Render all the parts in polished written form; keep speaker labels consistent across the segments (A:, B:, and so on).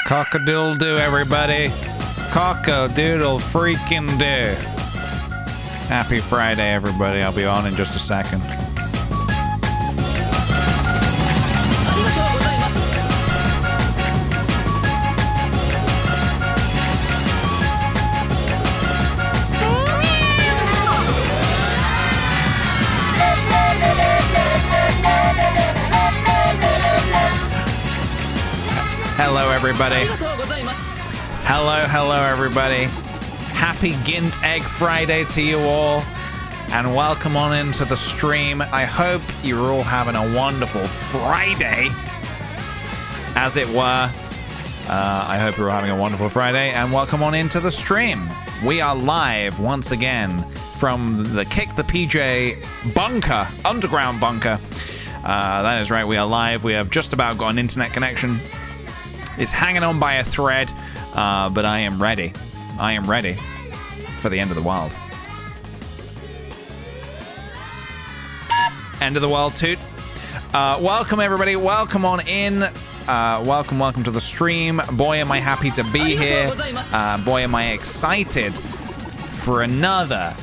A: Cock-a-doodle-doo, everybody. Cock-a-doodle freaking do. Happy Friday, everybody. I'll be on in just a second. Hello, everybody. Hello, everybody. Happy Gint Egg Friday to you all, and welcome on into the stream. I hope you're all having a wonderful Friday, as it were. I hope you're all having a wonderful Friday, and welcome on into the stream. We are live once again from the kickthePJ bunker, underground bunker. That is right, we are live. We have just about got an internet connection. It's hanging on by a thread, but I am ready. I am ready for the end of the world. End of the world, toot. Welcome, everybody. Welcome on in. Welcome to the stream. Boy, am I happy to be here. Boy, am I excited for another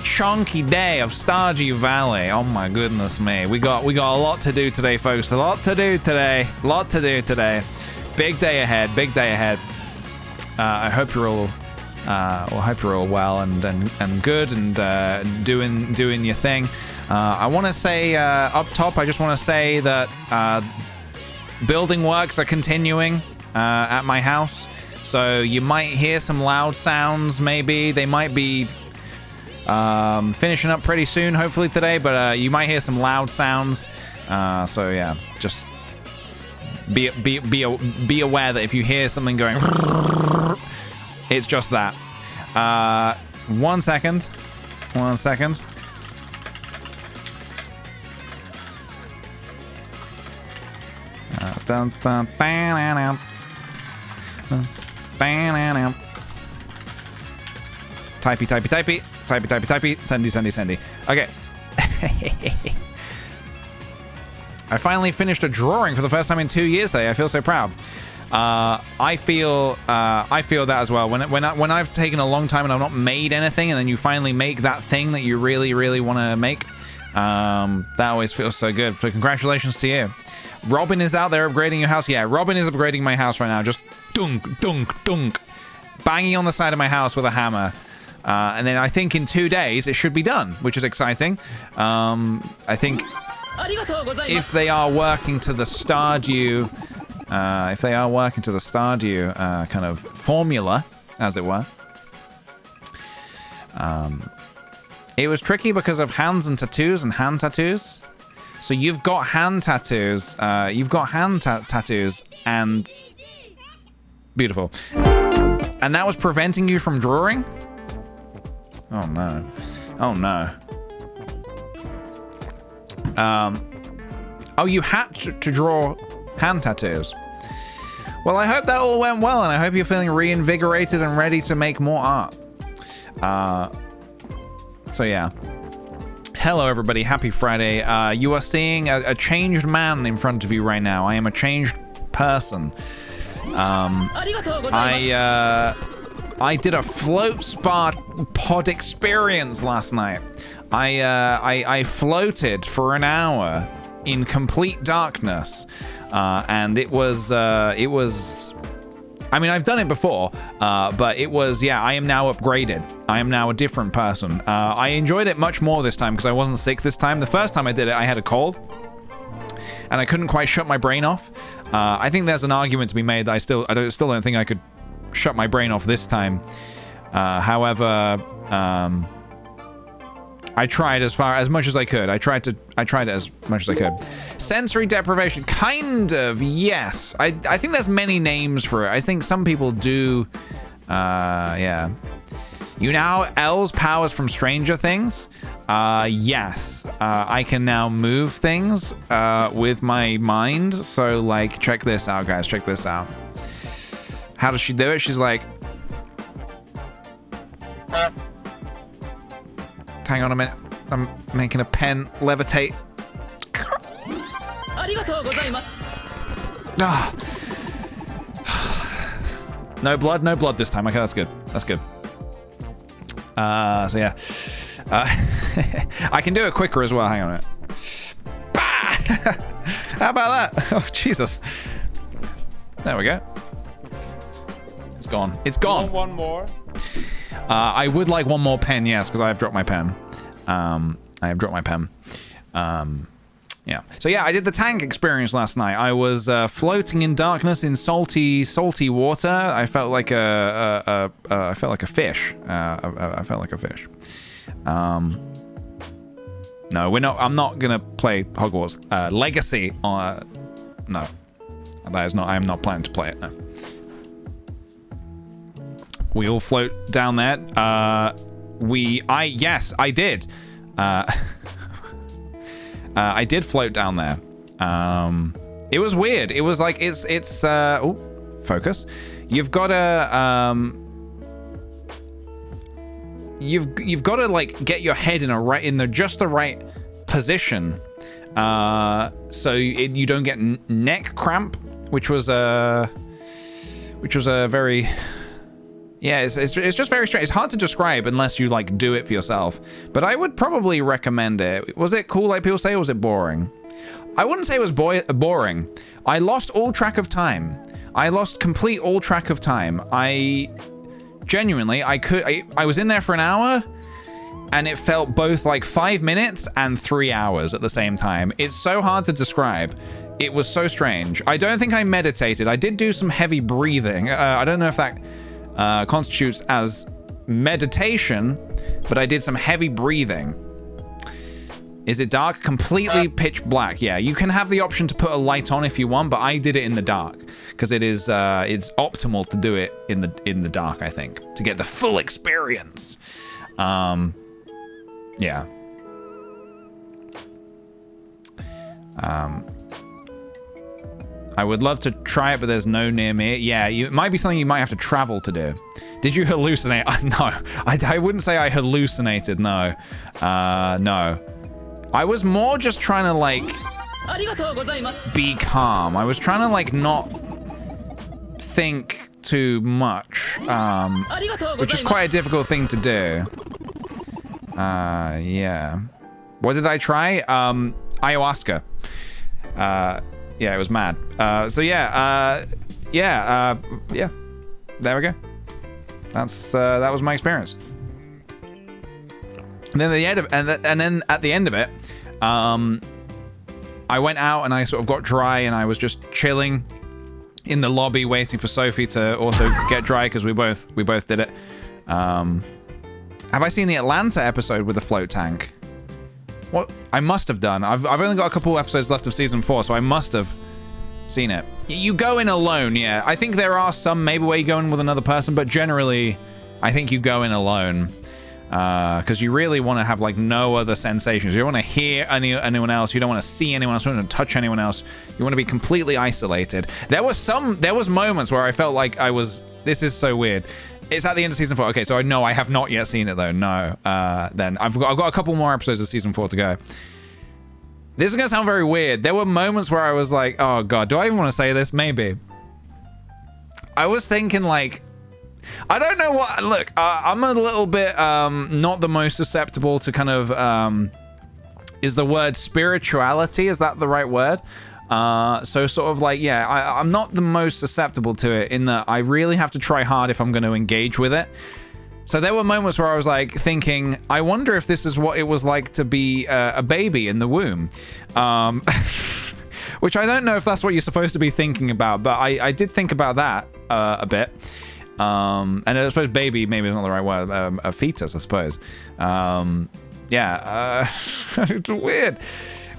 A: chunky day of Stardew Valley. Oh my goodness me. We got a lot to do today, folks. A lot to do today. Big day ahead. I hope you're all well and good and doing your thing. I want to say up top, I just want to say that building works are continuing at my house, so you might hear some loud sounds. Maybe they might be finishing up pretty soon, hopefully today, but you might hear some loud sounds. So yeah, just be aware that if you hear something going, it's just that. 1 second. Typey. Sendy. Okay. I finally finished a drawing for the first time in 2 years today. I feel so proud. I feel that as well. When I've taken a long time and I've not made anything, and then you finally make that thing that you really want to make, that always feels so good. So congratulations to you. Robin is out there upgrading your house. Yeah, Robin is upgrading my house right now. Just dunk, banging on the side of my house with a hammer. And then I think in 2 days it should be done, which is exciting. I think if they are working to the Stardew, kind of formula, as it were. It was tricky because of hands and tattoos and hand tattoos. So you've got hand tattoos. Tattoos and beautiful. And that was preventing you from drawing? Oh no. Oh, you had to draw hand tattoos. Well, I hope that all went well, and I hope you're feeling reinvigorated and ready to make more art. So yeah. Hello, everybody. Happy Friday. You are seeing a changed man in front of you right now. I am a changed person. I did a float spa pod experience last night. I floated for an hour in complete darkness, and it was. I mean, I've done it before, but it was, yeah, I am now upgraded. I am now a different person. I enjoyed it much more this time because I wasn't sick this time. The first time I did it, I had a cold, and I couldn't quite shut my brain off. I think there's an argument to be made that I still don't think I could shut my brain off this time. However, I tried as much as I could. I tried it as much as I could. Sensory deprivation, kind of, yes. I think there's many names for it. I think some people do, yeah. You now L's powers from Stranger Things? Yes. I can now move things with my mind. So, like, check this out, guys. Check this out. How does she do it? She's like... Hang on a minute. I'm making a pen levitate. No blood this time. Okay, that's good. That's good. So yeah. I can do it quicker as well. Hang on a minute. How about that? Oh, Jesus. There we go. It's gone. It's gone.
B: One more.
A: I would like one more pen, yes, because I have dropped my pen. I have dropped my pen. Yeah. So yeah, I did the tank experience last night. I was floating in darkness in salty water. I felt like a fish. I felt like a fish. No, we're not. I'm not gonna play Hogwarts Legacy. No, that is not. I am not planning to play it. No. We all float down there. Yes, I did. I did float down there. It was weird. It was like it's oh, focus. You've got to you've got to like get your head in just the right position, so you don't get neck cramp, which was a very. Yeah, it's just very strange. It's hard to describe unless you like do it for yourself. But I would probably recommend it. Was it cool like people say, or was it boring? I wouldn't say it was boring. I lost all track of time. I lost complete all track of time. I was in there for an hour, and it felt both like 5 minutes and 3 hours at the same time. It's so hard to describe. It was so strange. I don't think I meditated. I did do some heavy breathing. I don't know if that constitutes as meditation, but I did some heavy breathing. Is it dark? Completely pitch black. Yeah, you can have the option to put a light on if you want, but I did it in the dark because it's optimal to do it in the dark, I think, to get the full experience. Yeah. I would love to try it, but there's no near me. Yeah, it might be something you might have to travel to do. Did you hallucinate? No, I wouldn't say I hallucinated, no. No. I was more just trying to, like, be calm. I was trying to, like, not think too much, which is quite a difficult thing to do. Yeah. What did I try? Ayahuasca. Yeah, it was mad. So yeah, yeah. There we go. That was my experience. And then at the end of it, I went out and I sort of got dry and I was just chilling in the lobby waiting for Sophie to also get dry because we both did it. Have I seen the Atlanta episode with the float tank? What? I must have done. I've only got a couple episodes left of season 4, so I must have seen it. You go in alone, yeah. I think there are some maybe where you go in with another person, but generally, I think you go in alone. Because you really want to have like no other sensations. You don't want to hear anyone else. You don't want to see anyone else. You don't want to touch anyone else. You want to be completely isolated. There was moments where I felt like this is so weird. It's at the end of season 4. Okay, so I know I have not yet seen it though. No. Then I've got a couple more episodes of season 4 to go. This is gonna sound very weird. There were moments where I was like, oh god, do I even want to say this? Maybe. I was thinking like, I don't know what. Look, I'm a little bit not the most susceptible to kind of is the word spirituality? Is that the right word? So sort of like, yeah, I'm not the most susceptible to it in that I really have to try hard if I'm going to engage with it. So there were moments where I was like thinking, I wonder if this is what it was like to be a baby in the womb. Which I don't know if that's what you're supposed to be thinking about, but I did think about that a bit. And I suppose baby maybe is not the right word, a fetus, I suppose. Yeah, it's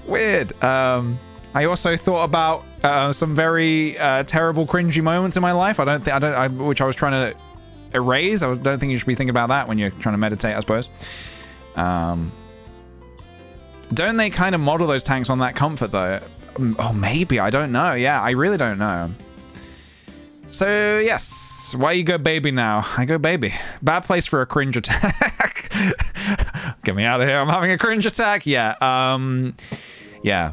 A: weird. I also thought about some very terrible, cringy moments in my life. Which I was trying to erase. I don't think you should be thinking about that when you're trying to meditate, I suppose. Don't they kind of model those tanks on that comfort though? Oh, maybe. I don't know. Yeah, I really don't know. So yes, why you go baby now? I go baby. Bad place for a cringe attack. Get me out of here. I'm having a cringe attack. Yeah. Yeah.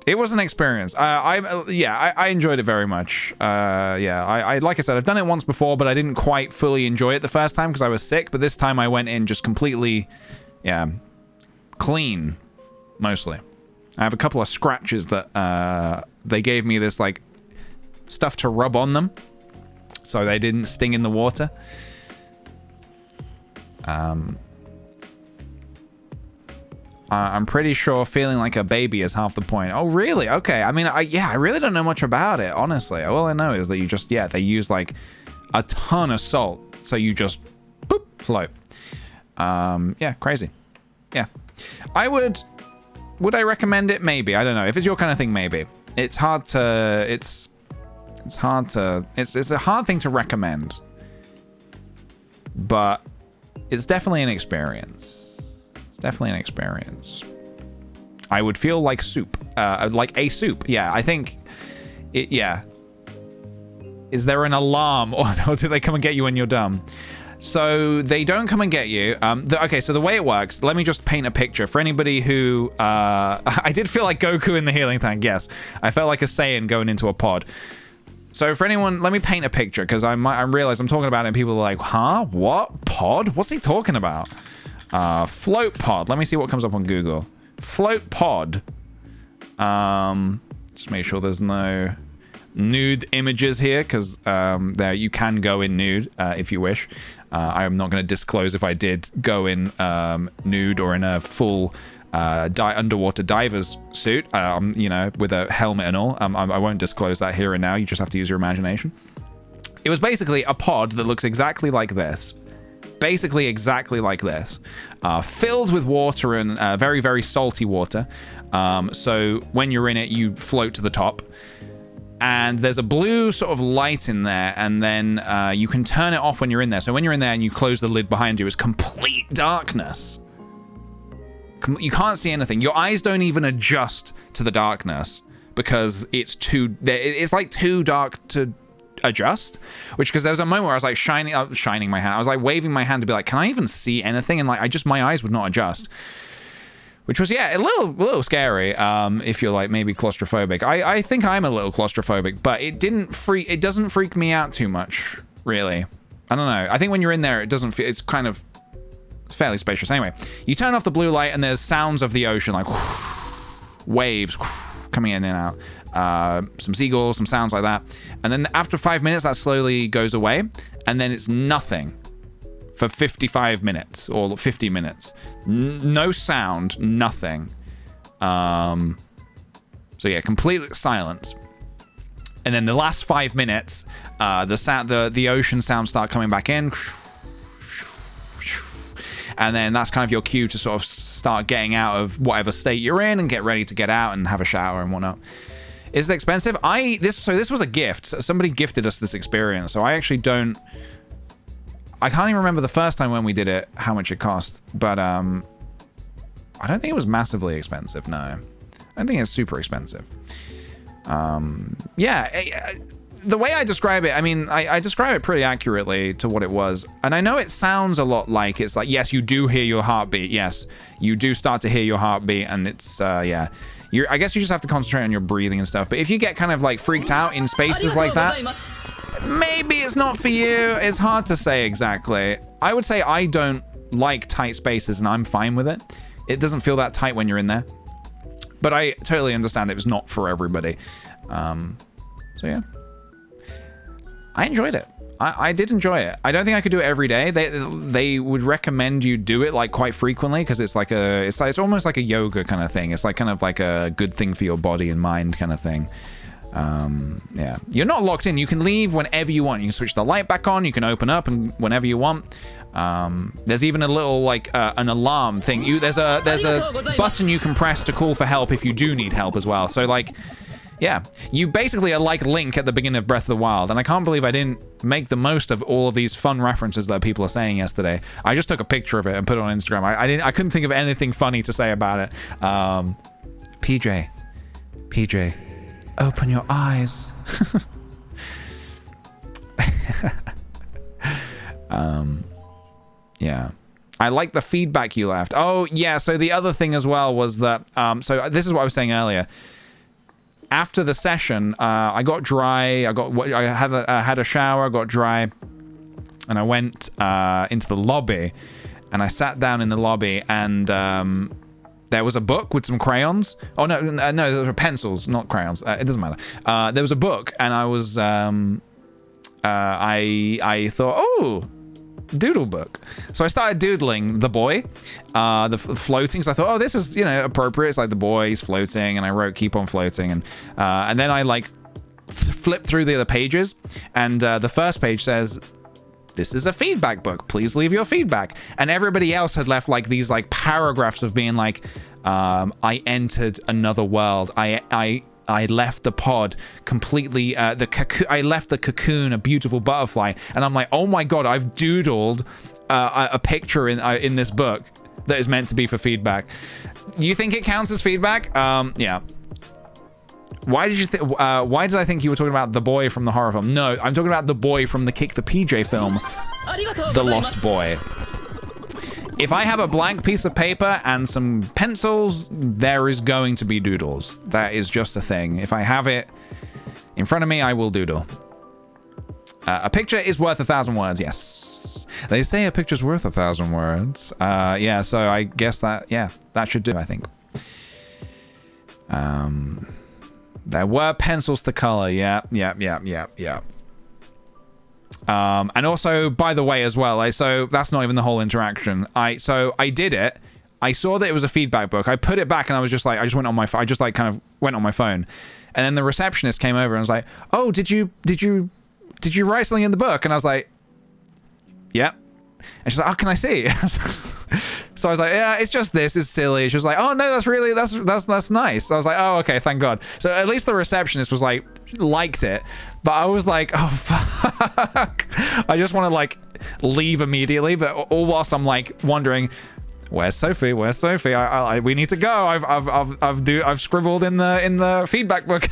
A: It was an experience. I enjoyed it very much. I like I said, I've done it once before, but I didn't quite fully enjoy it the first time because I was sick. But this time I went in just completely, clean, mostly. I have a couple of scratches that they gave me this like stuff to rub on them, so they didn't sting in the water. I'm pretty sure feeling like a baby is half the point. Oh, really? Okay. I mean, I really don't know much about it, honestly. All I know is that you just, they use like a ton of salt. So you just, boop, float. Crazy. Yeah. Would I recommend it? Maybe. I don't know. If it's your kind of thing, maybe. It's a hard thing to recommend. But it's definitely an experience. Definitely an experience. I would feel like soup. Like a soup. Yeah, I think... Is there an alarm? Or do they come and get you when you're dumb? So, they don't come and get you. Okay, so the way it works... Let me just paint a picture. For anybody who... I did feel like Goku in the healing tank, yes. I felt like a Saiyan going into a pod. So, for anyone... Let me paint a picture, because I realize I'm talking about it and people are like, huh? What? Pod? What's he talking about? Float pod. Let me see what comes up on Google. Float pod. Just make sure there's no nude images here, because there you can go in nude if you wish. I'm not going to disclose if I did go in nude or in a full underwater diver's suit, with a helmet and all. I won't disclose that here and now. You just have to use your imagination. It was basically a pod that looks exactly like this. Basically exactly like this, filled with water and very, very salty water. So when you're in it, you float to the top. And there's a blue sort of light in there, and then you can turn it off when you're in there. So when you're in there and you close the lid behind you, it's complete darkness. You can't see anything. Your eyes don't even adjust to the darkness because it's like too dark to adjust, because there was a moment where I was like shining my hand. I was like waving my hand to be like, can I even see anything? And like my eyes would not adjust, which was a little scary if you're like maybe claustrophobic. I think I'm a little claustrophobic, but it doesn't freak me out too much, really. I don't know. I think when you're in there, it doesn't feel, it's fairly spacious. Anyway, you turn off the blue light and there's sounds of the ocean, like waves coming in and out. Some seagulls, some sounds like that. And then after 5 minutes, that slowly goes away. And then it's nothing for 55 minutes or 50 minutes. No sound, nothing. So yeah, complete silence. And then the last 5 minutes, the ocean sounds start coming back in. And then that's kind of your cue to sort of start getting out of whatever state you're in and get ready to get out and have a shower and whatnot. Is it expensive? This was a gift. Somebody gifted us this experience, so I actually don't... I can't even remember the first time when we did it, how much it cost, but I don't think it was massively expensive, no. I don't think it's super expensive. The way I describe it, I mean, I describe it pretty accurately to what it was. And I know it sounds a lot like, it's like, yes, you do hear your heartbeat. Yes, you do start to hear your heartbeat. And it's, I guess you just have to concentrate on your breathing and stuff. But if you get kind of like freaked out in spaces like that, maybe it's not for you. It's hard to say exactly. I would say I don't like tight spaces and I'm fine with it. It doesn't feel that tight when you're in there. But I totally understand it was not for everybody. So yeah. I enjoyed it. I did enjoy it. I don't think I could do it every day. They would recommend you do it like quite frequently because it's almost like a yoga kind of thing. It's like kind of like a good thing for your body and mind kind of thing. Yeah, you're not locked in. You can leave whenever you want. You can switch the light back on. You can open up and whenever you want. There's even a little like an alarm thing. There's a button you can press to call for help if you do need help as well. So like. Yeah, you basically are like Link at the beginning of Breath of the Wild, and I can't believe I didn't make the most of all of these fun references that people are saying yesterday. I just took a picture of it and put it on Instagram. I couldn't think of anything funny to say about it. PJ, open your eyes. Yeah. I like the feedback you left. Oh, yeah, so the other thing as well was that, so this is what I was saying earlier. after the session, I got dry. I had a shower, got dry, and I went into the lobby, and I sat down in the lobby, and there was a book with some crayons. Oh no, those were pencils, not crayons. It doesn't matter. There was a book, and I was I thought, oh, doodle book. So I started doodling the boy, the floating. So I thought, oh, this is, you know, appropriate. It's like the boy, he's floating, and I wrote keep on floating, and then I like flipped through the other pages, and the first page says, this is a feedback book, please leave your feedback. And everybody else had left like these like paragraphs of being like, I entered another world, I left the pod completely, I left the cocoon a beautiful butterfly. And I'm like, oh my god, I've doodled a picture in this book that is meant to be for feedback. You think it counts as feedback? Yeah. Why did I think you were talking about the boy from the horror film? No, I'm talking about the boy from the Kick the PJ film, The Lost Boy. If I have a blank piece of paper and some pencils, there is going to be doodles. That is just a thing. If I have it in front of me, I will doodle. A picture is worth 1,000 words, yes. They say a picture's worth 1,000 words. Yeah, so I guess that, yeah, that should do, I think. There were pencils to color, yeah. And also, by the way, as well, so that's not even the whole interaction. So I did it. I saw that it was a feedback book. I put it back, and I was just like, I just kind of went on my phone, and then the receptionist came over and was like, "Oh, did you write something in the book?" And I was like, "Yeah." And she's like, "Oh, can I see?" So I was like, yeah, it's just this. It's silly. She was like, oh no, that's nice. So I was like, oh, okay, thank God. So at least the receptionist was like, liked it. But I was like, oh fuck. I just want to like leave immediately. But all whilst I'm like wondering, where's Sophie? Where's Sophie? We need to go. I've scribbled in the feedback book.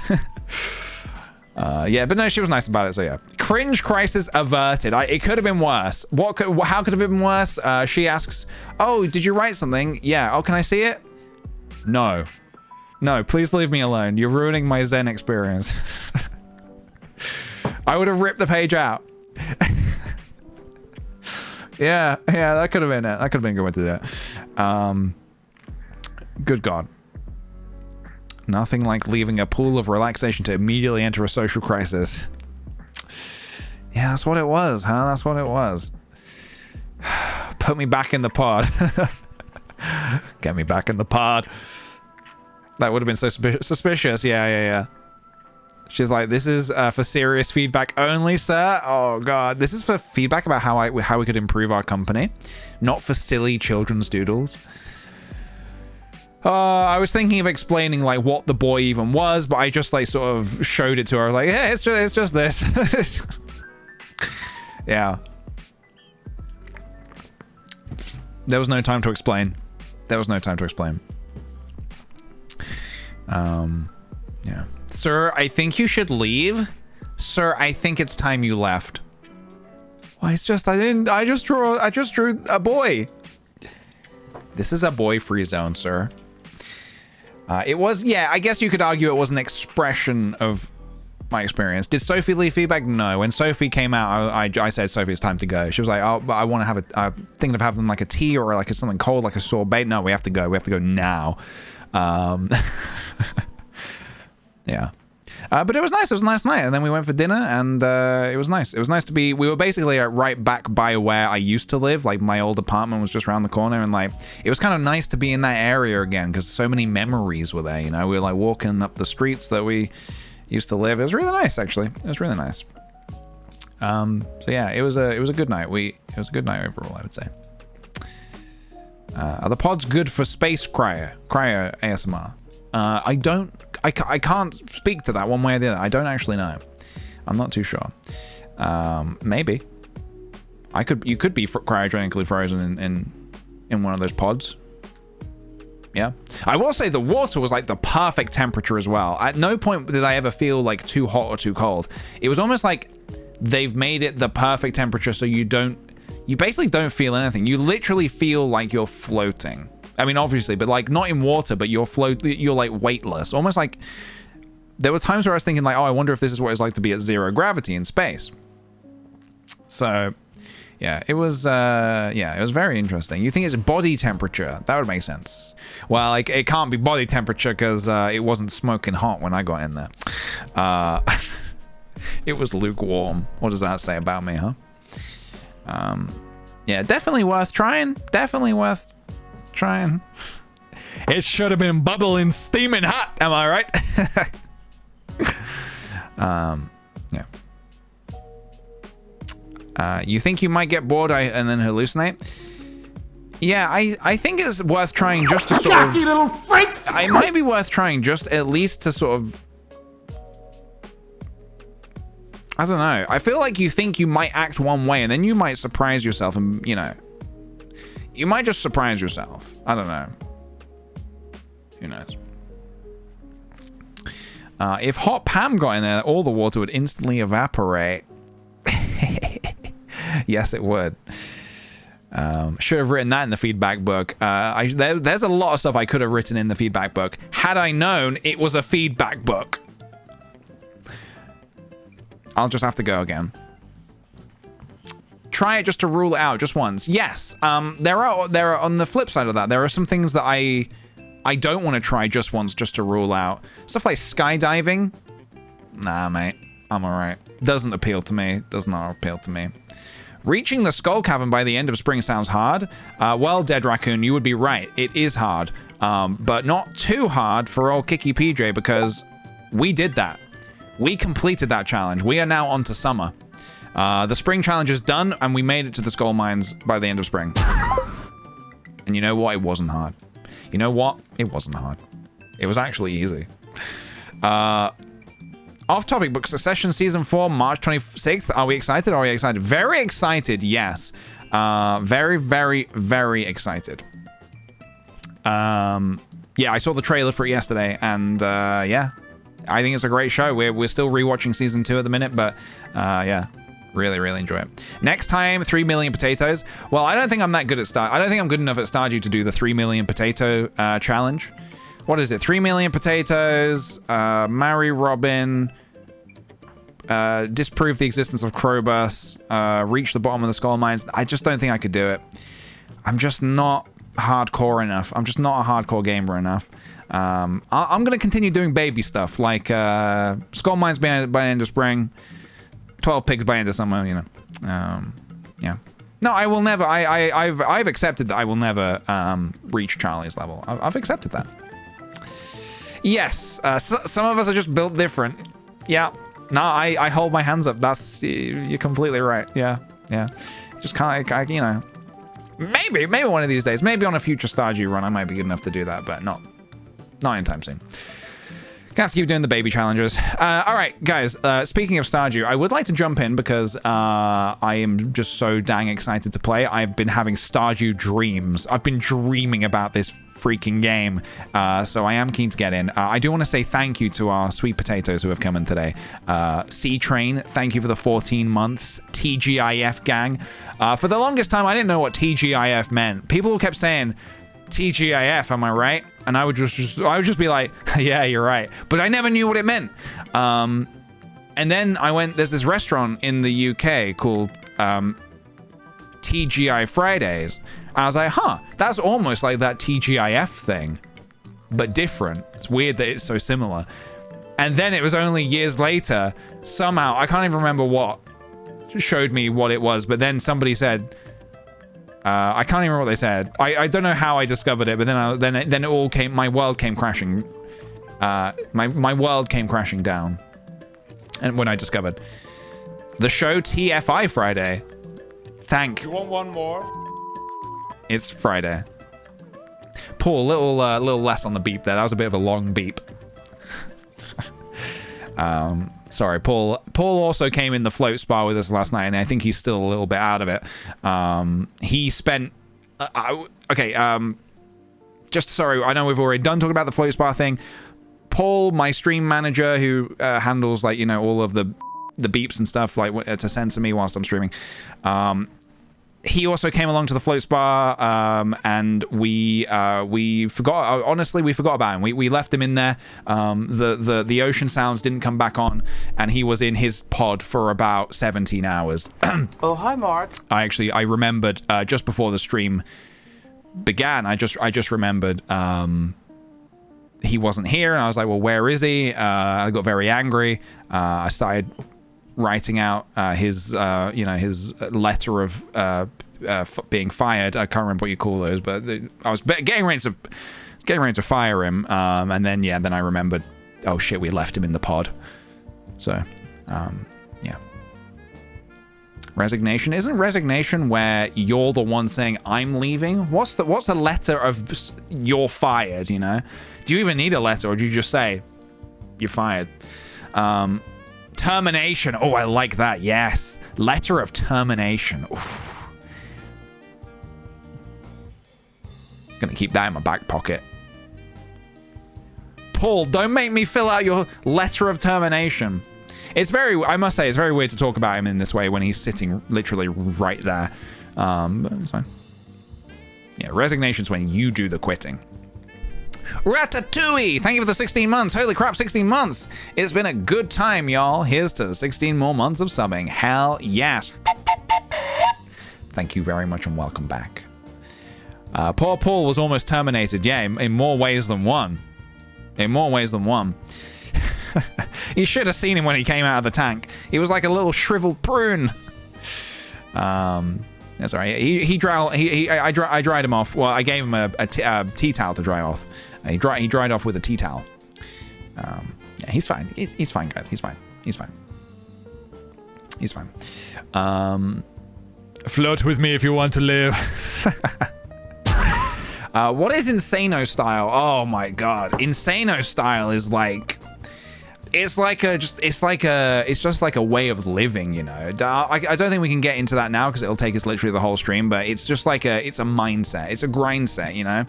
A: Yeah, but no, she was nice about it, so yeah. Cringe crisis averted. It could have been worse. How could it have been worse? She asks, oh, did you write something? Yeah. Oh, can I see it? No. No, please leave me alone. You're ruining my Zen experience. I would have ripped the page out. Yeah, that could have been it. That could have been a good way to do it. Good God. Nothing like leaving a pool of relaxation to immediately enter a social crisis. Yeah, that's what it was, huh? That's what it was. Put me back in the pod. Get me back in the pod. That would have been so suspicious. Yeah. She's like, this is for serious feedback only, sir. Oh, God. This is for feedback about how we could improve our company. Not for silly children's doodles. I was thinking of explaining like what the boy even was, but I just like sort of showed it to her. I was like, hey, it's just this. Yeah. There was no time to explain. Yeah. Sir, I think you should leave. Sir, I think it's time you left. Why, it's just I just drew a boy. This is a boy-free zone, sir. It was, yeah, I guess you could argue it was an expression of my experience. Did Sophie leave feedback? No. When Sophie came out, I said, Sophie, it's time to go. She was like, oh, but I want to have thinking of having like a tea or like something cold, like a sorbet. No, we have to go. We have to go now. Yeah. But it was nice. It was a nice night. And then we went for dinner, and it was nice. It was nice to be... We were basically right back by where I used to live. Like, my old apartment was just around the corner, and, like, it was kind of nice to be in that area again, because so many memories were there, you know? We were, like, walking up the streets that we used to live. It was really nice, actually. It was really nice. So, yeah, it was a good night. It was a good night overall, I would say. Are the pods good for space cryo ASMR? I can't speak to that one way or the other. I don't actually know. I'm not too sure. Maybe. You could be cryogenically frozen in one of those pods. Yeah. I will say the water was like the perfect temperature as well. At no point did I ever feel like too hot or too cold. It was almost like they've made it the perfect temperature so you basically don't feel anything. You literally feel like you're floating. I mean, obviously, but like not in water, but you're like weightless. Almost like there were times where I was thinking like, oh, I wonder if this is what it's like to be at 0 gravity in space. So, yeah, it was very interesting. You think it's body temperature? That would make sense. Well, like, it can't be body temperature because it wasn't smoking hot when I got in there. It was lukewarm. What does that say about me, huh? Yeah, definitely worth trying. Definitely worth trying. It should have been bubbling, steaming hot. Am I right? Yeah. You think you might get bored and then hallucinate? Yeah, I think it's worth trying just to sort of... It might be worth trying just at least to sort of... I don't know. I feel like you think you might act one way and then you might surprise yourself and, you know... You might just surprise yourself. I don't know. Who knows? If hot Pam got in there, all the water would instantly evaporate. Yes, it would. Should have written that in the feedback book. There's a lot of stuff I could have written in the feedback book had I known it was a feedback book. I'll just have to go again. Try it just to rule it out just once. Yes. There are on the flip side of that, there are some things that I don't want to try just once just to rule out. Stuff like skydiving. Nah, mate. I'm alright. Doesn't appeal to me. Does not appeal to me. Reaching the skull cavern by the end of spring sounds hard. Well, Dead Raccoon, you would be right. It is hard. But not too hard for old kickthePJ because we did that. We completed that challenge. We are now on to summer. The spring challenge is done and we made it to the skull mines by the end of spring. And you know what? It wasn't hard. You know what? It wasn't hard. It was actually easy. Off topic, but Succession Season 4, March 26th. Are we excited? Are we excited? Very excited, yes. Very, very, very excited. Yeah, I saw the trailer for it yesterday, and yeah. I think it's a great show. We're still rewatching Season 2 at the minute, but yeah. Really, really enjoy it. Next time, 3 million potatoes. Well, I don't think I'm that good at I don't think I'm good enough at Stardew to do the 3 million potato challenge. What is it? 3 million potatoes, marry Robin, disprove the existence of Krobus, reach the bottom of the skull mines. I just don't think I could do it. I'm just not hardcore enough. I'm just not a hardcore gamer enough. I'm going to continue doing baby stuff, like skull mines by end of spring, 12 pigs by end of summer, you know. Yeah. No, I will never. I've accepted that I will never reach Charlie's level. I've accepted that. Yes, some of us are just built different. Yeah. No, I hold my hands up. You're completely right. Yeah. Just kind of, you know, maybe one of these days, maybe on a future Stardew run, I might be good enough to do that, but not anytime soon. Gonna have to keep doing the baby challenges. All right, guys, speaking of Stardew, I would like to jump in because I am just so dang excited to play. I've been having Stardew dreams. I've been dreaming about this freaking game, so I am keen to get in. I do want to say thank you to our sweet potatoes who have come in today. C-Train, thank you for the 14 months. TGIF gang. For the longest time, I didn't know what TGIF meant. People kept saying, TGIF, am I right? And I would just be like, yeah, you're right. But I never knew what it meant. And then there's this restaurant in the UK called TGI Fridays. I was like, huh, that's almost like that TGIF thing, but different. It's weird that it's so similar. And then it was only years later, somehow, I can't even remember what showed me what it was, but then somebody said, I can't even remember what they said. I don't know how I discovered it, but then it all came. My world came crashing. My world came crashing down. And when I discovered the show TFI Friday. You want one more? It's Friday. Paul, little less on the beep there. That was a bit of a long beep. Sorry, Paul. Paul also came in the float spa with us last night, and I think he's still a little bit out of it. He spent... just sorry, I know we've already done talking about the float spa thing. Paul, my stream manager, who handles, like, you know, all of the beeps and stuff, like, to censor me whilst I'm streaming. he also came along to the float spa, and we forgot. Honestly, we forgot about him. We left him in there. The ocean sounds didn't come back on, and he was in his pod for about 17 hours.
B: Oh, hi, Mark.
A: I remembered just before the stream began. I just remembered he wasn't here, and I was like, well, where is he? I got very angry. I started writing out his letter of being fired. I can't remember what you call those, but I was getting ready to fire him, and then I remembered, oh shit, we left him in the pod. So yeah. Resignation. Isn't resignation where you're the one saying I'm leaving? What's the letter of you're fired, you know? Do you even need a letter, or do you just say you're fired? Termination. Oh, I like that. Yes. Letter of termination. Oof. Gonna keep that in my back pocket. Paul, don't make me fill out your letter of termination. I must say, it's very weird to talk about him in this way when he's sitting literally right there. But it's fine. Yeah, resignation's when you do the quitting. Ratatouille! Thank you for the 16 months. Holy crap, 16 months. It's been a good time, y'all. Here's to 16 more months of subbing. Hell yes. Thank you very much and welcome back. Poor Paul was almost terminated. Yeah, in more ways than one. In more ways than one. You should have seen him when he came out of the tank. He was like a little shriveled prune. That's all right. I dried him off. Well, I gave him a tea towel to dry off. He dried off with a tea towel. Yeah, he's fine. He's fine, guys. He's fine. He's fine. He's fine. Float with me if you want to live. What is Insano style? Oh my god. Insano style is like... It's just like a way of living, you know. I don't think we can get into that now because it'll take us literally the whole stream, but it's just like it's a mindset. It's a grind set, you know.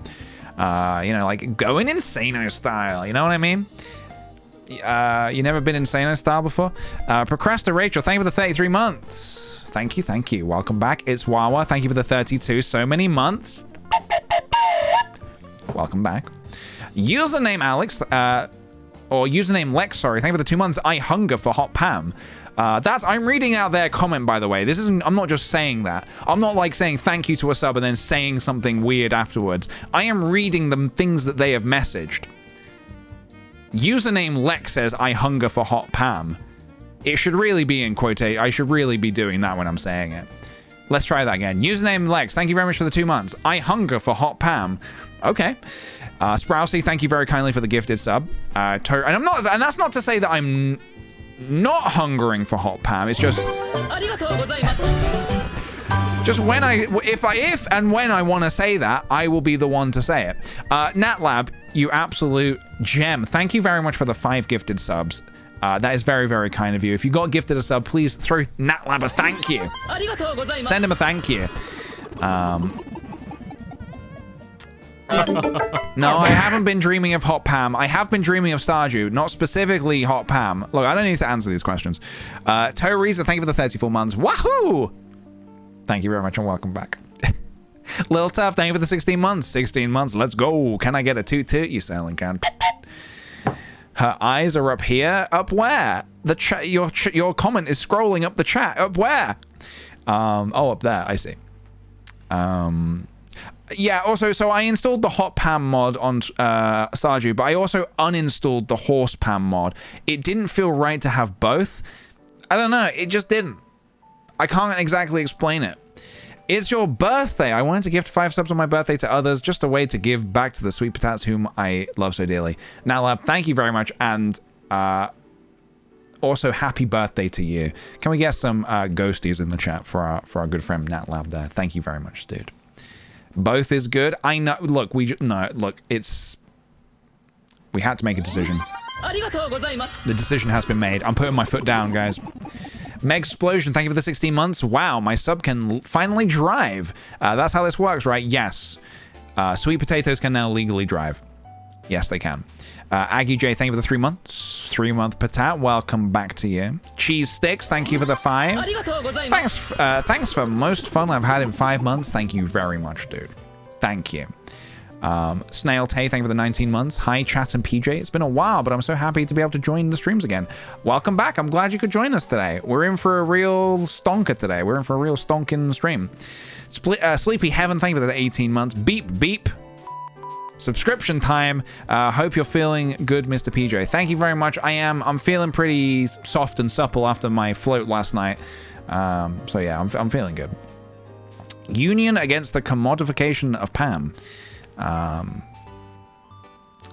A: Like going Insano style, you know what I mean? You never been Insano style before? Procrastinate Rachel, thank you for the 33 months. Thank you. Welcome back. It's Wawa, thank you for the 32. So many months. Welcome back. Username Alex, or username Lex, sorry. Thank you for the 2 months. I hunger for hot Pam. I'm reading out their comment, by the way. I'm not just saying that. I'm not like saying thank you to a sub and then saying something weird afterwards. I am reading the things that they have messaged. Username Lex says, I hunger for hot Pam. It should really be in quotation. I should really be doing that when I'm saying it. Let's try that again. Username Lex, thank you very much for the 2 months. I hunger for hot Pam. Okay. Sprousey, thank you very kindly for the gifted sub. And that's not to say that I'm not hungering for hot Pam. It's just if and when I want to say that, I will be the one to say it. Natlab, you absolute gem. Thank you very much for the 5 gifted subs. That is very, very kind of you. If you got gifted a sub, please throw Natlab a thank you. Send him a thank you. No, I haven't been dreaming of hot Pam. I have been dreaming of Stardew, not specifically hot Pam. Look, I don't need to answer these questions. Teresa, thank you for the 34 months. Wahoo! Thank you very much and welcome back. Lil Tough, thank you for the 16 months. 16 months, let's go. Can I get a toot toot, you selling can? Her eyes are up here. Up where? The chat. Your comment is scrolling up the chat. Up where? Oh, up there. I see. Yeah, also, so I installed the Hot Pam mod on Stardew, but I also uninstalled the Horse Pam mod. It didn't feel right to have both. I don't know, it just didn't. I can't exactly explain it. It's your birthday. I wanted to gift 5 subs on my birthday to others, just a way to give back to the sweet potats whom I love so dearly. Natlab, thank you very much, and also happy birthday to you. Can we get some ghosties in the chat for our good friend Natlab there? Thank you very much, dude. Both is good. I know. Look, it's... We had to make a decision. The decision has been made. I'm putting my foot down, guys. Megsplosion, thank you for the 16 months. Wow, my sub can finally drive. That's how this works, right? Yes. Sweet potatoes can now legally drive. Yes, they can. Aggie J, thank you for the 3 months. 3-month patat, welcome back to you. Cheese Sticks, thank you for the 5. Thanks for most fun I've had in 5 months. Thank you very much, dude. Thank you. Snail Tay, thank you for the 19 months. Hi, Chat and PJ. It's been a while, but I'm so happy to be able to join the streams again. Welcome back. I'm glad you could join us today. We're in for a real stonker today. We're in for a real stonking stream. Sleepy Heaven, thank you for the 18 months. Beep, beep. Subscription time. Hope you're feeling good, Mr. PJ. Thank you very much. I'm feeling pretty soft and supple after my float last night. So yeah, I'm feeling good. Union against the commodification of Pam.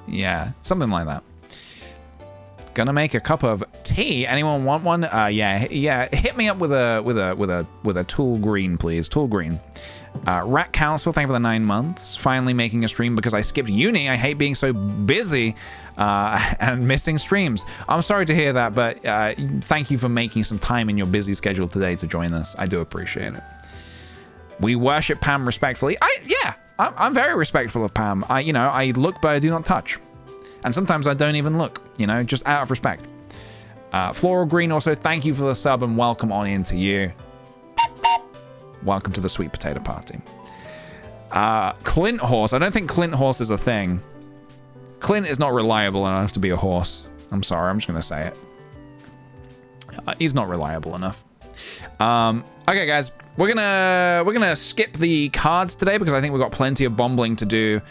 A: Yeah, something like that. Gonna make a cup of tea. Anyone want one? Yeah. Hit me up with a tool green, please. Tool green. Rat Council, thank you for the 9 months. Finally making a stream because I skipped uni. I hate being so busy and missing streams. I'm sorry to hear that, but thank you for making some time in your busy schedule today to join us. I do appreciate it. We worship Pam respectfully. I'm very respectful of Pam. I look but I do not touch. And sometimes I don't even look, just out of respect. Floral Green also, thank you for the sub and welcome on into you. Welcome to the sweet potato party. Clint Horse. I don't think Clint Horse is a thing. Clint is not reliable enough to be a horse. I'm sorry, I'm just going to say it. He's not reliable enough. Okay, guys. We're gonna skip the cards today because I think we've got plenty of bombling to do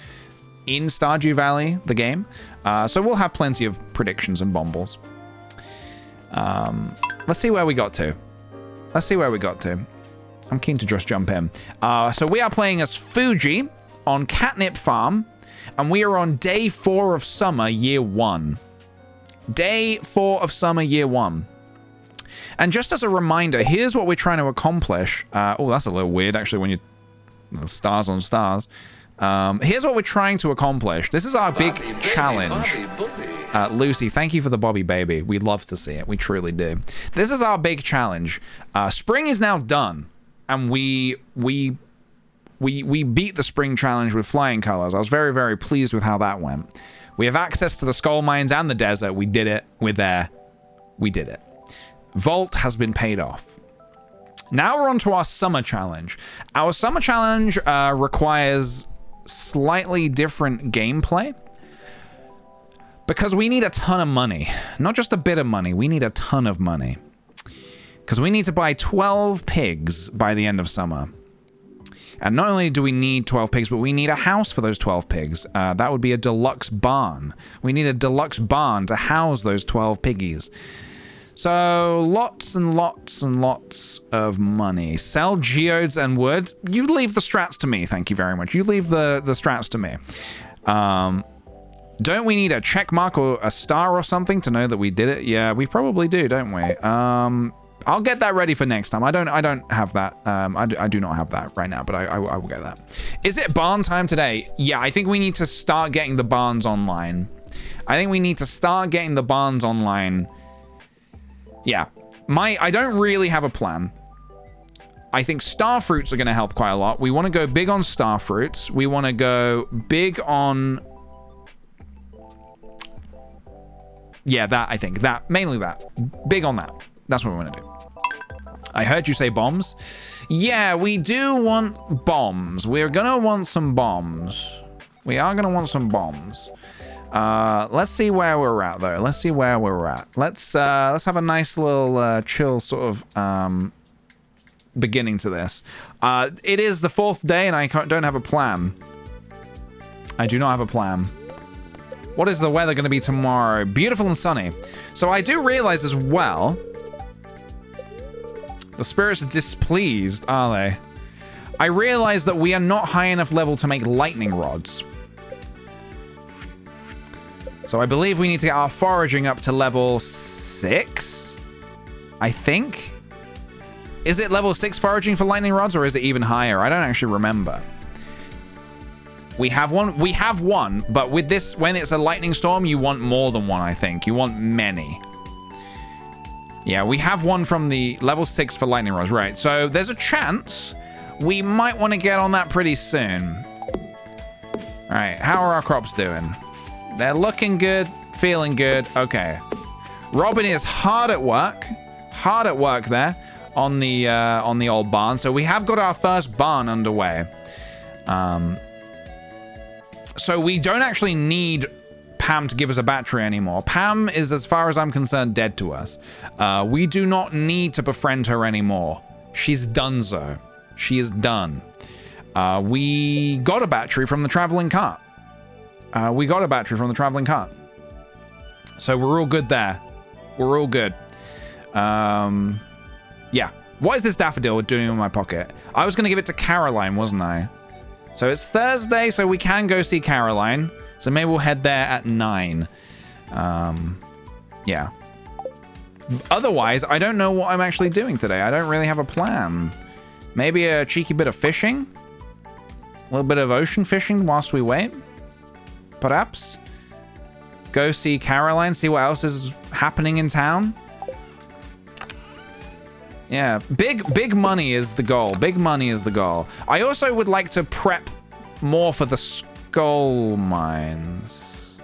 A: in Stardew Valley, the game. So we'll have plenty of predictions and bombles. Let's see where we got to. I'm keen to just jump in. So we are playing as Fuji on Catnip Farm, and we are on day 4 of summer, year 1. Day 4 of summer, year 1. And just as a reminder, here's what we're trying to accomplish. Oh, that's a little weird, actually, when you... Stars on stars. Here's what we're trying to accomplish. This is our big challenge. Lucy, thank you for the Bobby Baby. We love to see it. We truly do. This is our big challenge. Spring is now done. And we beat the spring challenge with flying colors. I was very, very pleased with how that went. We have access to the skull mines and the desert. We did it. We're there. We did it. Vault has been paid off. Now we're on to our summer challenge. Our summer challenge requires slightly different gameplay because we need a ton of money. Not just a bit of money. We need a ton of money. Because we need to buy 12 pigs by the end of summer. And not only do we need 12 pigs, but we need a house for those 12 pigs. That would be a deluxe barn. We need a deluxe barn to house those 12 piggies. So, lots and lots and lots of money. Sell geodes and wood. You leave the strats to me, thank you very much. You leave the strats to me. Don't we need a check mark or a star or something to know that we did it? Yeah, we probably do, don't we? I'll get that ready for next time. I don't have that. I do not have that right now, but I will get that. Is it barn time today? Yeah, I think we need to start getting the barns online. Yeah, I don't really have a plan. I think star fruits are going to help quite a lot. We want to go big on star fruits. We want to go big on... Yeah, that, I think. Mainly that. Big on that. That's what we want to do. I heard you say bombs. Yeah, we do want bombs. We're going to want some bombs. We are going to want some bombs. Let's see where we're at, though. Let's have a nice little chill sort of beginning to this. It is the 4th day, and I don't have a plan. I do not have a plan. What is the weather going to be tomorrow? Beautiful and sunny. So I do realize as well, the spirits are displeased, are they? I realize that we are not high enough level to make lightning rods. So I believe we need to get our foraging up to level 6, I think. Is it level 6 foraging for lightning rods, or is it even higher? I don't actually remember. We have one, but with this, when it's a lightning storm, you want more than one, I think. You want many. Yeah, we have one from the level 6 for lightning rods, right. So there's a chance we might want to get on that pretty soon. All right, how are our crops doing? They're looking good, feeling good. Okay. Robin is hard at work there on the old barn. So we have got our first barn underway. So we don't actually need Pam to give us a battery anymore. Pam is, as far as I'm concerned, dead to us. We do not need to befriend her anymore. She's done so. She is done. We got a battery from the traveling cart. So we're all good there. We're all good. Yeah. What is this daffodil doing in my pocket? I was going to give it to Caroline, wasn't I? So it's Thursday, so we can go see Caroline. So maybe we'll head there at 9. Yeah. Otherwise, I don't know what I'm actually doing today. I don't really have a plan. Maybe a cheeky bit of fishing? A little bit of ocean fishing whilst we wait? Perhaps? Go see Caroline, see what else is happening in town? Yeah, big money is the goal. Big money is the goal. I also would like to prep more for the skull mines.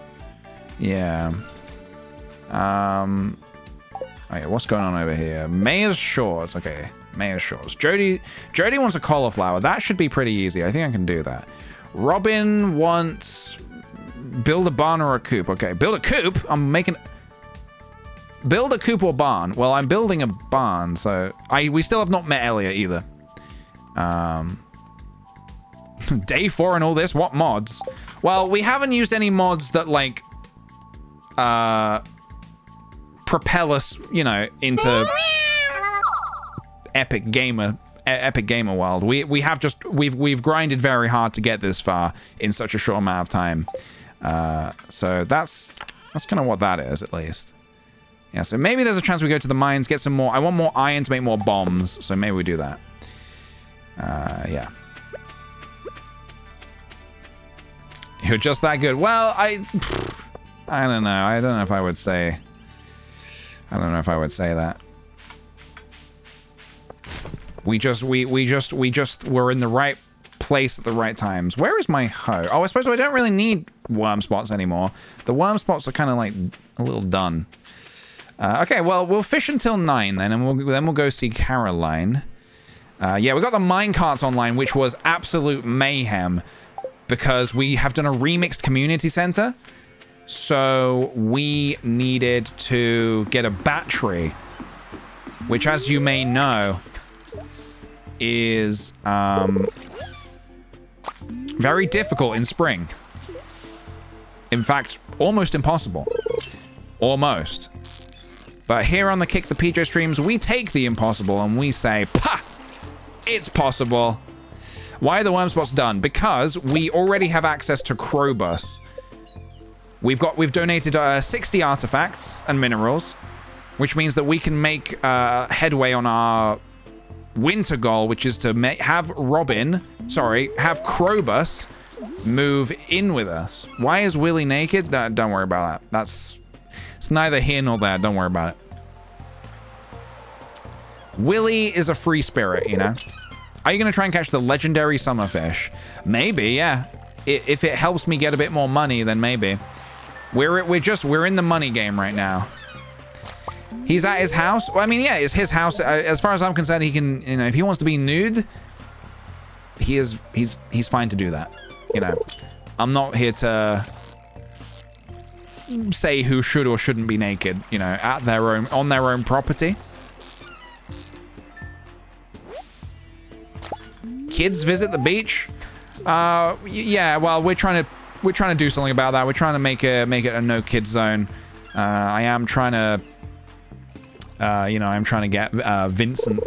A: Yeah. Okay, what's going on over here? Mayor's Shores. Okay, Mayor's Shores. Jody wants a cauliflower. That should be pretty easy. I think I can do that. Robin wants build a barn or a coop. Okay, build a coop. Build a coop or barn. Well, I'm building a barn, so we still have not met Elliot either. Day 4 and all this. What mods? Well, we haven't used any mods that like propel us, you know, into epic gamer world. We've grinded very hard to get this far in such a short amount of time. So that's kind of what that is, at least. Yeah, so maybe there's a chance we go to the mines, get some more. I want more iron to make more bombs, so maybe we do that. Yeah. You're just that good. Well, I don't know. I don't know if I would say that. We just were in the right place at the right times. Where is my hoe? Oh, I suppose I don't really need worm spots anymore. The worm spots are kind of like a little done. Okay, well, we'll fish until 9 then, and we'll go see Caroline. Yeah, we got the minecarts online, which was absolute mayhem because we have done a remixed community center. So we needed to get a battery, which, as you may know, is very difficult in spring. In fact, almost impossible. Almost. But here on the Kick the PJ streams, we take the impossible and we say, "Pah! It's possible." Why are the worm spots done? Because we already have access to Crowbus. We've donated 60 artifacts and minerals, which means that we can make headway on our winter goal, which is to have Crowbus move in with us. Why is Willy naked? Don't worry about that. It's neither here nor there. Don't worry about it. Willy is a free spirit, you know. Are you going to try and catch the legendary summerfish? Maybe, yeah. If it helps me get a bit more money, then maybe. We're in the money game right now. He's at his house. Well, I mean, yeah, it's his house. As far as I'm concerned, he can, you know, if he wants to be nude, he's fine to do that. You know, I'm not here to say who should or shouldn't be naked, you know, on their own property. Kids visit the beach. Yeah, well, we're trying to do something about that. We're trying to make it a no kids zone. I am trying to you know, I'm trying to get Vincent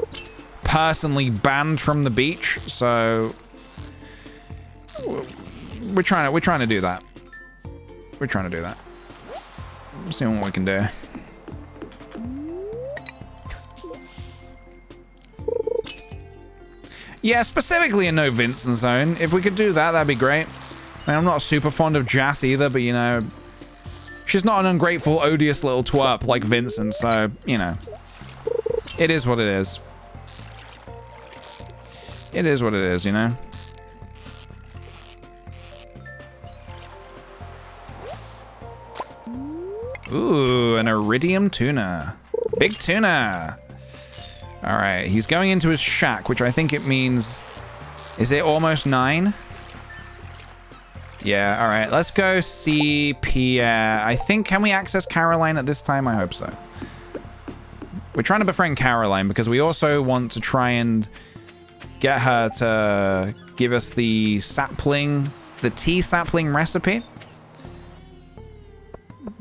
A: personally banned from the beach, so we're trying to do that. We're trying to do that. See what we can do. Yeah, specifically a no Vincent zone. If we could do that, that'd be great. I mean, I'm not super fond of Jas either, but you know, she's not an ungrateful, odious little twerp like Vincent, so, you know. It is what it is. It is what it is, you know. Ooh, an iridium tuna. Big tuna. All right, he's going into his shack, which I think it means... Is it almost 9? Yeah, all right. Let's go see Pierre. I think, can we access Caroline at this time? I hope so. We're trying to befriend Caroline because we also want to try and get her to give us the sapling, the tea sapling recipe.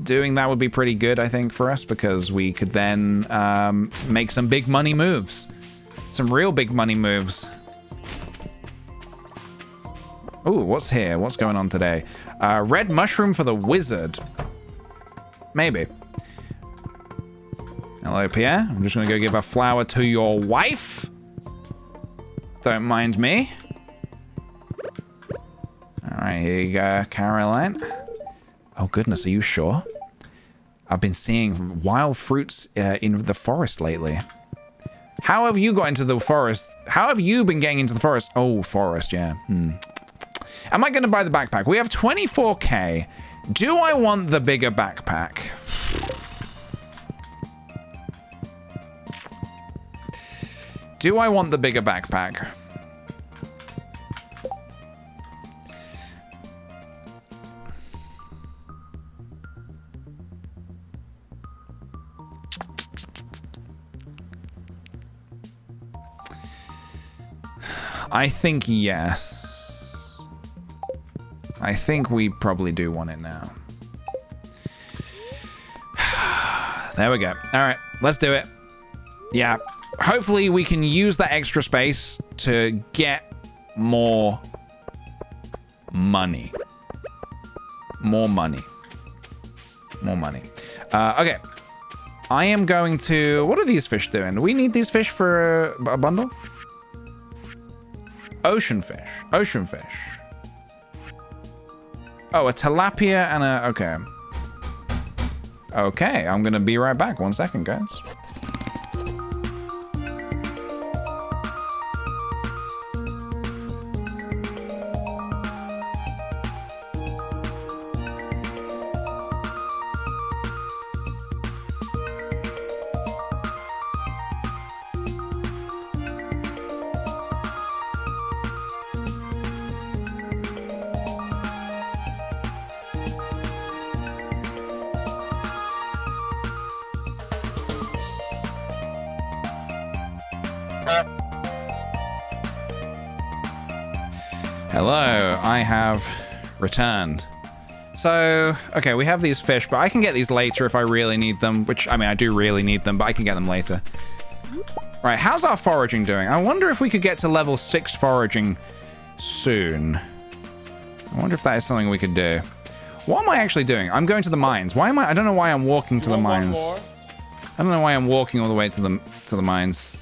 A: Doing that would be pretty good, I think, for us, because we could then make some big money moves. Some real big money moves. Ooh, what's here? What's going on today? Red mushroom for the wizard. Maybe. Hello, Pierre. I'm just going to go give a flower to your wife. Don't mind me. All right, here you go, Caroline. Oh, goodness, are you sure? I've been seeing wild fruits in the forest lately. How have you got into the forest? How have you been getting into the forest? Oh, forest, yeah. Am I going to buy the backpack? We have 24k. Do I want the bigger backpack? Do I want the bigger backpack? I think yes. I think we probably do want it now. There we go. All right, let's do it. Yeah. Hopefully we can use that extra space to get more money. More money. More money. Okay. I am going to... What are these fish doing? Do we need these fish for a bundle? Ocean fish. Ocean fish. Oh, a tilapia and a... Okay. Okay, I'm going to be right back. 1 second, guys. Hello, I have returned. So, okay, we have these fish, but I can get these later if I really need them, which, I mean, I do really need them, but I can get them later. Right, how's our foraging doing? I wonder if we could get to level 6 foraging soon. I wonder if that is something we could do. What am I actually doing? I'm going to the mines. Why am I don't know why I'm walking to the mines. I don't know why I'm walking all the way to the mines.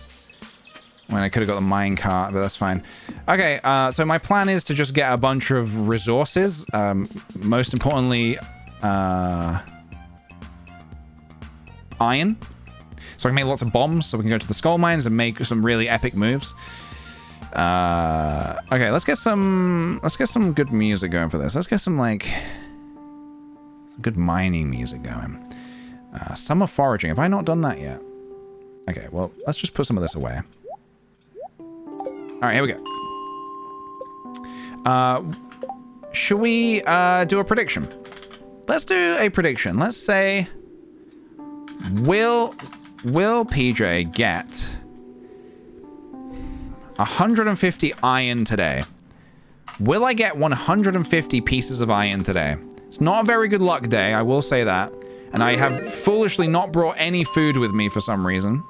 A: When I could have got the mine cart, but that's fine. Okay, so my plan is to just get a bunch of resources. Most importantly, iron. So I can make lots of bombs, so we can go to the skull mines and make some really epic moves. Okay, let's get some good music going for this. Let's get some good mining music going. Summer foraging. Have I not done that yet? Okay, well, let's just put some of this away. All right, here we go. Should we do a prediction? Let's do a prediction. Let's say, will PJ get 150 iron today? Will I get 150 pieces of iron today? It's not a very good luck day, I will say that. And I have foolishly not brought any food with me for some reason.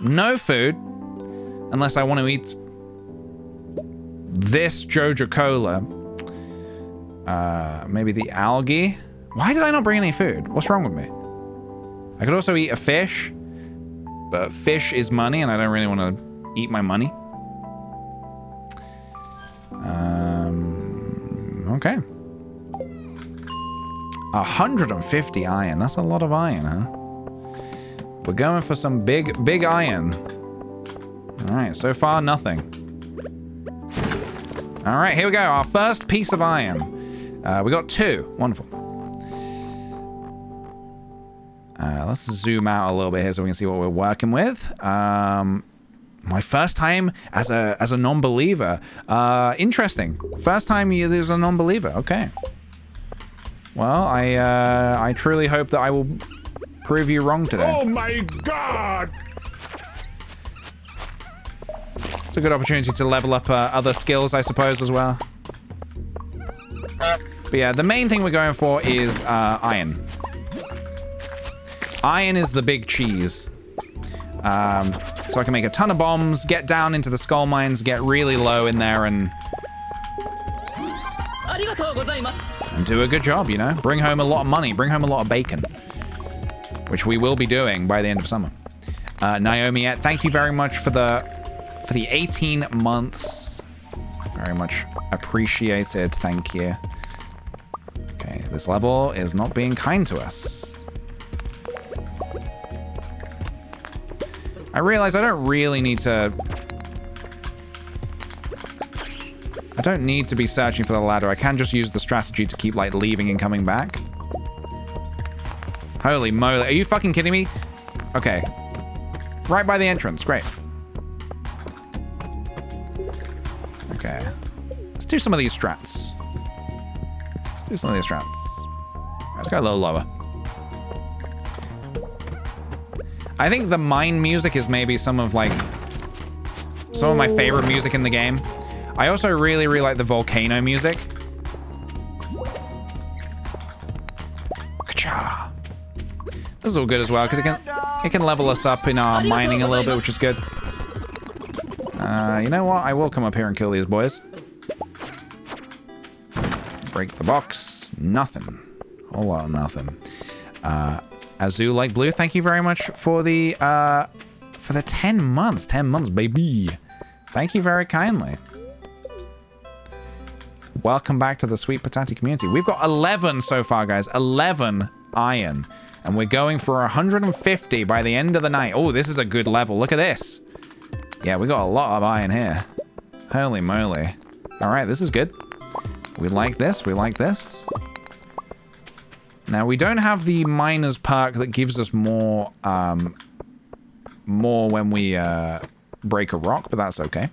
A: No food. Unless I want to eat this Joja Cola. Maybe the algae. Why did I not bring any food? What's wrong with me? I could also eat a fish. But fish is money and I don't really want to eat my money. Okay. 150 iron. That's a lot of iron, huh? We're going for some big iron. All right, so far, nothing. All right, here we go. Our first piece of iron. We got 2. Wonderful. Let's zoom out a little bit here so we can see what we're working with. My first time as a non-believer. Interesting. First time there's a non-believer. Okay. Well, I truly hope that I will prove you wrong today.
B: Oh my god!
A: It's a good opportunity to level up other skills, I suppose, as well. But yeah, the main thing we're going for is iron. Iron is the big cheese. So I can make a ton of bombs, get down into the skull mines, get really low in there, and do a good job, you know? Bring home a lot of money, bring home a lot of bacon. Which we will be doing by the end of summer. Naomi, thank you very much for the 18 months. Very much appreciated, thank you. Okay, this level is not being kind to us. I realize I don't really need to... I don't need to be searching for the ladder. I can just use the strategy to keep, like, leaving and coming back. Holy moly. Are you fucking kidding me? Okay. Right by the entrance. Great. Okay. Let's do some of these strats. Let's go a little lower. I think the mine music is maybe some of my favorite music in the game. I also really, really like the volcano music. Ka-cha. This is all good as well, because it can level us up in our mining a little bit, which is good. You know what? I will come up here and kill these boys. Break the box. Nothing. Whole lot of nothing. Azul like blue, thank you very much for the 10 months. 10 months, baby. Thank you very kindly. Welcome back to the Sweet Potato community. We've got 11 so far, guys. 11 iron. And we're going for 150 by the end of the night. Oh, this is a good level. Look at this. Yeah, we got a lot of iron here. Holy moly. All right, this is good. We like this. We like this. Now, we don't have the miner's perk that gives us more when we break a rock, but that's okay.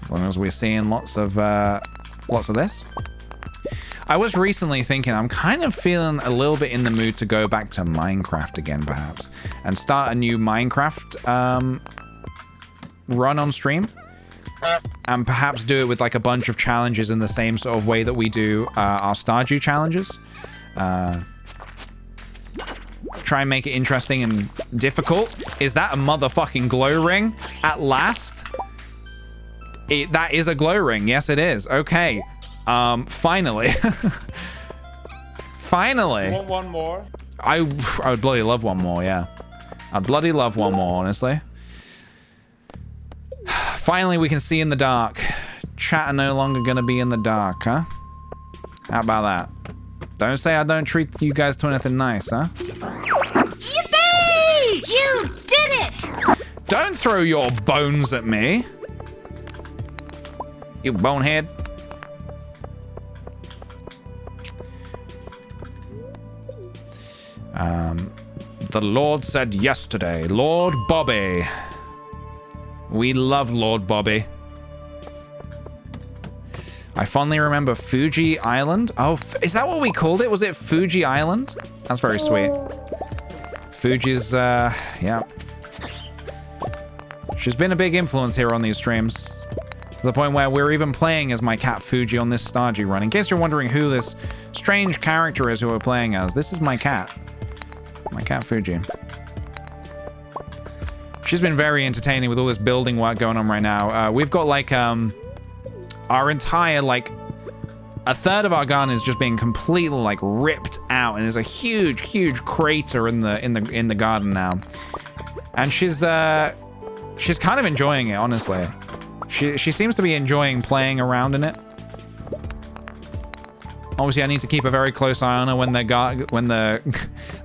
A: As long as we're seeing lots of this. I was recently thinking I'm kind of feeling a little bit in the mood to go back to Minecraft again, perhaps, and start a new Minecraft run on stream. And perhaps do it with like a bunch of challenges in the same sort of way that we do our Stardew challenges. Try and make it interesting and difficult. Is that a motherfucking glow ring? At last? That is a glow ring. Yes, it is. Okay. Finally. Finally.
B: You want one more?
A: I would bloody love one more, yeah. I'd bloody love one more, honestly. Finally, we can see in the dark. Chat are no longer gonna be in the dark, huh? How about that? Don't say I don't treat you guys to anything nice, huh?
C: Yippee! You did it!
A: Don't throw your bones at me. You bonehead. The Lord said yesterday. Lord Bobby. We love Lord Bobby. I fondly remember Fuji Island. Oh, is that what we called it? Was it Fuji Island? That's very sweet. Fuji's, yeah. She's been a big influence here on these streams. To the point where we're even playing as my cat Fuji on this Stardew run. In case you're wondering who this strange character is who we're playing as, this is my cat. My cat Fuji. She's been very entertaining with all this building work going on right now. We've got like our entire like a third of our garden is just being completely like ripped out, and there's a huge crater in the garden now. And she's kind of enjoying it, honestly. She seems to be enjoying playing around in it. Obviously, I need to keep a very close eye on her when the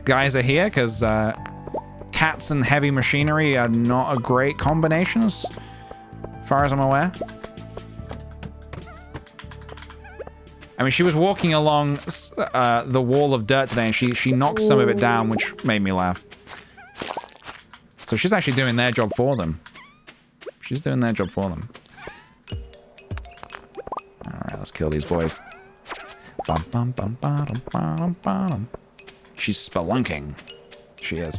A: guys are here, because cats and heavy machinery are not a great combination, as far as I'm aware. I mean, she was walking along the wall of dirt today, and she knocked some of it down, which made me laugh. So she's actually doing their job for them. She's doing their job for them. Alright, let's kill these boys. Bum, bum, bum, bum, bum, bum. She's spelunking. She is.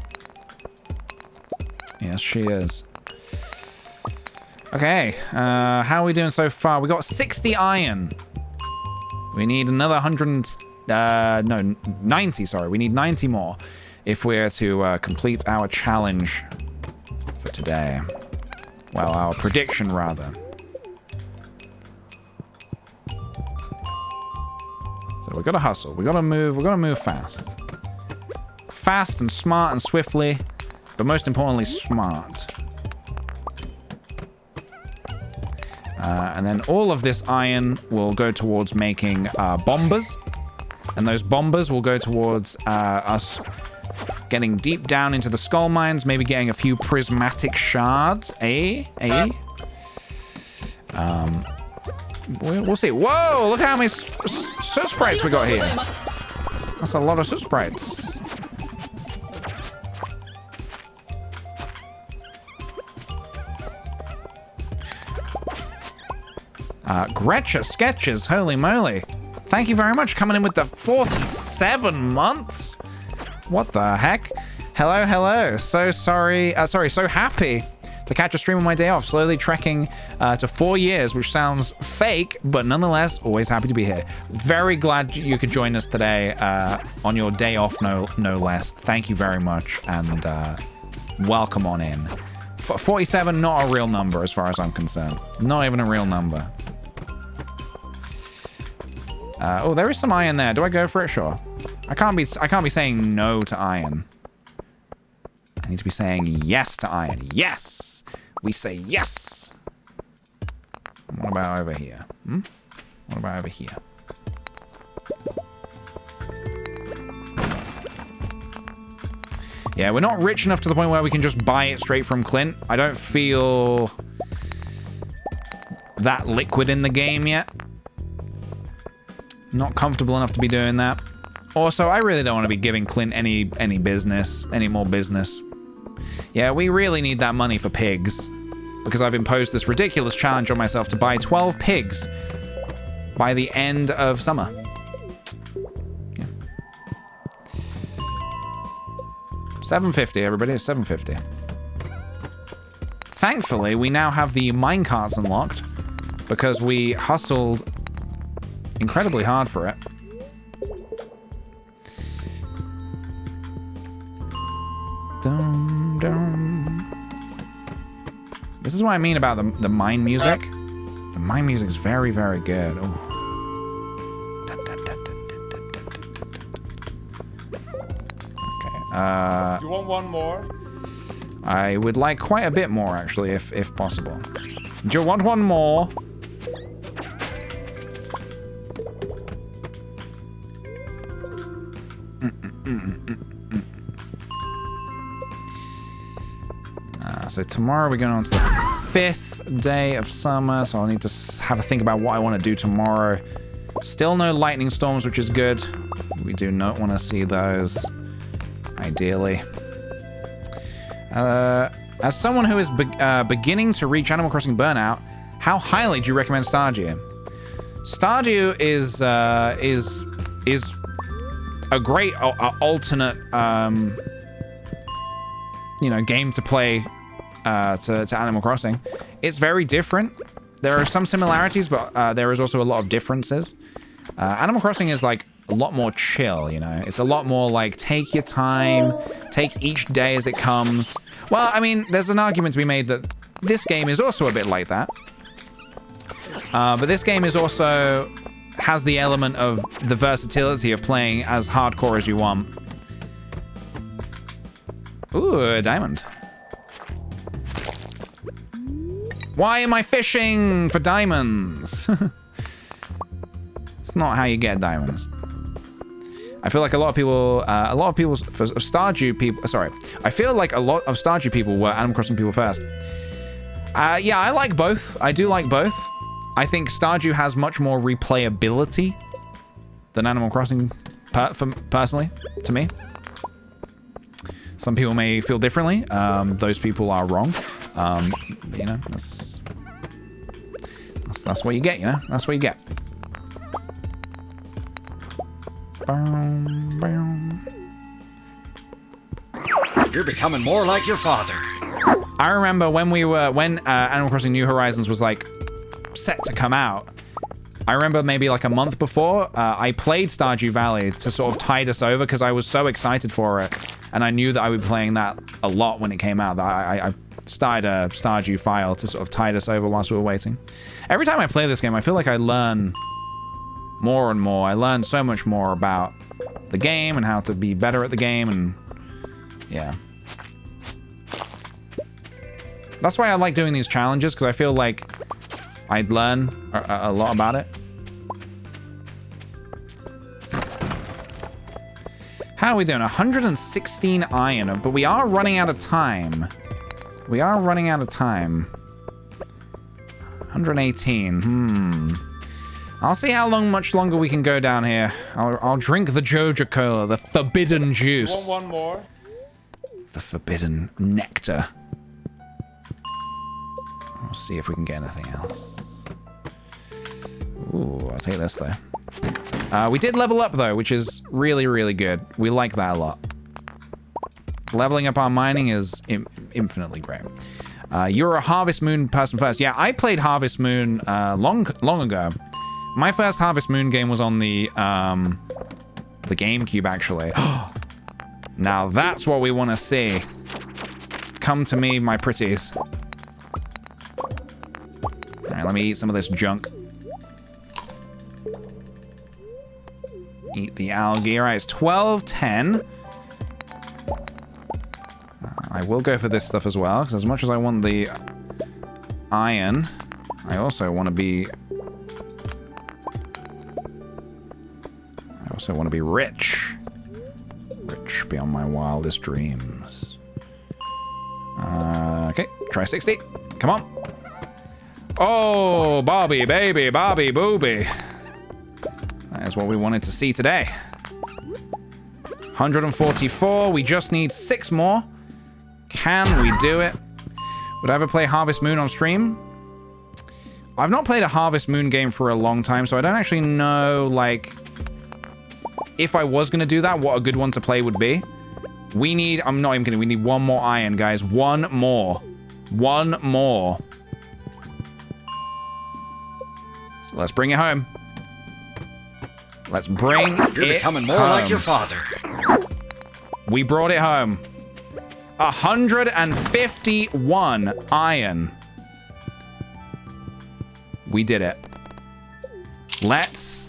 A: Yes, she is. Okay, how are we doing so far? We got 60 iron. We need another 90, sorry. We need 90 more if we're to complete our challenge for today. Well, our prediction, rather. So we gotta hustle. We gotta move. We gotta move fast. Fast and smart and swiftly, but most importantly, smart. And then all of this iron will go towards making bombers. And those bombers will go towards us getting deep down into the skull mines, maybe getting a few prismatic shards. We'll see. Whoa, look how many soot sprites we got here. That's a lot of soot sprites. Gretcha Sketches, holy moly. Thank you very much, coming in with the 47 months. What the heck? Hello, hello. So sorry, so happy to catch a stream on my day off, slowly trekking to 4 years, which sounds fake, but nonetheless, always happy to be here. Very glad you could join us today on your day off, no less. Thank you very much, and welcome on in. 47, not a real number as far as I'm concerned. Not even a real number. Oh, there is some iron there. Do I go for it? Sure. I can't be saying no to iron. I need to be saying yes to iron. Yes! We say yes! What about over here? What about over here? Yeah, we're not rich enough to the point where we can just buy it straight from Clint. I don't feel that liquid in the game yet. Not comfortable enough to be doing that. Also, I really don't want to be giving Clint any business, any more business. Yeah, we really need that money for pigs, because I've imposed this ridiculous challenge on myself to buy 12 pigs by the end of summer. Yeah. 750, everybody, 750. Thankfully, we now have the minecarts unlocked, because we hustled incredibly hard for it. Dum, dum. This is what I mean about the mine music. The mine music is very, very good. Ooh. Okay.
B: Do you want one more?
A: I would like quite a bit more, actually, if possible. Do you want one more? So tomorrow we're going on to the 5th day of summer, so I'll need to have a think about what I want to do tomorrow. Still no lightning storms, which is good. We do not want to see those, ideally. As someone who is beginning to reach Animal Crossing burnout, how highly do you recommend Stardew? Stardew is a great alternate, game to play to Animal Crossing. It's very different. There are some similarities, but there is also a lot of differences. Animal Crossing is like a lot more chill, It's a lot more like take your time, take each day as it comes. Well, I mean, there's an argument to be made that this game is also a bit like that. But this game is also has the element of the versatility of playing as hardcore as you want. Ooh, a diamond. Why am I fishing for diamonds? It's not how you get diamonds. I feel like a lot of people, Stardew people, sorry. I feel like a lot of Stardew people were Animal Crossing people first. Yeah, I like both. I do like both. I think Stardew has much more replayability than Animal Crossing, personally, to me. Some people may feel differently. Those people are wrong. You know, that's what you get, you know? That's what you get.
D: You're becoming more like your father.
A: I remember when Animal Crossing New Horizons was like set to come out. I remember maybe like a month before, I played Stardew Valley to sort of tide us over because I was so excited for it. And I knew that I would be playing that a lot when it came out. That I started a Stardew file to sort of tide us over whilst we were waiting. Every time I play this game, I feel like I learn more and more. I learn so much more about the game and how to be better at the game, and yeah. That's why I like doing these challenges, because I feel like I'd learn a lot about it. How are we doing? 116 iron, but we are running out of time. We are running out of time. 118. I'll see how much longer we can go down here. I'll drink the Joja Cola, the forbidden juice.
B: You want one more?
A: The forbidden nectar. We'll see if we can get anything else. Ooh, I'll take this though. We did level up though, which is really, really good. We like that a lot. Leveling up our mining is infinitely great. You're a Harvest Moon person first. Yeah, I played Harvest Moon long ago. My first Harvest Moon game was on the GameCube, actually. Now that's what we want to see. Come to me, my pretties. All right, let me eat some of this junk. Eat the algae. All right, it's 12:10. I will go for this stuff as well, because as much as I want the iron, I also want to be... rich. Rich beyond my wildest dreams. Okay, try 60. Come on. Oh, Bobby, baby, Bobby, booby. That is what we wanted to see today. 144. We just need 6 more. Can we do it? Would I ever play Harvest Moon on stream? I've not played a Harvest Moon game for a long time, so I don't actually know, like, if I was going to do that, what a good one to play would be. We need, I'm not even kidding, we need 1 more iron, guys. 1 more. 1 more. So let's bring it home. Let's bring
D: You're becoming more like your father.
A: We brought it home. 151 iron. We did it.
E: Nice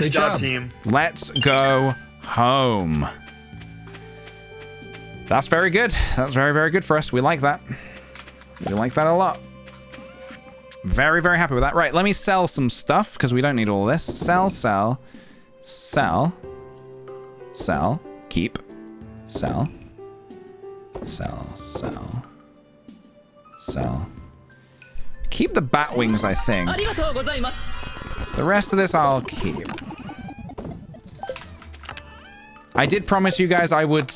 E: job, team.
A: Let's go home. That's very good. That's very, very good for us. We like that. We like that a lot. Very, very happy with that. Right, let me sell some stuff, because we don't need all this. Sell, sell, sell, sell, keep, sell, sell, sell, sell. Keep the bat wings, I think. The rest of this I'll keep. I did promise you guys I would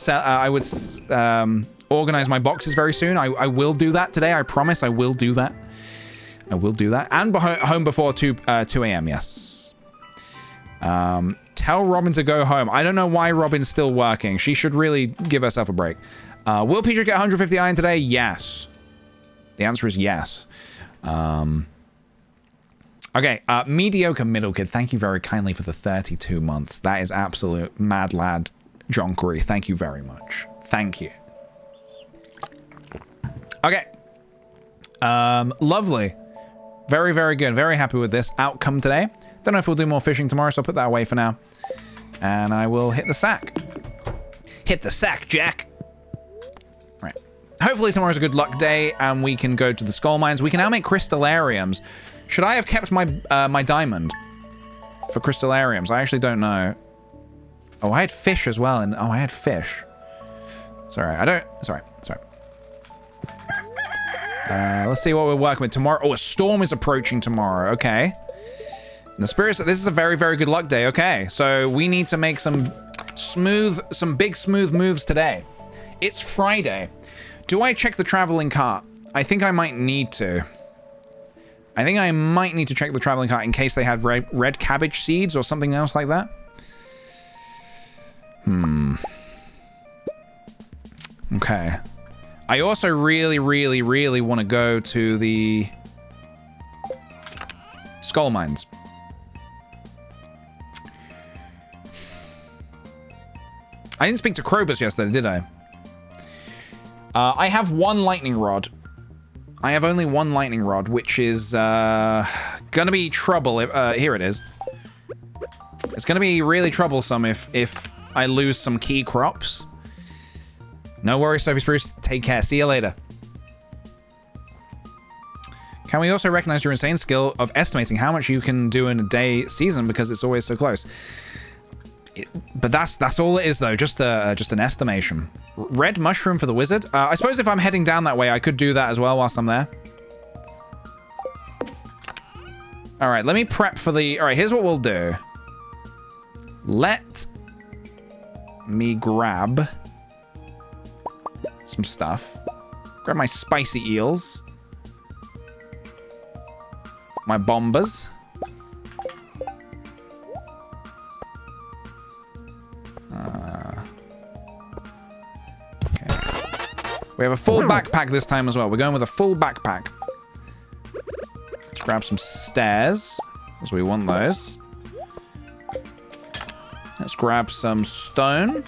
A: organize my boxes very soon. I will do that today. I promise I will do that. I will do that. And home before 2 a.m. Yes. Tell Robin to go home. I don't know why Robin's still working. She should really give herself a break. Will PJ get 150 iron today? Yes. The answer is yes. Okay, Mediocre Middle Kid, thank you very kindly for the 32 months. That is absolute mad lad jonkery. Thank you very much. Thank you. Okay. Lovely. Very, very good. Very happy with this outcome today. Don't know if we'll do more fishing tomorrow, so I'll put that away for now. And I will hit the sack. Hit the sack, Jack. Right. Hopefully tomorrow's a good luck day, and we can go to the skull mines. We can now make crystallariums. Should I have kept my my diamond for crystallariums? I actually don't know. Oh, I had fish as well, and I had fish. Sorry, I don't. Sorry. Let's see what we're working with tomorrow. Oh, a storm is approaching tomorrow. Okay. The spirits. This is a very, very good luck day. Okay, so we need to make some big smooth moves today. It's Friday. Do I check the traveling cart? I think I might need to. I think I might need to check the traveling cart in case they have red cabbage seeds or something else like that. Okay. I also really, really, really want to go to the skull mines. I didn't speak to Krobus yesterday, did I? I have one lightning rod. I have only one lightning rod, which is gonna be trouble. Here it is. It's gonna be really troublesome if I lose some key crops. No worries, Sophie Spruce. Take care. See you later. Can we also recognize your insane skill of estimating how much you can do in a day season because it's always so close? But that's all it is, though. Just an estimation. Red mushroom for the wizard. I suppose if I'm heading down that way, I could do that as well whilst I'm there. All right, let me prep for the... All right, here's what we'll do. Let me grab some stuff. Grab my spicy eels. My bombers. Okay. We have a full backpack this time as well. We're going with a full backpack. Let's grab some stairs, because we want those. Let's grab some stone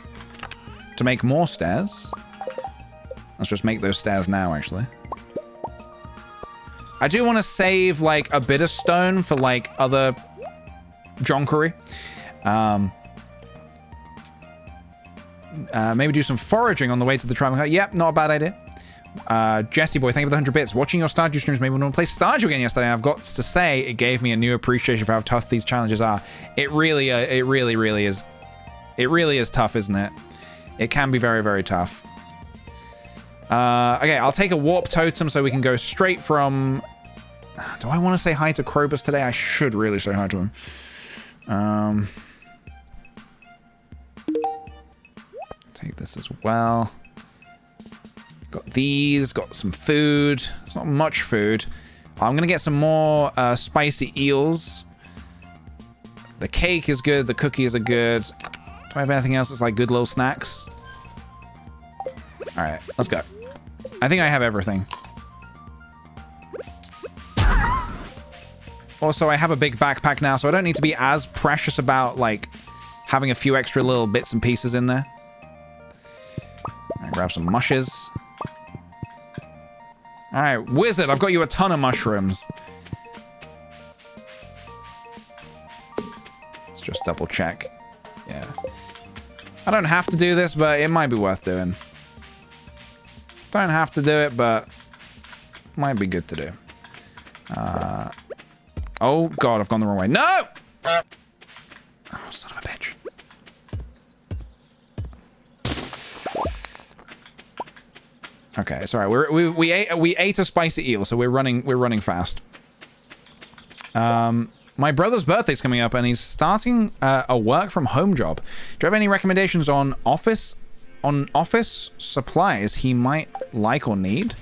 A: to make more stairs. Let's just make those stairs now, actually. I do want to save, like, a bit of stone for, like, other jonkery. Maybe do some foraging on the way to the traveling cart. Yep, not a bad idea. Jesse Boy, thank you for the 100 bits. Watching your Stardew streams made me want to play Stardew again yesterday. I've got to say, it gave me a new appreciation for how tough these challenges are. It really is. It really is tough, isn't it? It can be very, very tough. Okay, I'll take a warp totem so we can go straight from... Do I want to say hi to Krobus today? I should really say hi to him. Take this as well. Got these, got some food. It's not much food. I'm going to get some more spicy eels. The cake is good. The cookies are good. Do I have anything else that's like good little snacks? All right, let's go. I think I have everything. Also, I have a big backpack now, so I don't need to be as precious about, like, having a few extra little bits and pieces in there. Grab some mushes. All right, wizard, I've got you a ton of mushrooms. Let's just double check. Yeah. I don't have to do this, but it might be worth doing. Don't have to do it, but might be good to do. Oh, God, I've gone the wrong way. No! Oh, son of a bitch. Okay, sorry. We ate a spicy eel, so we're running fast. My brother's birthday's coming up, and he's starting a work from home job. Do you have any recommendations on office supplies he might like or need?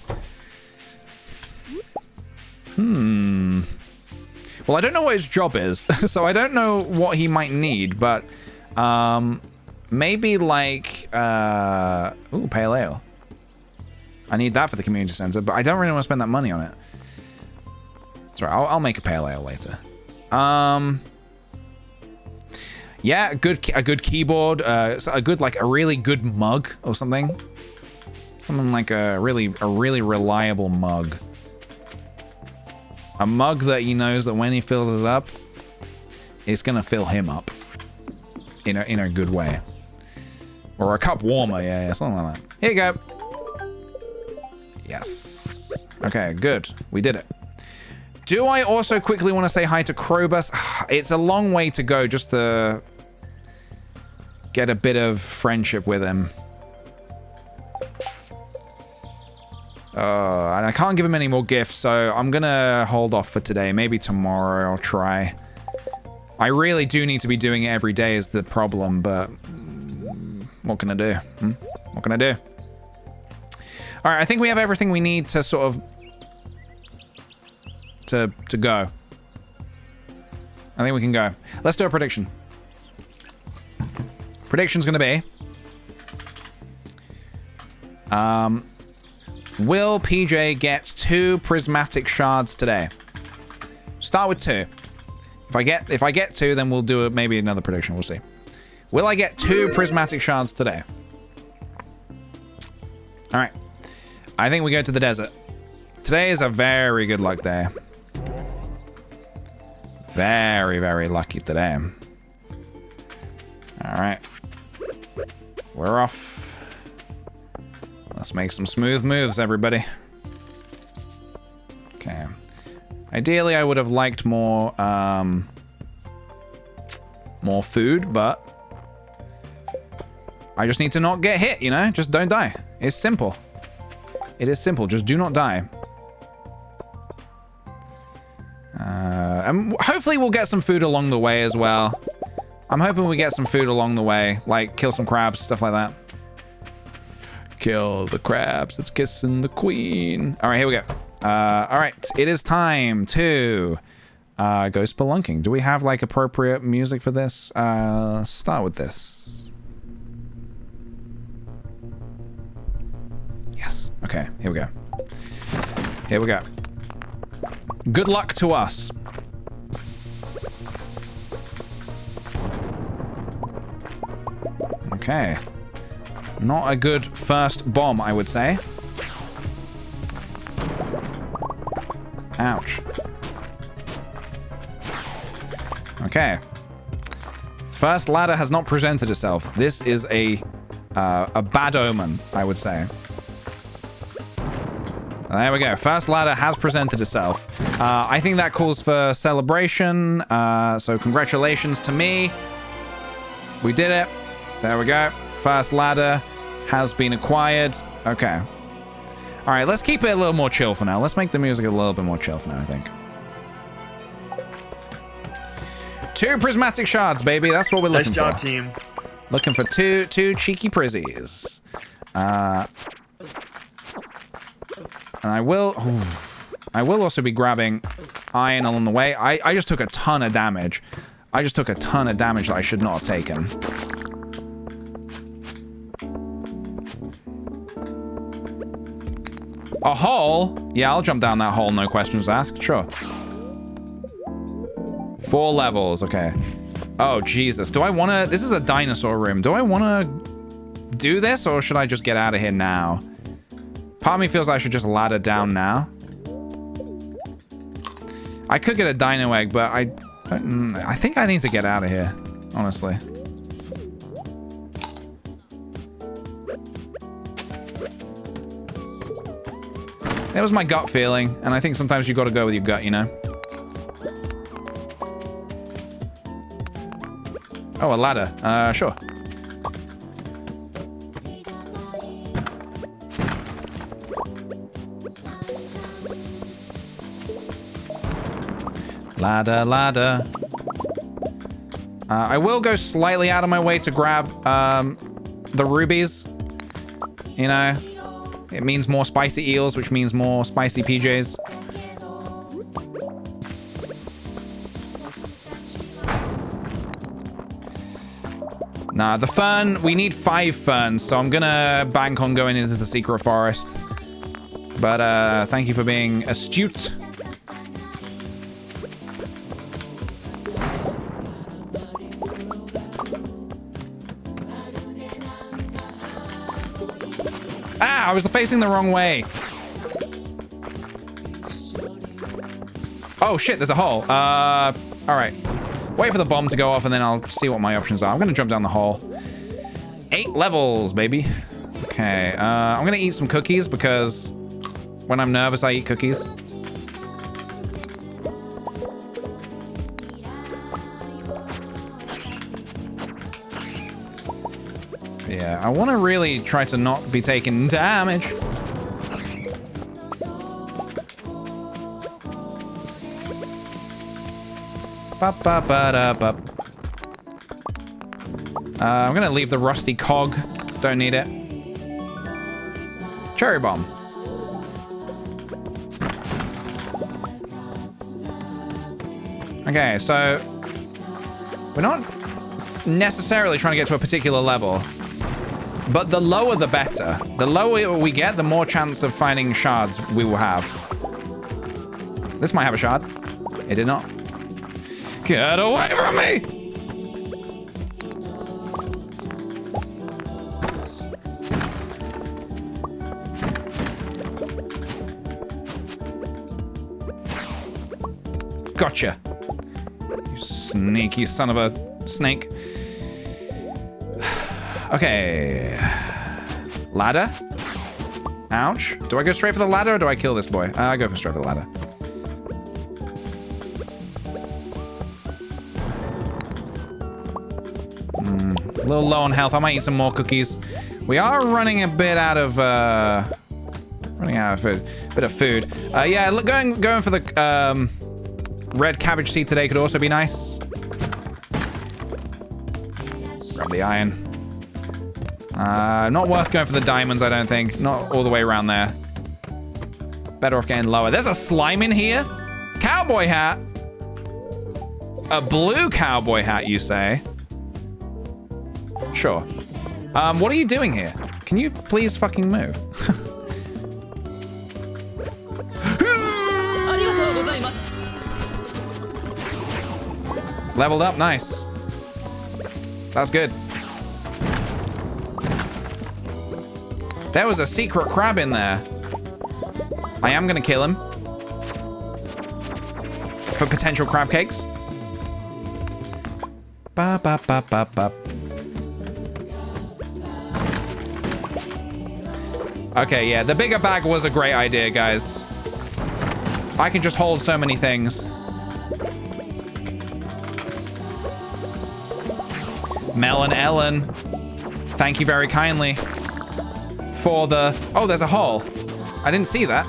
A: Well, I don't know what his job is, so I don't know what he might need, but maybe like ooh, pale ale. I need that for the community center, but I don't really want to spend that money on it. Sorry, I'll make a pale ale later. Yeah, a good keyboard, a really good mug or something. Something like a really reliable mug. A mug that he knows that when he fills it up, it's gonna fill him up. In a good way. Or a cup warmer, yeah, something like that. Here you go. Yes. Okay, good. We did it. Do I also quickly want to say hi to Krobus? It's a long way to go just to get a bit of friendship with him. And I can't give him any more gifts, so I'm gonna hold off for today. Maybe tomorrow I'll try. I really do need to be doing it every day is the problem, but what can I do? What can I do? All right, I think we have everything we need to sort of to go. I think we can go. Let's do a prediction. Prediction's gonna be will PJ get 2 prismatic shards today? Start with 2. If I get 2, then we'll do maybe another prediction. We'll see. Will I get 2 prismatic shards today? All right. I think we go to the desert. Today is a very good luck day. Very, very lucky today. All right. We're off. Let's make some smooth moves, everybody. Okay. Ideally, I would have liked more food, but I just need to not get hit, you know? Just don't die. It's simple. It is simple. Just do not die. And hopefully we'll get some food along the way as well. I'm hoping we get some food along the way, like kill some crabs, stuff like that. Kill the crabs, it's kissing the queen. All right, here we go. All right, it is time to go spelunking. Do we have like appropriate music for this? Start with this. Yes, okay, here we go. Here we go. Good luck to us. Okay. Not a good first bomb, I would say. Ouch. Okay. First ladder has not presented itself. This is a bad omen, I would say. There we go. First ladder has presented itself. I think that calls for celebration. So congratulations to me. We did it. There we go. First ladder has been acquired. Okay. All right, let's keep it a little more chill for now. Let's make the music a little bit more chill for now, I think. 2 prismatic shards, baby. That's what we're looking for.
E: Nice job, team.
A: Looking for two cheeky prizzies. And I will also be grabbing iron along the way. I just took a ton of damage. I just took a ton of damage that I should not have taken. A hole? Yeah, I'll jump down that hole, no questions asked. Sure. 4 levels, okay. Oh, Jesus. Do I want to... This is a dinosaur room. Do I want to do this, or should I just get out of here now? Part of me feels I should just ladder down now. I could get a dino egg, but I think I need to get out of here, honestly. That was my gut feeling, and I think sometimes you got to go with your gut, you know? Oh, a ladder. Sure. Ladder, ladder. I will go slightly out of my way to grab the rubies. You know, it means more spicy eels, which means more spicy PJs. Nah, the fern, we need 5 ferns, so I'm gonna bank on going into the secret forest. But thank you for being astute. I was facing the wrong way. Oh shit, there's a hole. All right. Wait for the bomb to go off and then I'll see what my options are. I'm gonna jump down the hole. 8 levels, baby. Okay, I'm gonna eat some cookies because when I'm nervous, I eat cookies. Yeah, I want to really try to not be taking damage. I'm gonna leave the rusty cog. Don't need it. Cherry bomb. Okay, so we're not necessarily trying to get to a particular level, but the lower the better. The lower we get, the more chance of finding shards we will have. This might have a shard. It did not. Get away from me! Gotcha. You sneaky son of a snake. Okay. Ladder. Ouch. Do I go straight for the ladder or do I kill this boy? I go for straight for the ladder. A little low on health. I might eat some more cookies. We are running a bit out of food. Bit of food. Yeah, look, going for the red cabbage seed today could also be nice. Grab the iron. Not worth going for the diamonds, I don't think. Not all the way around there. Better off getting lower. There's a slime in here. Cowboy hat. A blue cowboy hat, you say? Sure. What are you doing here? Can you please fucking move? Leveled up, nice. That's good. There was a secret crab in there. I am gonna kill him. For potential crab cakes. Ba ba ba ba ba. Okay, yeah, the bigger bag was a great idea, guys. I can just hold so many things. Melon Ellen, thank you very kindly for the... Oh, there's a hole. I didn't see that.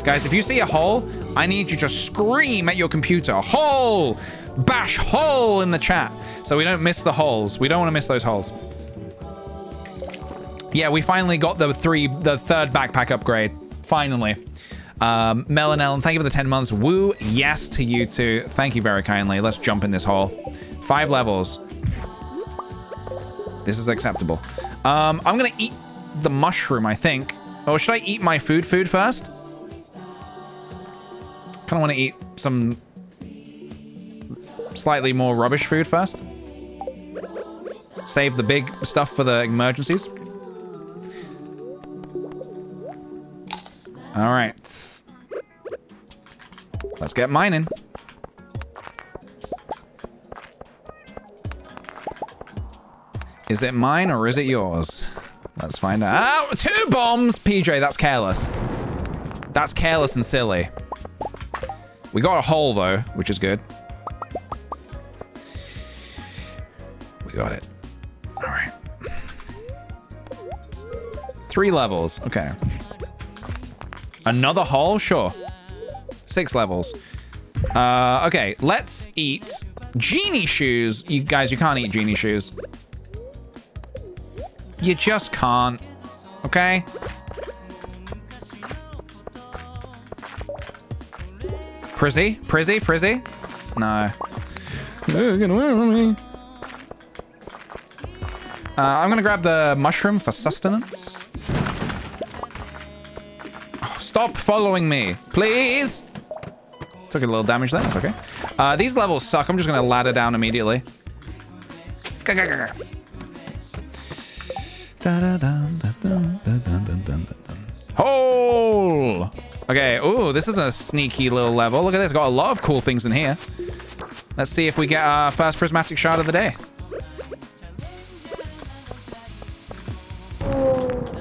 A: Guys, if you see a hole, I need you to scream at your computer. Hole! Bash hole in the chat so we don't miss the holes. We don't want to miss those holes. Yeah, we finally got the third backpack upgrade. Finally. Melon Ellen, thank you for the 10 months. Woo, yes to you too. Thank you very kindly. Let's jump in this hole. 5 levels. This is acceptable. I'm gonna eat the mushroom, I think. Or should I eat my food first? Kind of want to eat some slightly more rubbish food first. Save the big stuff for the emergencies. All right. Let's get mining. Is it mine or is it yours? Let's find out. Oh, 2 bombs! PJ, that's careless. That's careless and silly. We got a hole, though, which is good. We got it. All right. 3 levels. Okay. Another hole? Sure. 6 levels. Okay, let's eat genie shoes. You guys, you can't eat genie shoes. You just can't. Okay? Prizzy? Prizzy? Prizzy? No. Get away from me. I'm gonna grab the mushroom for sustenance. Oh, stop following me, please. Took a little damage there. That's okay. These levels suck. I'm just gonna ladder down immediately. Hole! Okay, ooh, this is a sneaky little level. Look at this, got a lot of cool things in here. Let's see if we get our first prismatic shard of the day.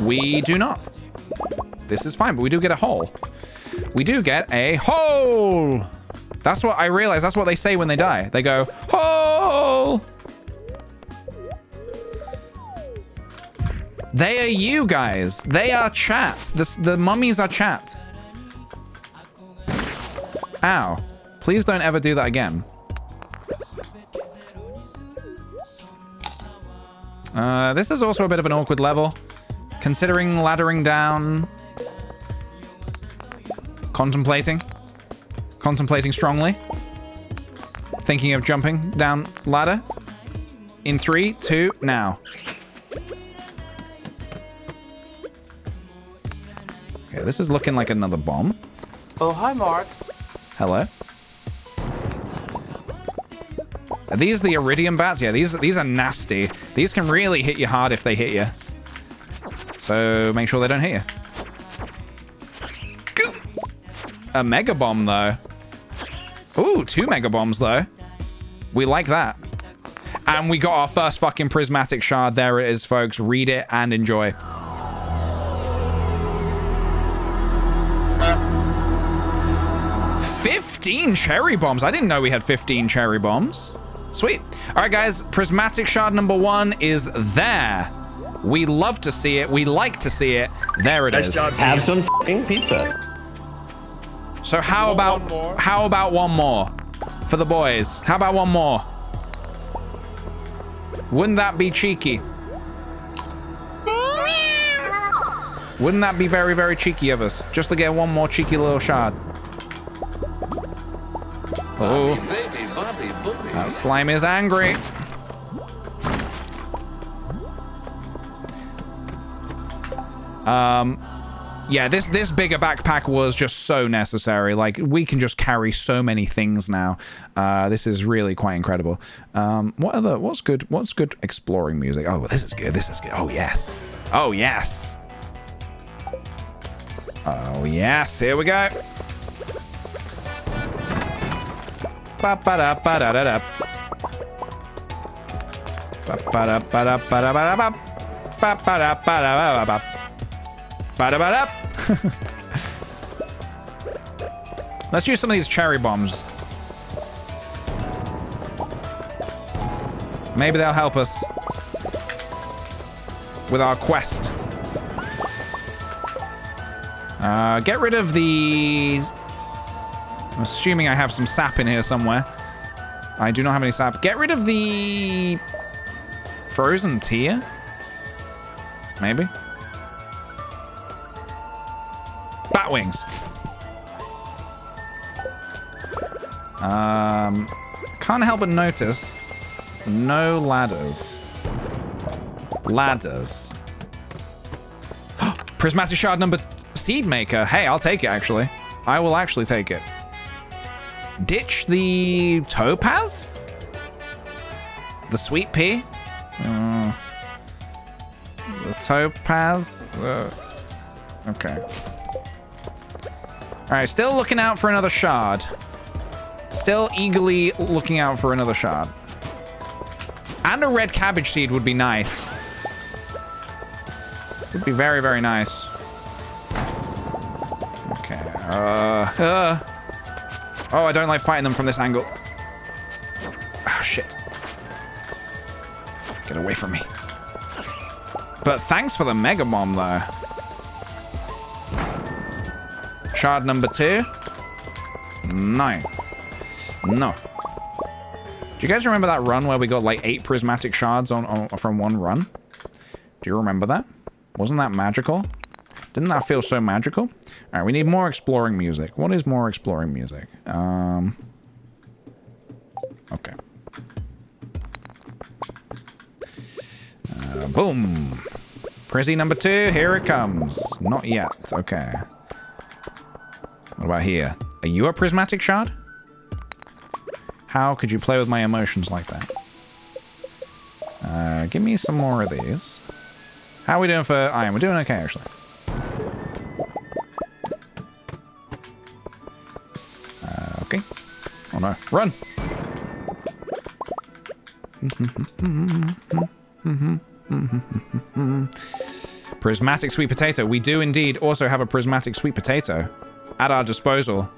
A: We do not. This is fine, but we do get a hole. We do get a hole! That's what I realize, that's what they say when they die. They go, hole! They are you guys. They are chat. The mummies are chat. Ow. Please don't ever do that again. This is also a bit of an awkward level. Considering laddering down. Contemplating. Contemplating strongly. Thinking of jumping down ladder. In 3, 2, now. Okay, this is looking like another bomb.
E: Oh, hi, Mark.
A: Hello. Are these the iridium bats? Yeah, these are nasty. These can really hit you hard if they hit you. So make sure they don't hit you. A mega bomb, though. Ooh, 2 mega bombs, though. We like that. And we got our first fucking prismatic shard. There it is, folks. Read it and enjoy. $15 cherry bombs. I didn't know we had 15 cherry bombs. Sweet. All right, guys. Prismatic shard number 1 is there. We love to see it. We like to see it. There it is.
F: Nice job, team.
G: Have some fucking pizza.
A: So how about one more for the boys? How about one more? Wouldn't that be cheeky? Wouldn't that be very, very cheeky of us? Just to get one more cheeky little shard. Oh, that slime is angry. Yeah, this bigger backpack was just so necessary. Like, we can just carry so many things now. This is really quite incredible. What's good exploring music? Oh, this is good. This is good. Oh, yes. Oh, yes. Oh, yes. Here we go. Ba-ba-da-ba-da-da-da. Ba-ba-da-ba-da-ba-da-ba-da-ba. Ba-ba-da-ba-da-ba-da-ba. Ba-da-ba-da. Let's use some of these cherry bombs. Maybe they'll help us with our quest. Get rid of the... I'm assuming I have some sap in here somewhere. I do not have any sap. Get rid of the... frozen tear? Maybe? Bat wings. Can't help but notice no ladders. Ladders. Prismatic shard number seed maker. Hey, I'll take it actually. I will actually take it. Ditch the topaz? The sweet pea? The topaz? Okay. Alright, still looking out for another shard. Still eagerly looking out for another shard. And a red cabbage seed would be nice. Would be very, very nice. Okay. Oh, I don't like fighting them from this angle. Oh, shit. Get away from me. But thanks for the mega bomb, though. Shard number 2. No. No. Do you guys remember that run where we got like 8 prismatic shards from one run? Do you remember that? Wasn't that magical? Didn't that feel so magical? All right, we need more exploring music. What is more exploring music? Okay. Boom. Prizzy number 2, here it comes. Not yet. Okay. What about here? Are you a prismatic shard? How could you play with my emotions like that? Give me some more of these. How are we doing for iron? We're doing okay, actually. Okay. Oh no. Run! Prismatic sweet potato. We do indeed also have a prismatic sweet potato at our disposal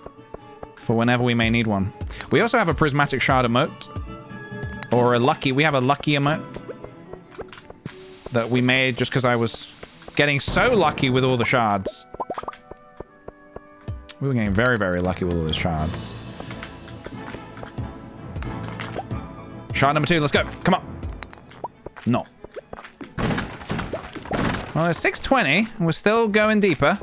A: for whenever we may need one. We also have a prismatic shard emote. Or a lucky... We have a lucky emote that we made just because I was getting so lucky with all the shards. We were getting very, very lucky with all the shards. Shard number 2, let's go. Come on. No. Well, it's 6:20. We're still going deeper.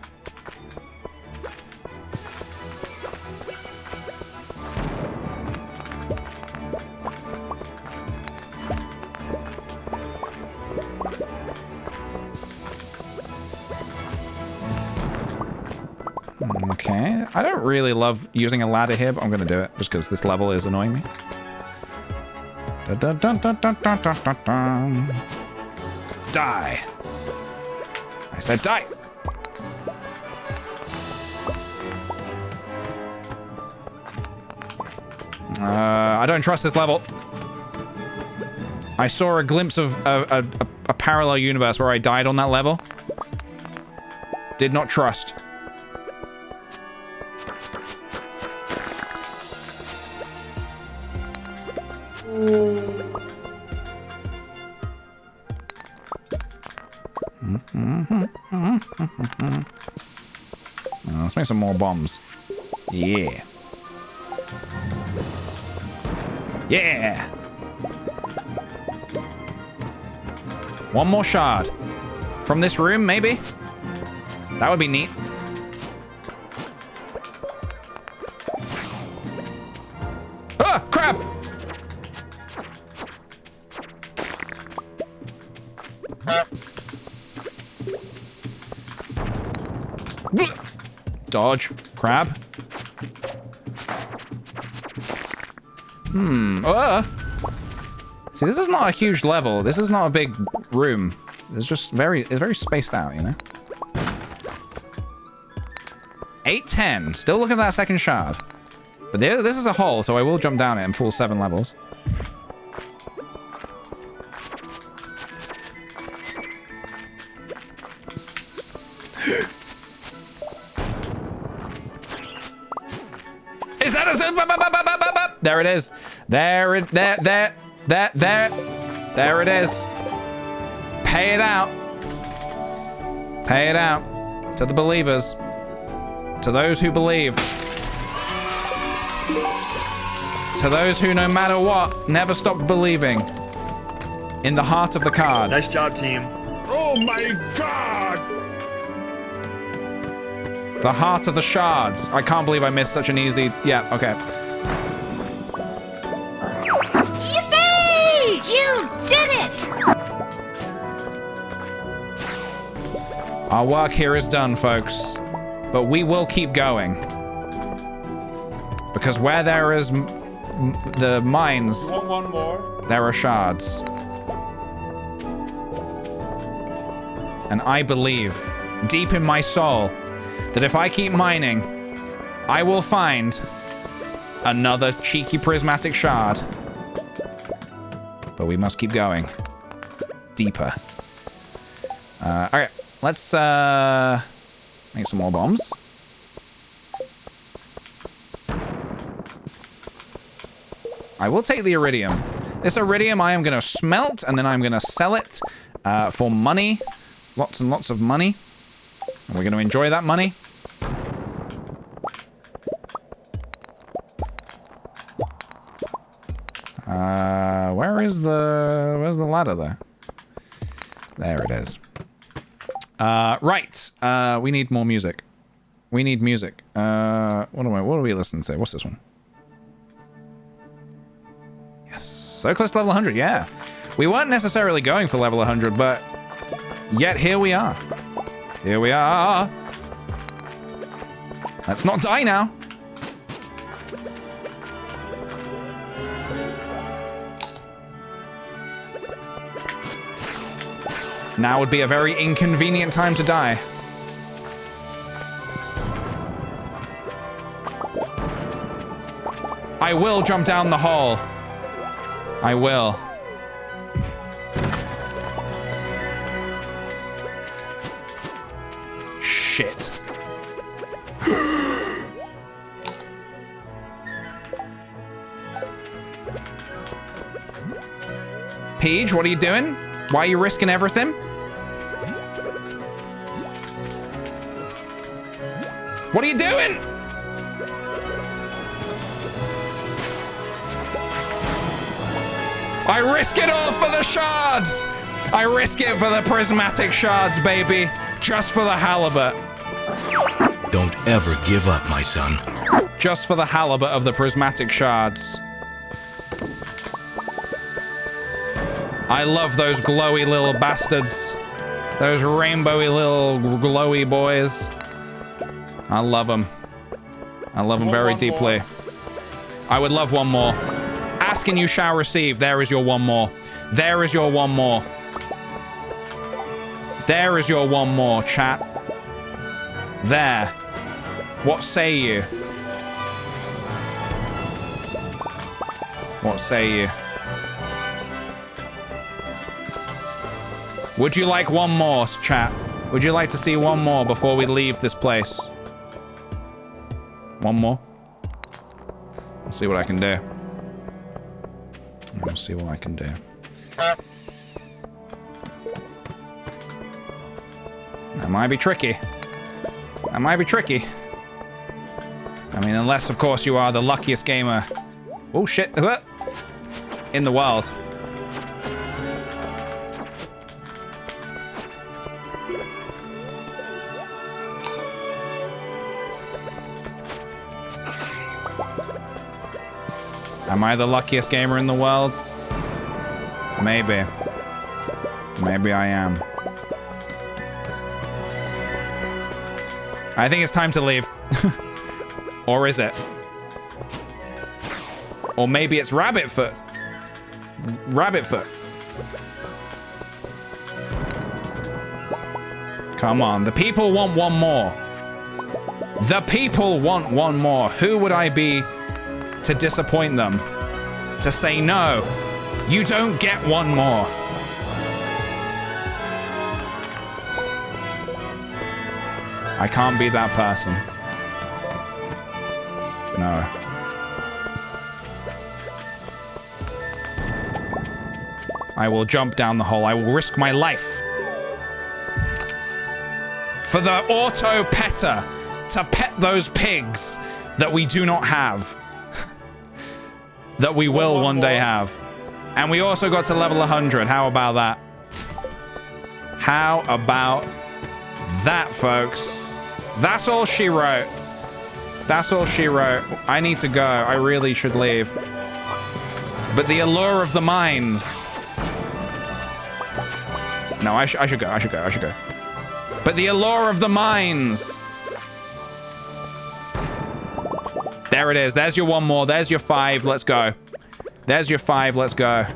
A: Okay. I don't really love using a ladder here, but I'm going to do it just because this level is annoying me. Dun, dun, dun, dun, dun, dun, dun, dun, dun. Die. I said die. I don't trust this level. I saw a glimpse of a parallel universe where I died on that level. Did not trust. Let's make some more bombs. Yeah. Yeah. One more shard. From this room, maybe? That would be neat. Ah, crap! Dodge. Crab. See, this is not a huge level. This is not a big room. It's just it's very spaced out, you know? 8:10. Still looking for that second shard. But this is a hole, so I will jump down it and full 7 levels. Is that a... There it is. There it is. Pay it out. Pay it out. To the believers. To those who believe. To those who, no matter what, never stop believing. In the heart of the cards.
E: Nice job, team.
B: Oh my god!
A: The heart of the shards. I can't believe I missed such an easy... Yeah, okay.
C: Yippee! You did it!
A: Our work here is done, folks. But we will keep going. Because where there is the mines,
B: One more.
A: there are shards. And I believe, deep in my soul, that if I keep mining, I will find another cheeky prismatic shard. But we must keep going. Deeper. Okay, let's make some more bombs. I will take the iridium. This iridium I am going to smelt, and then I'm going to sell it for money. Lots and lots of money. And we're going to enjoy that money. Where's the ladder there? There it is. Right. We need more music. We need music. What are we listening to? What's this one? Yes. So close to level 100, yeah. We weren't necessarily going for level 100, but yet here we are. Here we are. Let's not die now. Now would be a very inconvenient time to die. I will jump down the hole. I will. Shit. Paige, what are you doing? Why are you risking everything? What are you doing? I risk it all for the shards! I risk it for the prismatic shards, baby. Just for the halibut.
E: Don't ever give up, my son.
A: Just for the halibut of the prismatic shards. I love those glowy little bastards. Those rainbowy little glowy boys. I love them. I love them very deeply. I would love one more. Ask and you shall receive. There is your one more. There is your one more. There is your one more, chat. There. What say you? What say you? Would you like one more, chat? Would you like to see one more before we leave this place? One more? I'll see what I can do. I'll see what I can do. That might be tricky. That might be tricky. I mean, unless, of course, you are the luckiest gamer. Oh, shit. In the world. Am I the luckiest gamer in the world? Maybe. Maybe I am. I think it's time to leave. Or is it? Or maybe it's Rabbit Foot. Rabbit Foot. Come on. The people want one more. The people want one more. Who would I be to disappoint them? To say no. You don't get one more. I can't be that person. No. I will jump down the hole. I will risk my life. For the auto petter to pet those pigs that we do not have. That we will one day have. And we also got to level 100. How about that? How about that, folks? That's all she wrote. That's all she wrote. I need to go. I really should leave. But the allure of the mines. No, I should go. I should go. I should go. But the allure of the mines. There it is. There's your one more. There's your 5. Let's go. There's your 5. Let's go.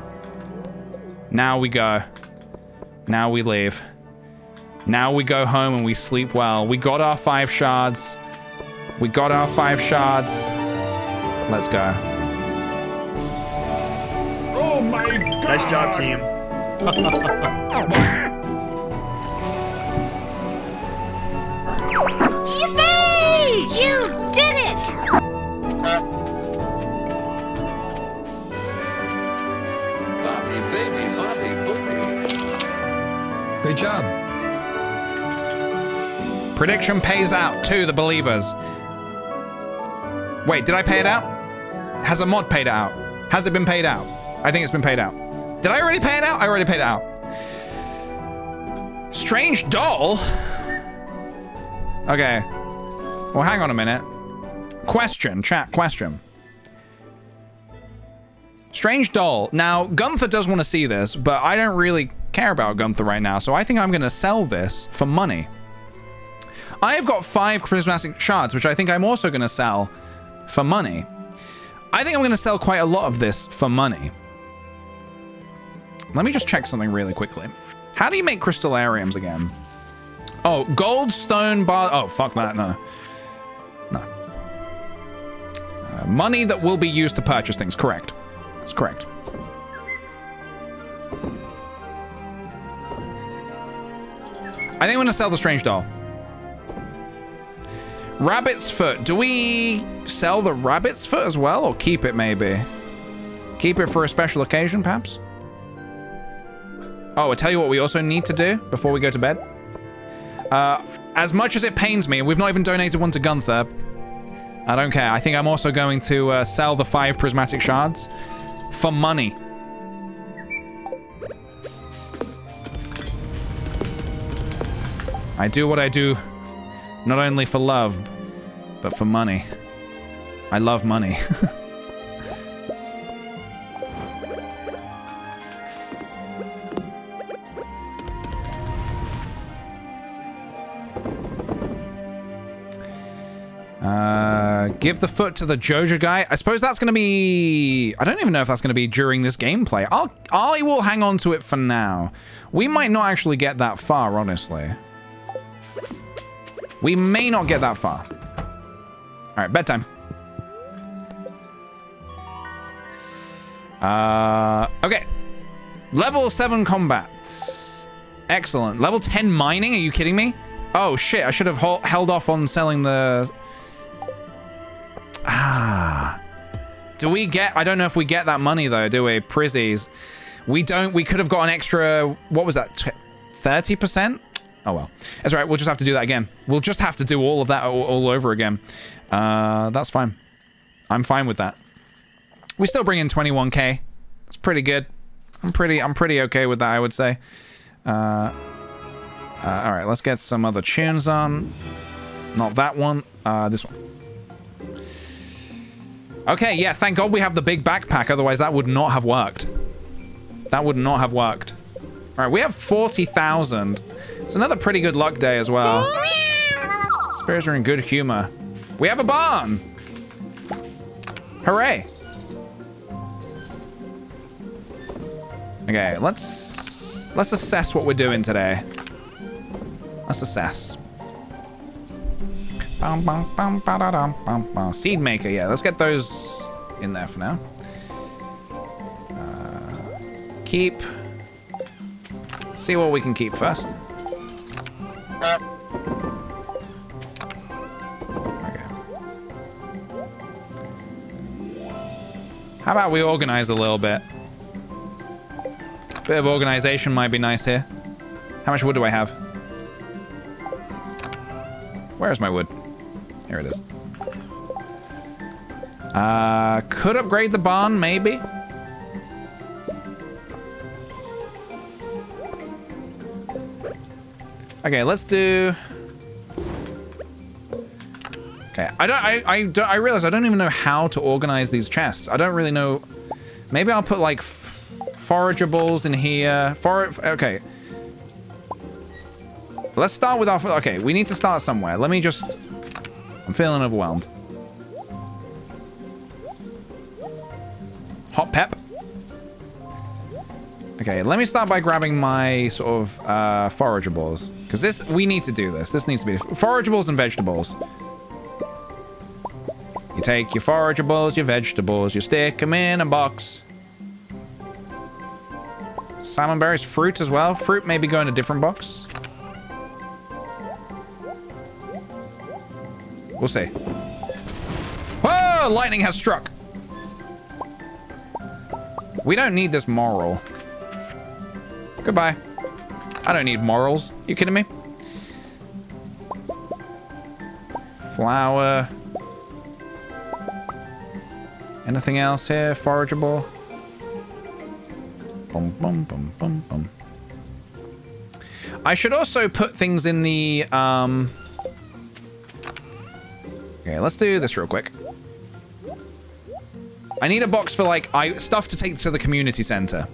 A: Now we go. Now we leave. Now we go home and we sleep well. We got our 5 shards. We got our 5 shards. Let's go.
B: Oh my god!
F: Nice job, team.
C: Yippee! You did it!
B: Bobby, baby, Bobby, booby.
G: Great job.
A: Prediction pays out to the believers. Wait, did I pay it out? Has a mod paid it out? Has it been paid out? I think it's been paid out. Did I already pay it out? I already paid it out. Strange doll? Okay. Well, hang on a minute. Question, chat, question. Strange doll. Now, Gunther does want to see this, but I don't really care about Gunther right now, so I think I'm going to sell this for money. I have got 5 prismatic shards, which I think I'm also going to sell for money. I think I'm going to sell quite a lot of this for money. Let me just check something really quickly. How do you make crystallariums again? Oh, gold, stone, bar... Oh, fuck that, no. No. Money that will be used to purchase things, correct. That's correct. I think I'm going to sell the strange doll. Rabbit's foot. Do we sell the rabbit's foot as well, or keep it maybe? Keep it for a special occasion, perhaps? Oh, I'll tell you what we also need to do before we go to bed. As much as it pains me, we've not even donated one to Gunther. I don't care. I think I'm also going to sell the 5 prismatic shards for money. I do what I do not only for love, but for money. I love money. Give the foot to the Joja guy. I suppose that's going to be... I don't even know if that's going to be during this gameplay. I will hang on to it for now. We might not actually get that far, honestly. We may not get that far. All right, bedtime. Okay. Level 7 combat. Excellent. Level 10 mining? Are you kidding me? Oh, shit. I should have held off on selling the... Do we get... I don't know if we get that money, though, do we? Prizzies. We don't... We could have got an extra... What was that? 30%? Oh, well. That's right. We'll just have to do that again. We'll just have to do all of that all over again. That's fine. I'm fine with that. We still bring in 21k. That's pretty good. I'm pretty okay with that, I would say. All right. Let's get some other tunes on. Not that one. This one. Okay, yeah, thank God we have the big backpack, otherwise that would not have worked. That would not have worked. All right, we have 40,000. It's another pretty good luck day as well. Spirits are in good humor. We have a barn! Hooray! Okay, let's assess what we're doing today. Let's assess. Seed maker, yeah. Let's get those in there for now. Keep. See what we can keep first. Okay. How about we organize a little bit? Bit of organization might be nice here. How much wood do I have? Where's my wood? Here it is. Could upgrade the barn, maybe. Okay, let's do... Okay, I realize I don't even know how to organize these chests. I don't really know... Maybe I'll put, like, forageables in here. Okay. Let's start with our... Okay, we need to start somewhere. Let me just... I'm feeling overwhelmed. Hot pep. Okay, let me start by grabbing my sort of forageables. Because we need to do this. This needs to be forageables and vegetables. You take your forageables, your vegetables, you stick them in a box. Salmon berries, fruit as well. Fruit maybe go in a different box. We'll see. Whoa! Lightning has struck. We don't need this moral. Goodbye. I don't need morals. You kidding me? Flour. Anything else here? Forageable. Bum, bum, bum, bum, bum. I should also put things in the, Okay, let's do this real quick. I need a box for, like, stuff to take to the community center.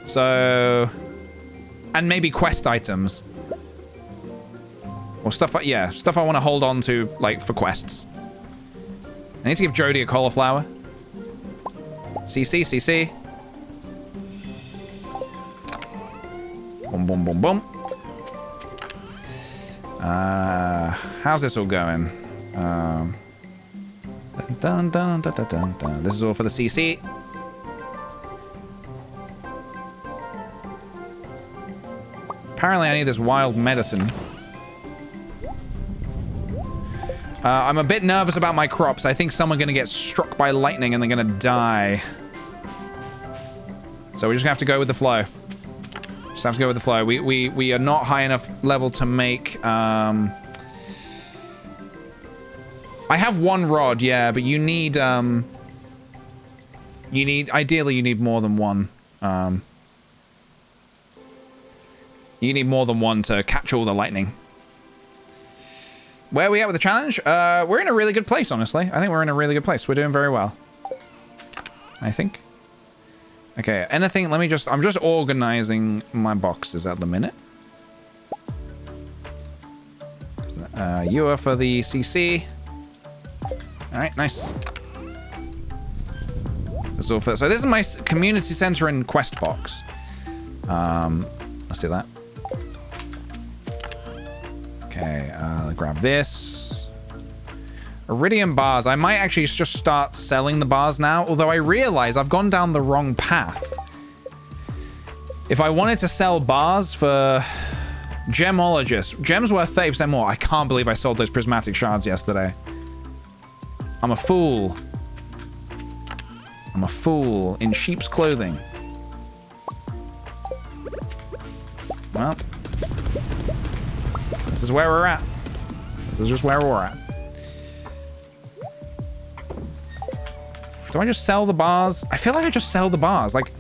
A: So... And maybe quest items. Or stuff like, yeah, stuff I want to hold on to, like, for quests. I need to give Jody a cauliflower. CC. Boom, boom, boom, boom. How's this all going? Dun, dun, dun, dun, dun, dun. This is all for the CC. Apparently I need this wild medicine. I'm a bit nervous about my crops. I think some are going to get struck by lightning and they're going to die. So we're just going to have to go with the flow. Just have to go with the flow. We are not high enough level to make... I have one rod, yeah, but you need... Ideally, you need more than one. You need more than one to catch all the lightning. Where are we at with the challenge? We're in a really good place, honestly. I think we're in a really good place. We're doing very well. I think. Okay, anything, let me just, I'm just organizing my boxes at the minute. You are for the CC. Alright, nice. This is all for, so this is my community center and quest box. Let's do that. Okay, grab this. Iridium bars. I might actually just start selling the bars now, although I realize I've gone down the wrong path. If I wanted to sell bars for Gemologist, gems worth 30% more. I can't believe I sold those prismatic shards yesterday. I'm a fool. I'm a fool in sheep's clothing. Well, this is where we're at. This is just where we're at. Do I just sell the bars? I feel like I just sell the bars. Like,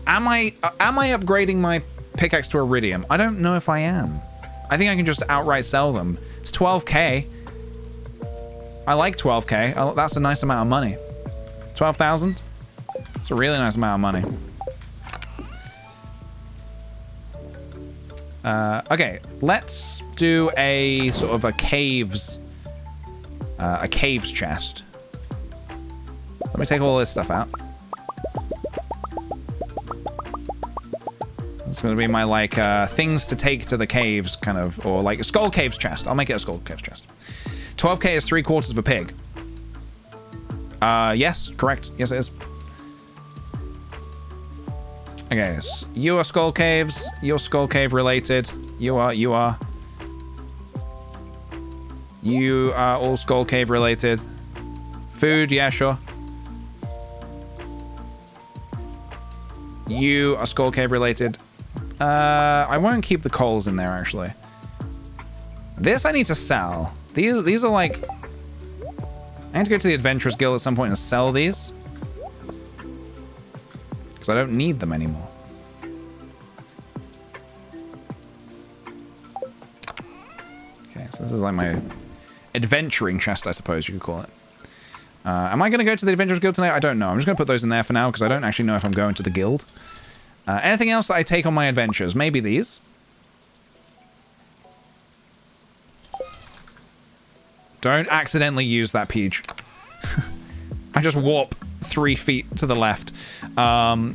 A: am I upgrading my pickaxe to iridium? I don't know if I am. I think I can just outright sell them. It's 12k. I like 12k. Oh, that's a nice amount of money. 12,000? It's a really nice amount of money. Okay, let's do a sort of a caves chest. Let me take all this stuff out. It's going to be my, like, things to take to the caves, kind of, or like a skull caves chest. I'll make it a skull caves chest. 12k is 3/4 of a pig. Yes, correct. Yes, it is. Okay, so you are skull caves. You're skull cave related. You are. You are all skull cave related. Food, yeah, sure. You are skull cave related. I won't keep the coals in there, actually. This I need to sell. These are like... I need to go to the Adventurers Guild at some point and sell these. Because I don't need them anymore. Okay, so this is like my adventuring chest, I suppose you could call it. Am I going to go to the Adventurers Guild tonight? I don't know. I'm just going to put those in there for now because I don't actually know if I'm going to the guild. Anything else that I take on my adventures? Maybe these. Don't accidentally use that peach. I just warp 3 feet to the left. Okay.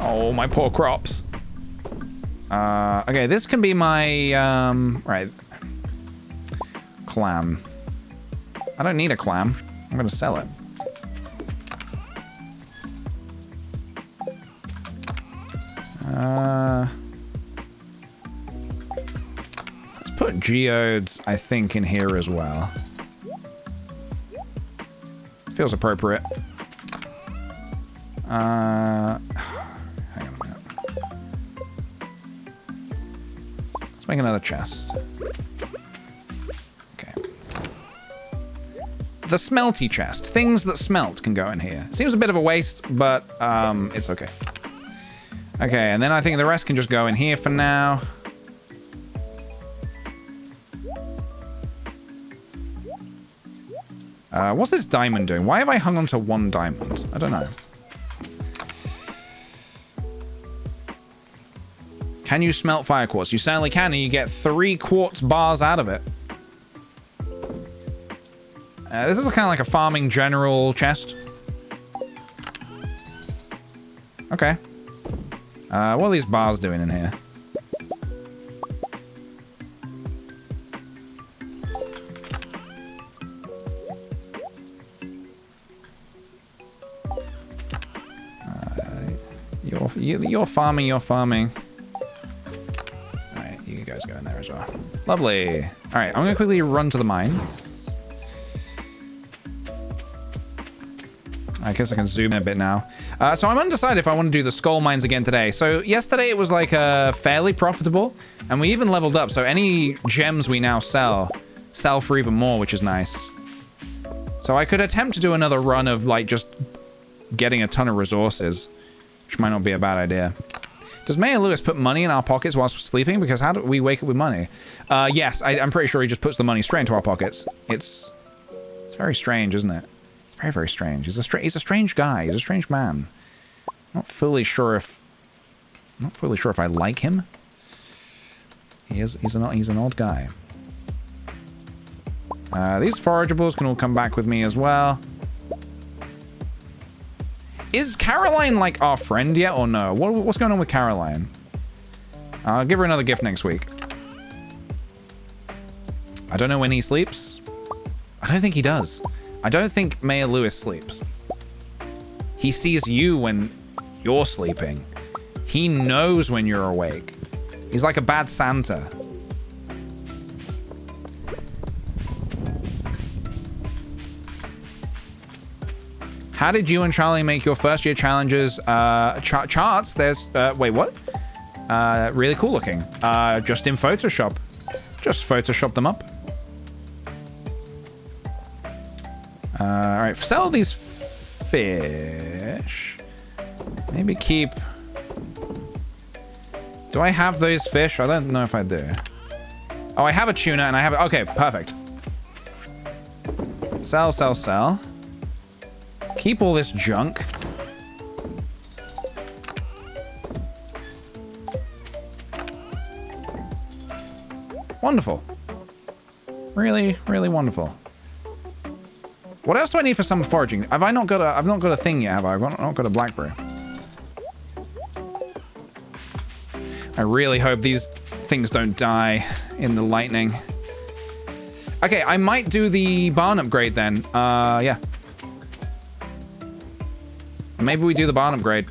A: Oh, my poor crops. Okay, this can be my, right. Clam. I don't need a clam. I'm gonna sell it. Let's put geodes, I think, in here as well. Feels appropriate. Hang on a minute. Let's make another chest. Okay. The smelty chest. Things that smelt can go in here. Seems a bit of a waste, but it's okay. Okay, and then I think the rest can just go in here for now. What's this diamond doing? Why have I hung on to 1 diamond? I don't know. Can you smelt fire quartz? You certainly can, and you get 3 quartz bars out of it. This is kind of like a farming general chest. Okay. What are these bars doing in here? You're farming, you're farming. Alright, you guys go in there as well. Lovely. Alright, I'm gonna quickly run to the mines. I guess I can zoom in a bit now. So I'm undecided if I want to do the skull mines again today. So yesterday it was like fairly profitable, and we even leveled up. So any gems we now sell for even more, which is nice. So I could attempt to do another run of like just getting a ton of resources. which might not be a bad idea. Does Mayor Lewis put money in our pockets whilst we're sleeping? Because how do we wake up with money? Yes, I'm pretty sure he just puts the money straight into our pockets. It's very strange, isn't it? It's very, very strange. He's a strange guy. He's a strange man. Not fully sure if I like him. He's an odd guy. These forageables can all come back with me as well. Is Caroline like our friend yet or no? What's going on with Caroline? I'll give her another gift next week. I don't know when he sleeps. I don't think he does. I don't think Mayor Lewis sleeps. He sees you when you're sleeping. He knows when you're awake. He's like a bad Santa. How did you and Charlie make your first year challenges? Charts, there's, wait, what? Really cool looking. Just in Photoshop. Just Photoshop them up. All right, sell these fish. Maybe keep... Do I have those fish? I don't know if I do. Oh, I have a tuna and I have it. Okay, perfect. Sell, sell, sell. Keep all this junk. Wonderful. Really, really wonderful. What else do I need for summer foraging? I've not got a thing yet, have I? I've not got a blackberry. I really hope these things don't die in the lightning. Okay, I might do the barn upgrade then. Yeah. Maybe we do the barn upgrade.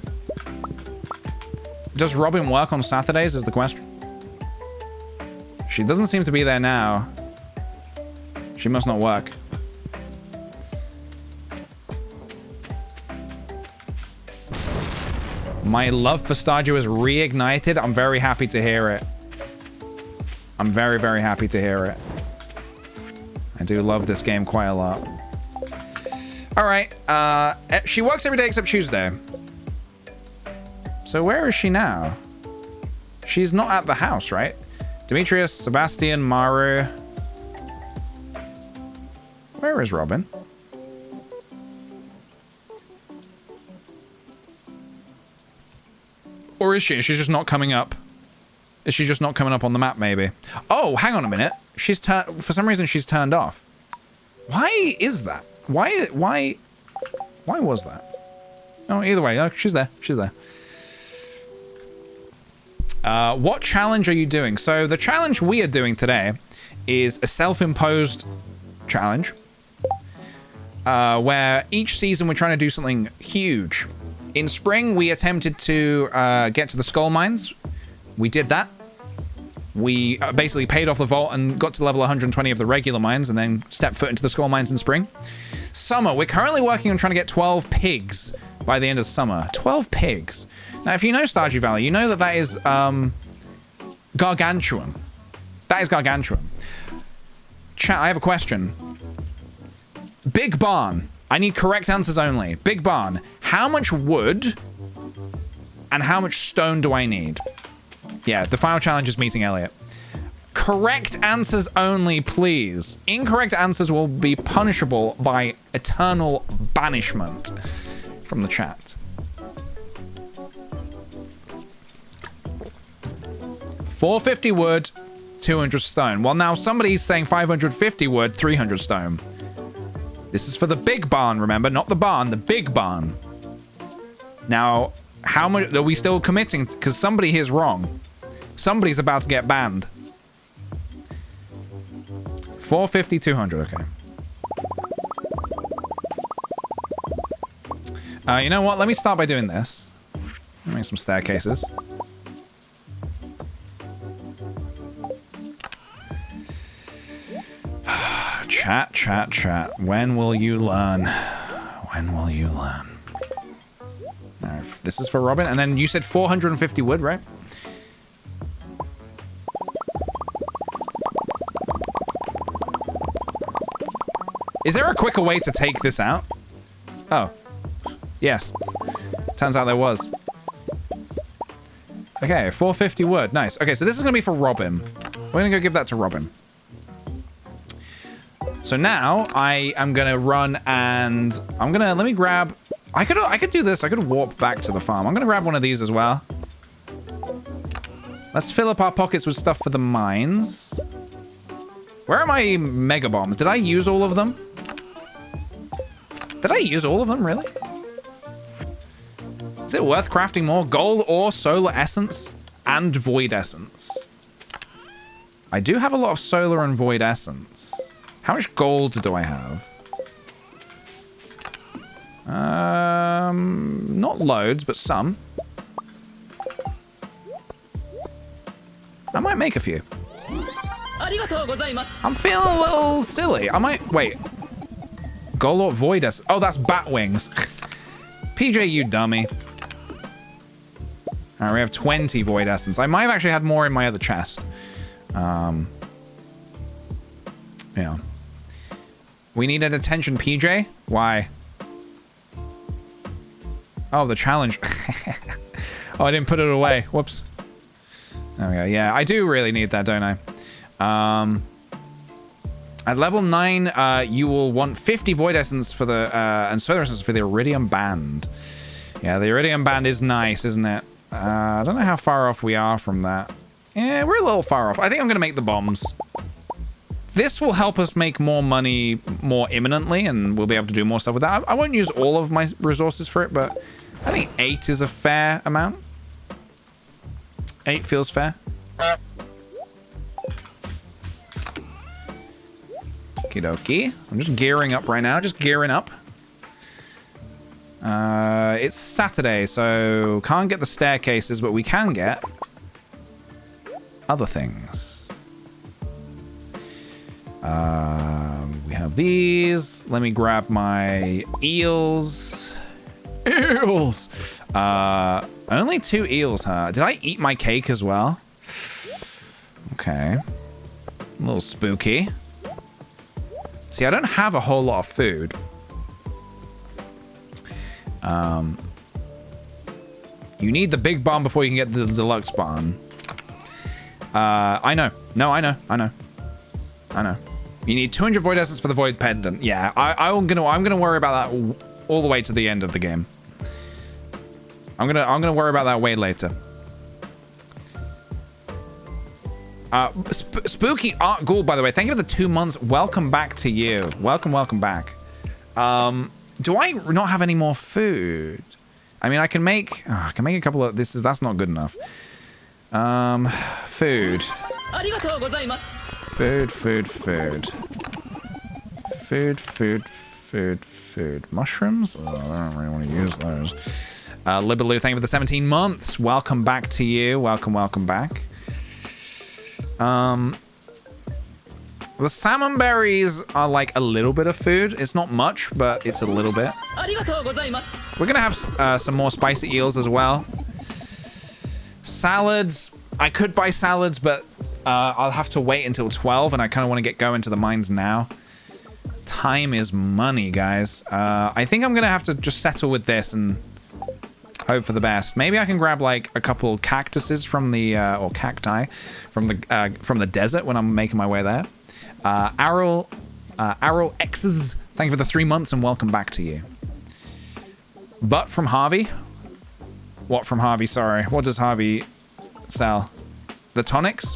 A: Does Robin work on Saturdays is the question. She doesn't seem to be there now. She must not work. My love for Stardew is reignited. I'm very happy to hear it. I'm very, very happy to hear it. I do love this game quite a lot. All right. She works every day except Tuesday. So where is she now? She's not at the house, right? Demetrius, Sebastian, Maru. Where is Robin? Or is she? She's just not coming up. Is she just not coming up on the map, maybe? Oh, hang on a minute. She's for some reason, she's turned off. Why is that? Why was that? Oh, either way, no, she's there. She's there. What challenge are you doing? So the challenge we are doing today is a self-imposed challenge where each season we're trying to do something huge. In spring, we attempted to get to the skull mines. We did that. We basically paid off the vault and got to level 120 of the regular mines and then stepped foot into the skull mines in spring. Summer, we're currently working on trying to get 12 pigs by the end of summer. 12 pigs. Now, if you know Stardew Valley, you know that that is gargantuan. That is gargantuan. Chat, I have a question. Big barn. I need correct answers only. Big barn. How much wood and how much stone do I need? Yeah, the final challenge is meeting Elliot. Correct answers only, please. Incorrect answers will be punishable by eternal banishment from the chat. 450 wood, 200 stone. Well, now somebody's saying 550 wood, 300 stone. This is for the big barn, remember? Not the barn, the big barn. Now, how much are we still committing? Because somebody here's wrong. Somebody's about to get banned. 450, 200, okay. You know what? Let me start by doing this. Make some staircases. Chat, chat, chat. When will you learn? When will you learn? Alright, this is for Robin. And then you said 450 wood, right? Is there a quicker way to take this out? Oh. Yes. Turns out there was. Okay, 450 wood. Nice. Okay, so this is going to be for Robin. We're going to go give that to Robin. So now I am going to run and I'm going to... Let me grab... I could do this. I could warp back to the farm. I'm going to grab one of these as well. Let's fill up our pockets with stuff for the mines. Where are my mega bombs? Did I use all of them? Did I use all of them, really? Is it worth crafting more? Gold ore, solar essence, and void essence. I do have a lot of solar and void essence. How much gold do I have? Not loads, but some. I might make a few. I'm feeling a little silly. I might... Wait. Gold ore, void essence. Oh, that's bat wings. PJ, you dummy. Alright, we have 20 void essence. I might have actually had more in my other chest. Yeah. We need an attention, PJ? Why? Oh, the challenge. Oh, I didn't put it away. Whoops. There we go. Yeah, I do really need that, don't I? At level 9, you will want 50 void essence for the and solar essence for the iridium band. Yeah, the iridium band is nice, isn't it? I don't know how far off we are from that. Yeah, we're a little far off. I think I'm gonna make the bombs. This will help us make more money more imminently, and we'll be able to do more stuff with that. I won't use all of my resources for it, but I think 8 is a fair amount. 8 feels fair. Okie dokie. I'm just gearing up right now. Just gearing up. It's Saturday, so can't get the staircases, but we can get other things. We have these. Let me grab my eels. Eels! Only 2 eels, huh? Did I eat my cake as well? Okay. A little spooky. See, I don't have a whole lot of food. You need the big bomb before you can get the deluxe bomb. I know. No, I know. You need 200 void essence for the void pendant. Yeah, I'm gonna worry about that all the way to the end of the game. I'm gonna worry about that way later. Spooky Art Ghoul, by the way, thank you for the 2 months. Welcome back to you. Welcome back. Do I not have any more food? I mean, I can make a couple of that's not good enough. Food. Food. Mushrooms? Oh, I don't really want to use those. Liberloo, thank you for the 17 months. Welcome back to you. Welcome back. The salmon berries are like a little bit of food. It's not much, but it's a little bit. We're gonna have some more spicy eels as well. Salads. I could buy salads, but I'll have to wait until 12, and I kind of want to get going to the mines now. Time is money, guys. I think I'm gonna have to just settle with this and hope for the best. Maybe I can grab like a couple cactuses from the or cacti from the desert when I'm making my way there. Arrow X's, thank you for the 3 months and welcome back to you. But from Harvey. What from Harvey? Sorry. What does Harvey sell? The tonics?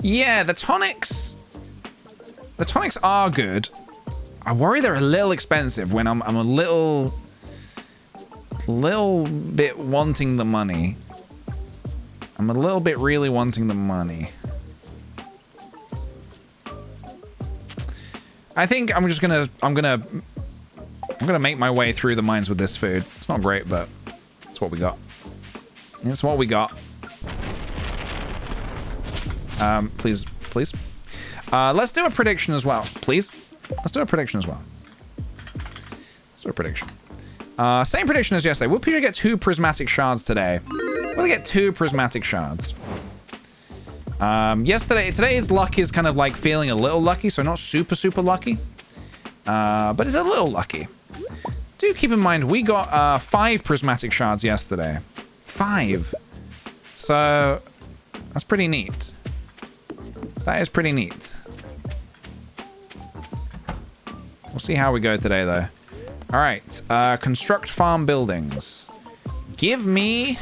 A: Yeah, the tonics. The tonics are good. I worry they're a little expensive when I'm a little bit wanting the money. I'm a little bit really wanting the money. I think I'm gonna make my way through the mines with this food. It's not great, but it's what we got. It's what we got. Please. Let's do a prediction as well, please. Let's do a prediction as well. Let's do a prediction. Same prediction as yesterday. Will PJ get 2 prismatic shards today? Will they get 2 prismatic shards? Today's luck is kind of like feeling a little lucky, so not super lucky. But it's a little lucky. Do keep in mind, we got 5 prismatic shards yesterday. 5. So that's pretty neat. That is pretty neat. We'll see how we go today, though. All right. Construct farm buildings. Give me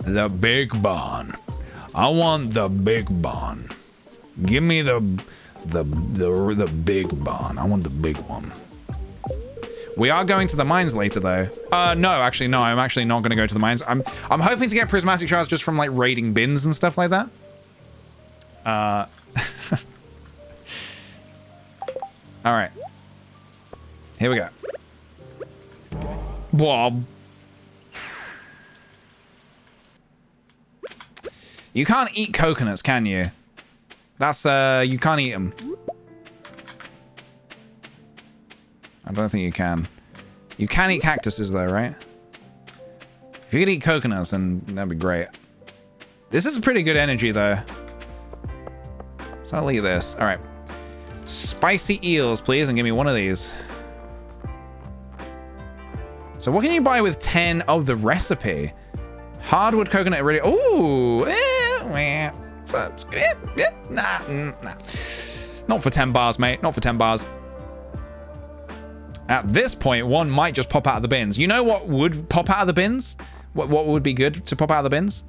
A: the big barn. I want the big barn. Give me the big barn. I want the big one. We are going to the mines later, though. No, actually, no. I'm actually not going to go to the mines. I'm hoping to get prismatic shards just from like raiding bins and stuff like that. All right. Here we go. Bob. You can't eat coconuts, can you? That's, you can't eat them. I don't think you can. You can eat cactuses, though, right? If you could eat coconuts, then that'd be great. This is pretty good energy, though. So I'll eat this. All right. Spicy eels, please, and give me one of these. So what can you buy with 10 of the recipe? Hardwood coconut ready. Ooh. Nah. Not for 10 bars, mate. Not for 10 bars. At this point, one might just pop out of the bins. You know what would pop out of the bins? What would be good to pop out of the bins?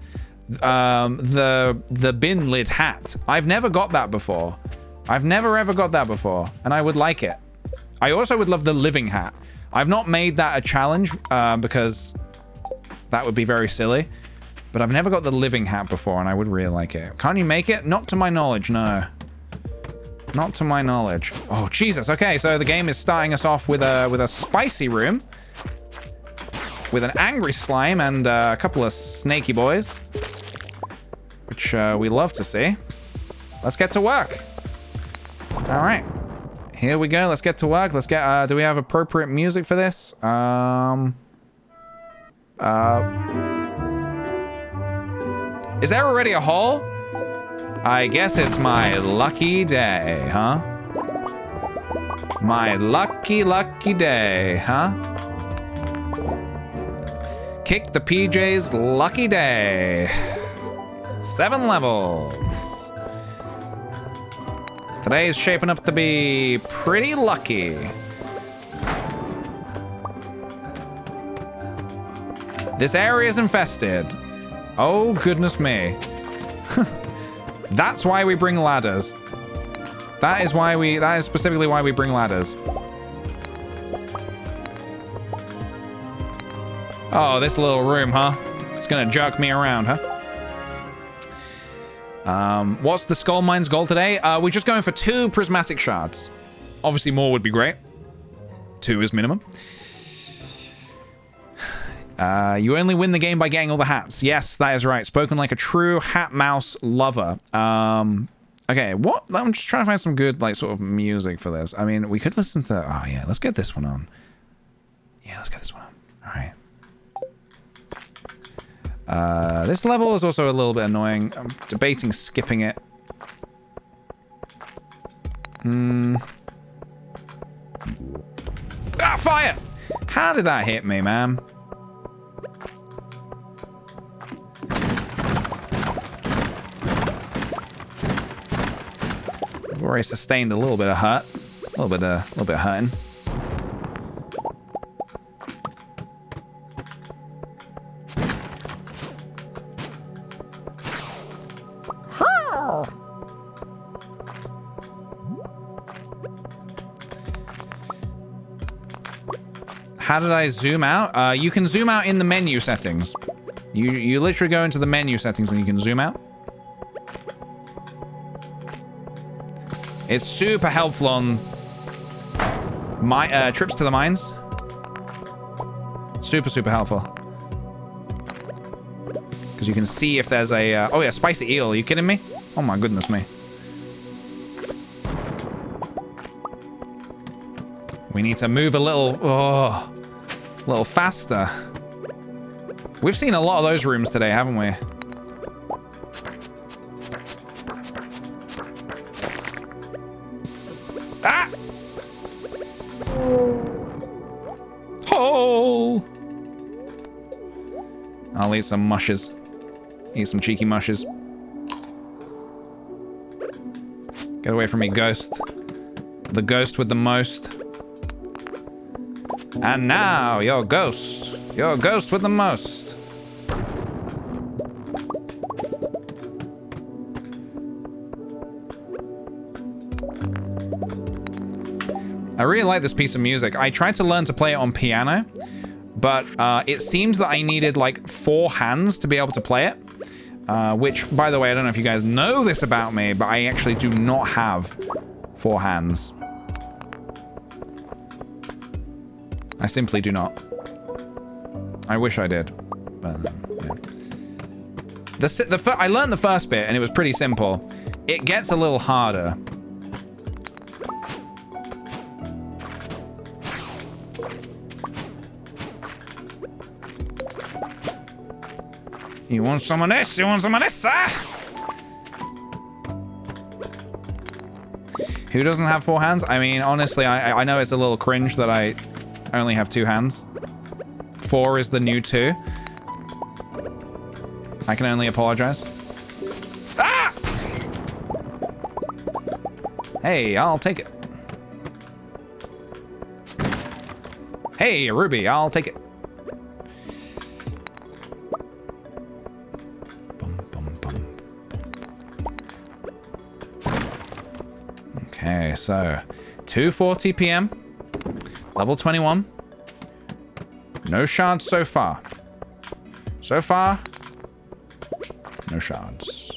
A: The bin lid hat. I've never got that before. I've never ever got that before, and I would like it. I also would love the living hat. I've not made that a challenge because that would be very silly, but I've never got the living hat before, and I would really like it. Can't you make it? Not to my knowledge, no. Not to my knowledge. Oh, Jesus. Okay, so the game is starting us off with a spicy room. With an angry slime and a couple of snaky boys. Which we love to see. Let's get to work. All right. Here we go. Let's get to work. Let's get... do we have appropriate music for this? Is there already a hole? I guess it's my lucky day, huh? My lucky day, huh? Kick the PJ's lucky day. 7 levels. Today is shaping up to be pretty lucky. This area is infested. Oh, goodness me. That's why we bring ladders. That is specifically why we bring ladders. Oh, this little room, huh? It's gonna jerk me around, huh? What's the Skull Mine's goal today? We're just going for 2 prismatic shards. Obviously more would be great. 2 is minimum. You only win the game by getting all the hats. Yes, that is right. Spoken like a true hat mouse lover. Okay, what? I'm just trying to find some good, like, sort of music for this. I mean, we could listen to... Oh, yeah, let's get this one on. Yeah, let's get this one on. All right. This level is also a little bit annoying. I'm debating skipping it. Ah, fire! How did that hit me, man? I've already sustained a little bit of hurt. A little bit of hurting. How did I zoom out? You can zoom out in the menu settings. You literally go into the menu settings and you can zoom out. It's super helpful on my trips to the mines. Super helpful. Because you can see if there's a... oh yeah, spicy eel. Are you kidding me? Oh my goodness me. We need to move a little faster. We've seen a lot of those rooms today, haven't we? Ah! Hole! I'll eat some mushes. Eat some cheeky mushes. Get away from me, ghost. The ghost with the most. And now, your ghost. Your ghost with the most. I really like this piece of music. I tried to learn to play it on piano, but it seemed that I needed like 4 hands to be able to play it. Which, by the way, I don't know if you guys know this about me, but I actually do not have 4 hands. I simply do not. I wish I did, but yeah. I learned the first bit, and it was pretty simple. It gets a little harder. You want some of this? You want some of this, sir? Who doesn't have 4 hands? I mean, honestly, I know it's a little cringe that I only have 2 hands. 4 is the new 2. I can only apologize. Ah! Hey, I'll take it. Hey, Ruby, I'll take it. Okay, so 2:40 p.m. Level 21. No shards so far. So far, no shards.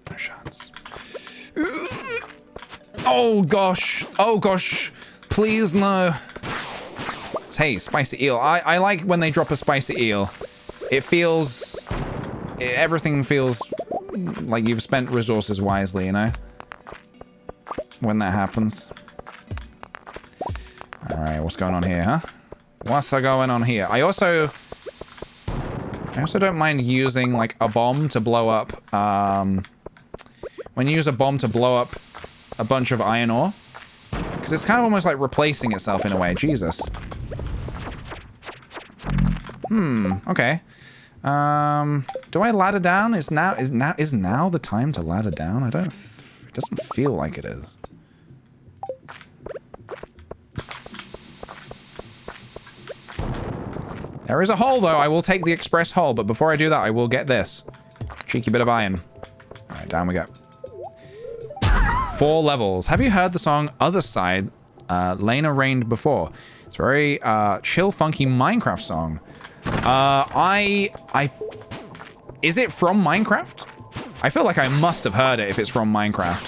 A: No shards. Oh gosh. Oh gosh. Please no. Hey, spicy eel. I like when they drop a spicy eel. It feels... everything feels like you've spent resources wisely, you know? When that happens. Alright, what's going on here, huh? What's going on here? I also don't mind using, like, a bomb to blow up, when you use a bomb to blow up a bunch of iron ore. Because it's kind of almost like replacing itself in a way. Jesus. Okay. Do I ladder down? Is now the time to ladder down? It doesn't feel like it is. There is a hole, though. I will take the express hole, but before I do that, I will get this. Cheeky bit of iron. Alright, down we go. 4 levels. Have you heard the song Other Side, Lena Rained before? It's a very chill, funky Minecraft song. Is it from Minecraft? I feel like I must have heard it if it's from Minecraft.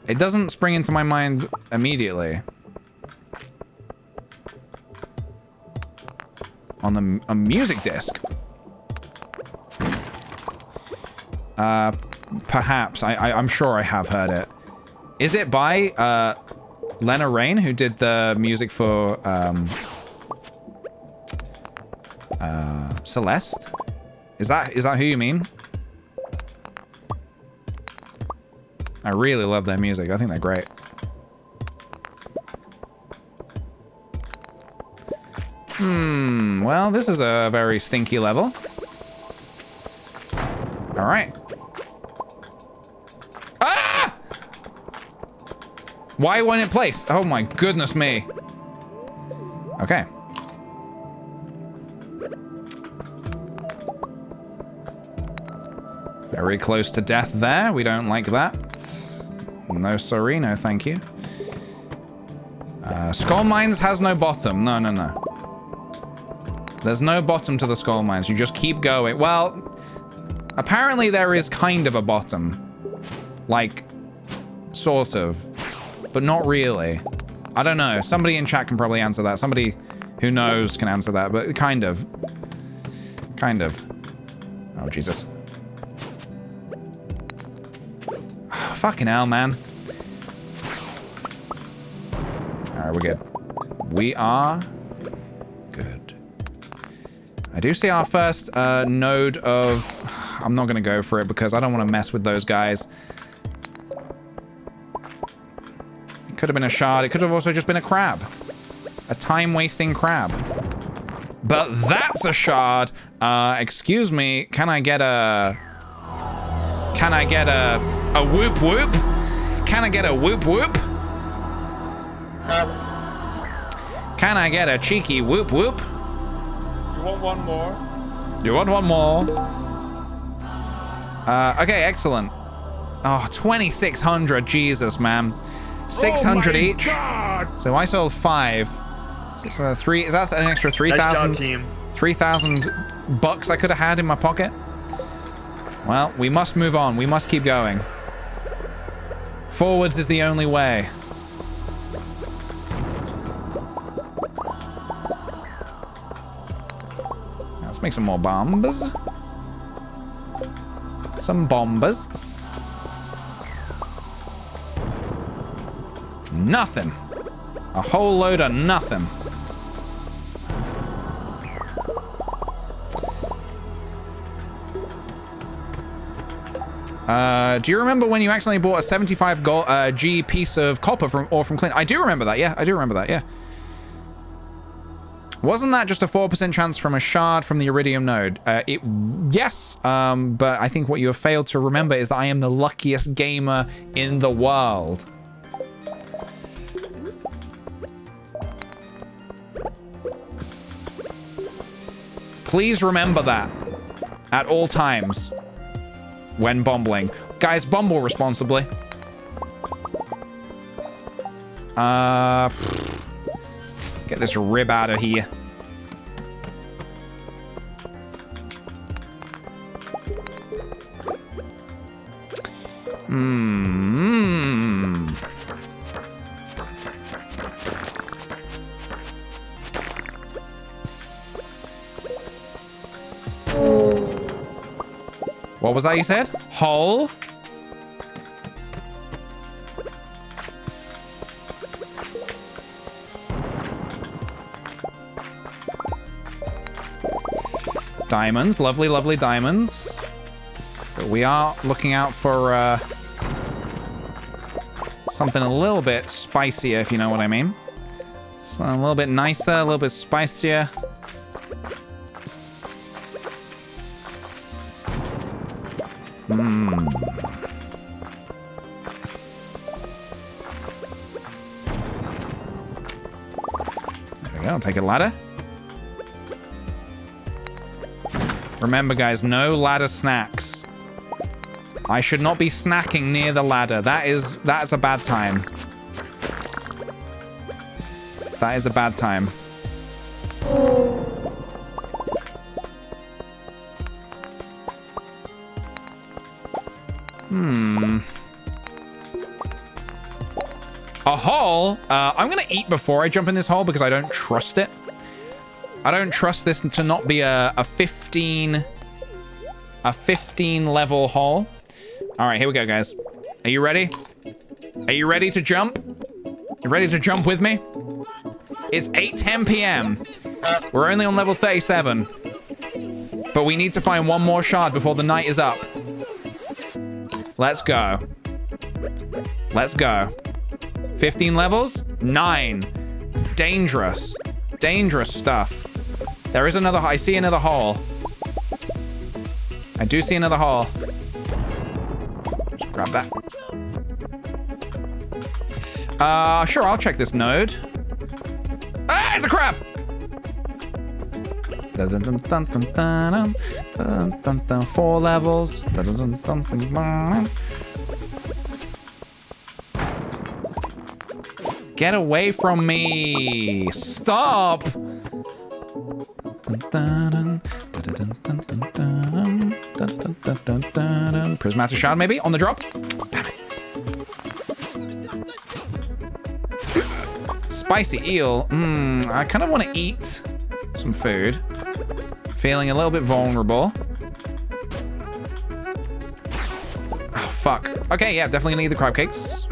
A: It doesn't spring into my mind immediately. On a music disc. Perhaps. I'm sure I have heard it. Is it by, Lena Rain, who did the music for, Celeste? Is that who you mean? I really love their music. I think they're great. Well, this is a very stinky level. All right. Ah! Why won't it place? Oh my goodness me. Okay. Very close to death there. We don't like that. No sorry, no thank you. Skull Mines has no bottom. No, no, no. There's no bottom to the Skull Mines. You just keep going. Well, apparently there is kind of a bottom. Like, sort of. But not really. I don't know. Somebody in chat can probably answer that. Somebody who knows can answer that, but kind of. Kind of. Oh, Jesus. Fucking hell, man. Alright, we're good. We are good. I do see our first node of... I'm not going to go for it because I don't want to mess with those guys. Could have been a shard. It could have also just been a crab. A time-wasting crab. But that's a shard. Excuse me. Can I get a whoop whoop? Can I get a whoop whoop? Can I get a cheeky whoop whoop?
B: You want one more?
A: You want one more? Okay, excellent. Oh, 2,600. Jesus, man. 600 each.
B: God.
A: So I sold 5. 3. Is that an extra 3,000?
F: Nice job, team.
A: 3,000 bucks I could have had in my pocket? Well, we must move on. We must keep going. Forwards is the only way. Let's make some more bombs. Some bombers. Nothing. A whole load of nothing. Do you remember when you accidentally bought a 75 G piece of copper from Clint? I do remember that, yeah. I do remember that, yeah. Wasn't that just a 4% chance from a shard from the Iridium node? Yes, but I think what you have failed to remember is that I am the luckiest gamer in the world. Please remember that at all times when bumbling. Guys, bumble responsibly. Get this rib out of here. What was that you said? Hole? Diamonds. Lovely, lovely diamonds. But we are looking out for something a little bit spicier, if you know what I mean. Something a little bit nicer, a little bit spicier. There we go, I'll take a ladder. Remember, guys, no ladder snacks. I should not be snacking near the ladder. That's a bad time. That is a bad time. A hole? I'm gonna eat before I jump in this hole because I don't trust it. I don't trust this to not be a 15 level hole. All right, here we go, guys. Are you ready? Are you ready to jump? You ready to jump with me? It's 8:10 p.m. We're only on level 37. But we need to find one more shard before the night is up. Let's go. Let's go. 15 levels? 9. Dangerous. Dangerous stuff. There is another... I see another hole. I do see another hole. Just grab that. Sure, I'll check this node. Ah, it's a crab! 4 levels. Get away from me! Stop! Prismatic shard, maybe? On the drop? Damn it. Spicy eel. I kind of want to eat some food. Feeling a little bit vulnerable. Oh, fuck. Okay, yeah, definitely gonna eat the crab cakes.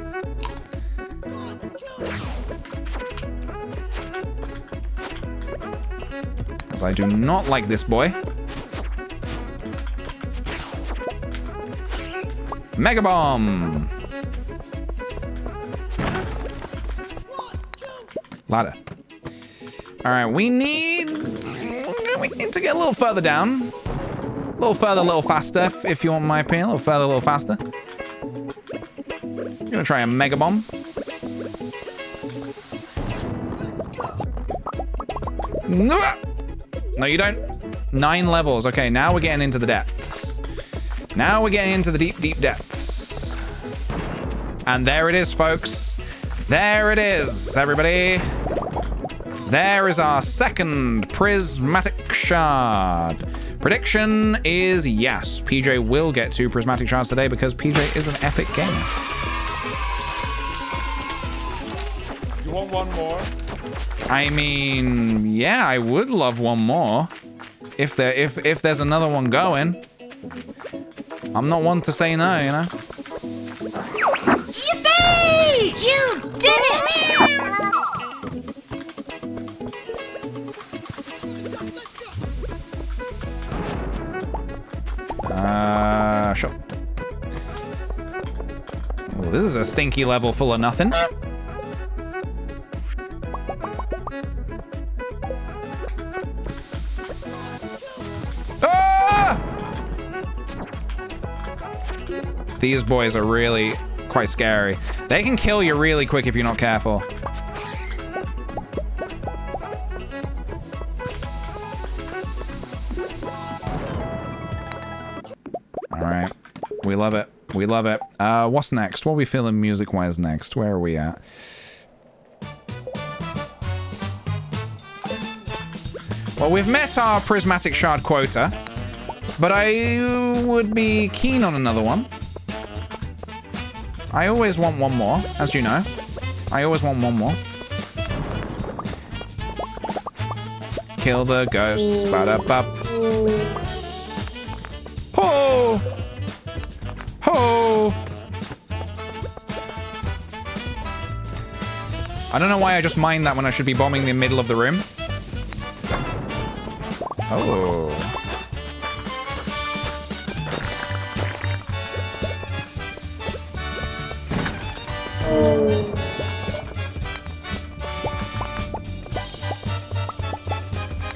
A: As I do not like this boy. Mega bomb. Ladder. All right, we need to get a little further down. A little further, a little faster, if you want my opinion. A little further, a little faster. I'm gonna try a mega bomb. No, you don't. 9 levels. Okay, now we're getting into the depths. Now we're getting into the deep, deep depths. And there it is, folks. There it is, everybody. There is our second prismatic shard. Prediction is yes. PJ will get 2 prismatic shards today because PJ is an epic gamer.
B: You want one more?
A: I mean, yeah, I would love one more. If there's another one going. I'm not one to say no, you know?
C: Yippee! You did it!
A: Sure. Oh, this is a stinky level full of nothing. Ah! These boys are really quite scary. They can kill you really quick if you're not careful. Alright. We love it. We love it. What's next? What are we feeling music-wise next? Where are we at? Well, we've met our prismatic shard quota, but I would be keen on another one. I always want one more, as you know. I always want one more. Kill the ghosts. Ba-da-bop. Ho! Ho! I don't know why I just mined that when I should be bombing the middle of the room. Oh.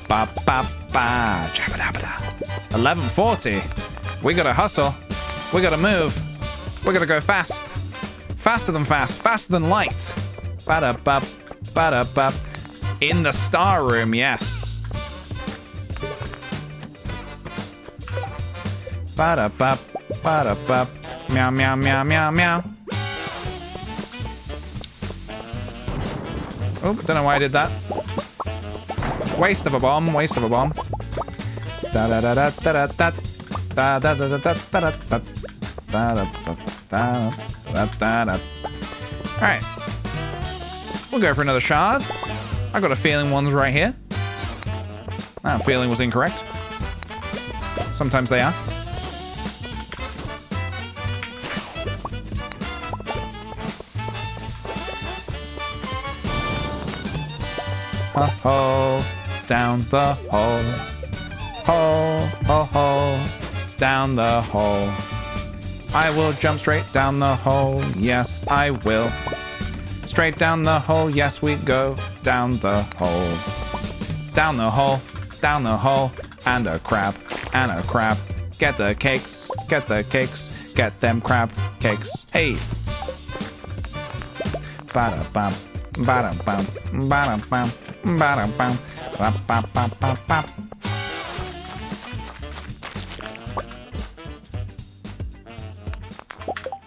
A: Ba ba ba. 11:40. We gotta hustle. We gotta move. We gotta go fast. Faster than fast. Faster than light. Ba-da-bop. Ba-da-bop. In the star room, yes. Ba-da-bop. Ba-da-bop. Meow, meow, meow, meow, meow. Oh, don't know why I did that. Waste of a bomb. Waste of a bomb. Da-da-da-da-da-da-da. Alright. We'll go for another shard. I got a feeling one's right here. That feeling was incorrect. Sometimes they are. Ho-ho, down the hole. Ho-ho-ho, down the hole. I will jump straight down the hole. Yes, I will. Straight down the hole. Yes, we go down the hole. Down the hole. Down the hole. And a crab. And a crab. Get the cakes. Get the cakes. Get them crab cakes. Hey. Ba-da-bam. Ba-da-bam. Ba-da-bam. Ba-da-bam. Ba-ba-ba-ba-ba.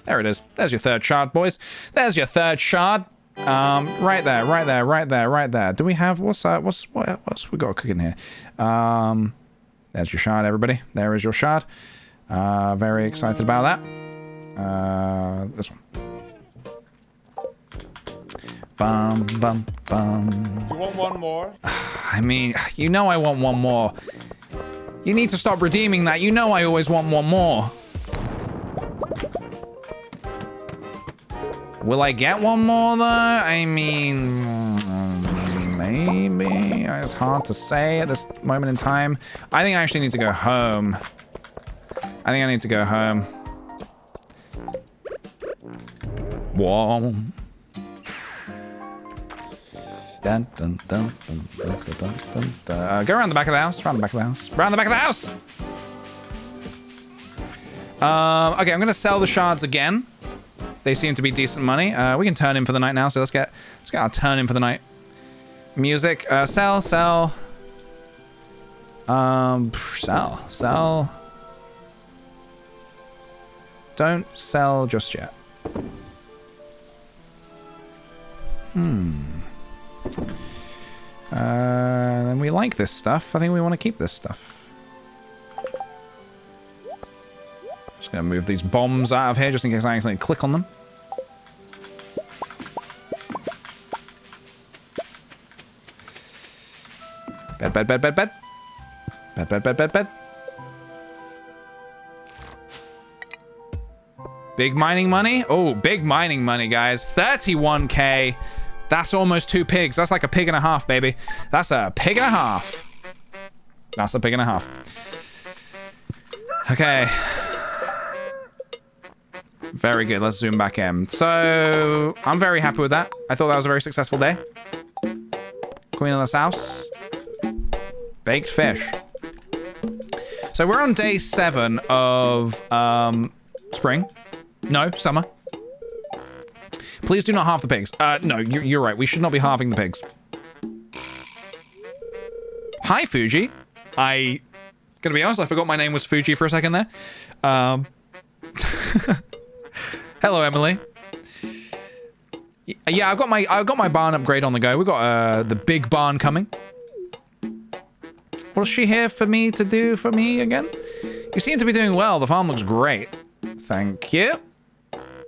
A: There it is. There's your third shard, boys. There's your third shard. Right there, right there, right there, right there. Do we have what's we got cooking here? There's your shard, everybody. There is your shard. Very excited about that. This one. Bum bum bum.
B: You want one more?
A: I mean, you know I want one more. You need to stop redeeming that. You know I always want one more. Will I get one more though? I mean, maybe. It's hard to say at this moment in time. I think I actually need to go home. I think I need to go home. Whoa. Dun, dun, dun, dun, dun, dun, dun, dun, dun. Go around the back of the house. Around the back of the house. Around the back of the house. Okay, I'm gonna sell the shards again. They seem to be decent money. We can turn in for the night now, so let's get our turn in for the night. Music. Sell. Sell. Don't sell just yet. Then we like this stuff. I think we want to keep this stuff. Just gonna move these bombs out of here just in case I accidentally click on them. Bed, bed, bed, bed, bed. Bed, bed, bed, bed, bed. Big mining money? Oh, big mining money, guys. 31k. That's almost 2 pigs. That's like a pig and a half, baby. That's a pig and a half. That's a pig and a half. Okay. Very good. Let's zoom back in. So, I'm very happy with that. I thought that was a very successful day. Queen of the South. Baked fish. So, we're on day 7 of spring. No, summer. Please do not halve the pigs. No, you're right. We should not be halving the pigs. Hi, Fuji. Gonna be honest, I forgot my name was Fuji for a second there. Hello, Emily. Yeah, I've got my barn upgrade on the go. We've got the big barn coming. What's she here for me to do for me again? You seem to be doing well. The farm looks great. Thank you.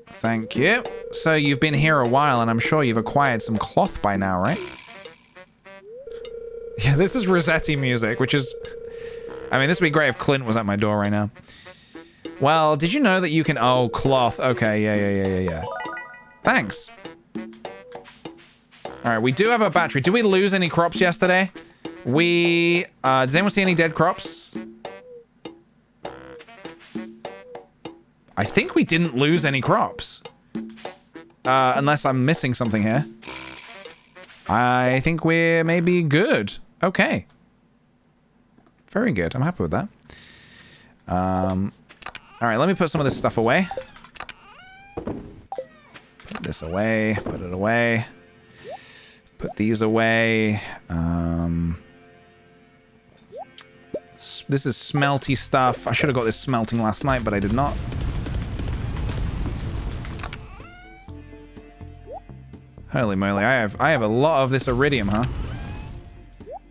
A: Thank you. So you've been here a while, and I'm sure you've acquired some cloth by now, right? Yeah, this is Rossetti music, which is... I mean, this would be great if Clint was at my door right now. Well, did you know that you can... Oh, cloth. Okay, yeah. Thanks. Alright, we do have a battery. Did we lose any crops yesterday? Does anyone see any dead crops? I think we didn't lose any crops. Unless I'm missing something here. I think we're maybe good. Okay. Very good. I'm happy with that. Alright, let me put some of this stuff away. Put this away. Put it away. Put these away. This is smelty stuff. I should have got this smelting last night, but I did not. Holy moly, I have a lot of this iridium, huh?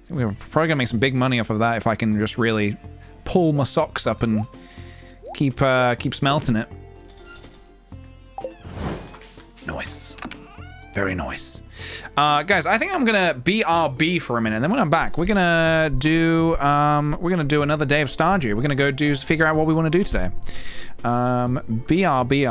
A: We're probably gonna make some big money off of that if I can just really pull my socks up and keep smelting it. Nice. Very nice. Guys, I think I'm gonna BRB for a minute. Then when I'm back, we're gonna do another day of Stardew. We're gonna go figure out what we want to do today. BRB.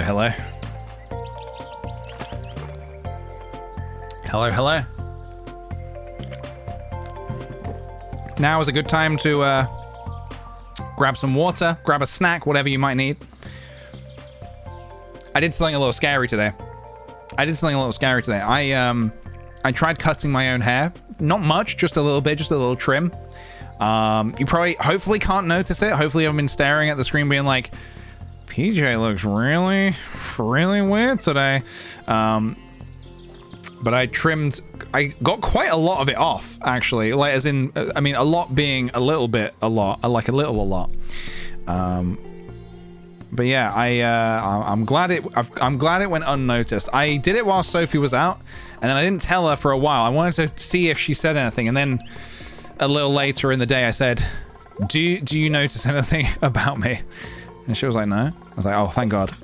A: Hello. Hello, hello. Now is a good time to grab some water, grab a snack, whatever you might need. I did something a little scary today. I tried cutting my own hair. Not much, just a little bit, just a little trim. You probably, hopefully can't notice it. Hopefully I've been staring at the screen being like, PJ looks really, really weird today. But I got quite a lot of it off, actually. Like, as in, I mean, a lot being a little bit a lot, like a little a lot. But yeah, I'm glad it went unnoticed. I did it while Sophie was out, and then I didn't tell her for a while. I wanted to see if she said anything, and then a little later in the day, I said, "Do you notice anything about me?" And she was like, "No." I was like, "Oh, thank God,"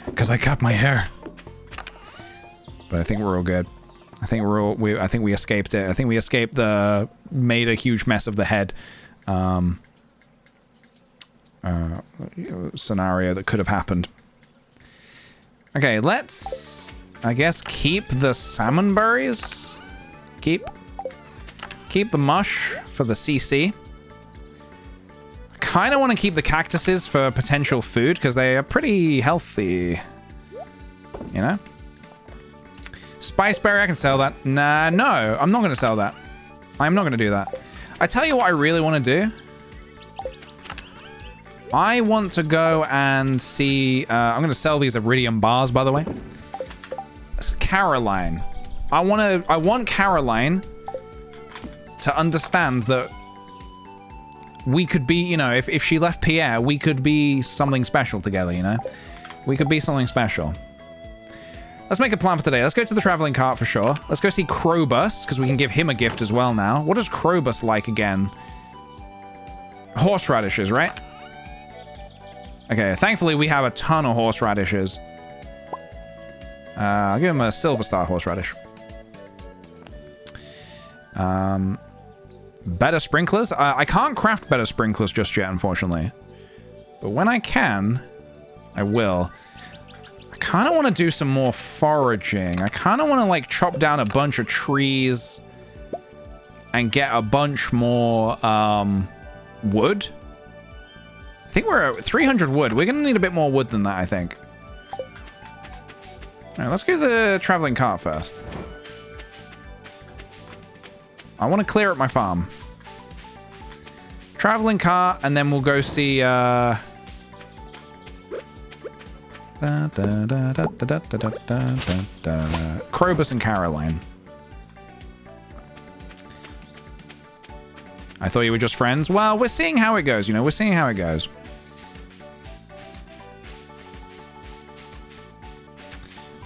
A: because I cut my hair. But I think we're all good. I think I think we escaped it. I think we escaped the made a huge mess of the head scenario that could have happened. Okay, let's, I guess, keep the salmon berries. Keep the mush for the CC. I kind of want to keep the cactuses for potential food because they are pretty healthy. You know? Spiceberry, I can sell that. Nah, no, I'm not going to sell that. I'm not going to do that. I tell you what I really want to do. I want to go and see... I'm going to sell these iridium bars, by the way. Caroline. I want Caroline to understand that we could be, you know, if she left Pierre, we could be something special together, you know? We could be something special. Let's make a plan for today. Let's go to the traveling cart for sure. Let's go see Krobus, because we can give him a gift as well now. What does Krobus like again? Horseradishes, right? Okay, thankfully we have a ton of horseradishes. I'll give him a silver star horseradish. Better sprinklers? I can't craft better sprinklers just yet, unfortunately. But when I can, I will. I kind of want to do some more foraging. I kind of want to, like, chop down a bunch of trees and get a bunch more wood. I think we're at 300 wood. We're going to need a bit more wood than that, I think. All right, let's go to the traveling cart first. I want to clear up my farm. Traveling cart, and then we'll go see... Krobus and Caroline. I thought you were just friends. Well, we're seeing how it goes, you know. We're seeing how it goes.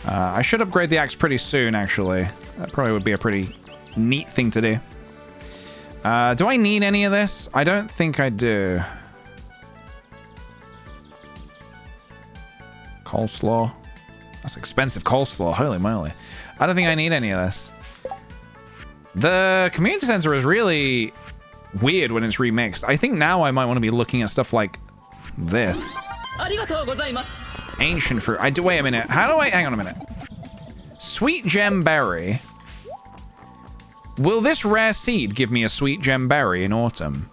A: I should upgrade the axe pretty soon, actually. That probably would be a pretty neat thing to do. Do I need any of this? I don't think I do. Coleslaw. That's expensive coleslaw. Holy moly. I don't think I need any of this. The community center is really weird when it's remixed. I think now I might want to be looking at stuff like this. Ancient fruit. Wait a minute. How do I... Hang on a minute. Sweet gem berry. Will this rare seed give me a sweet gem berry in autumn?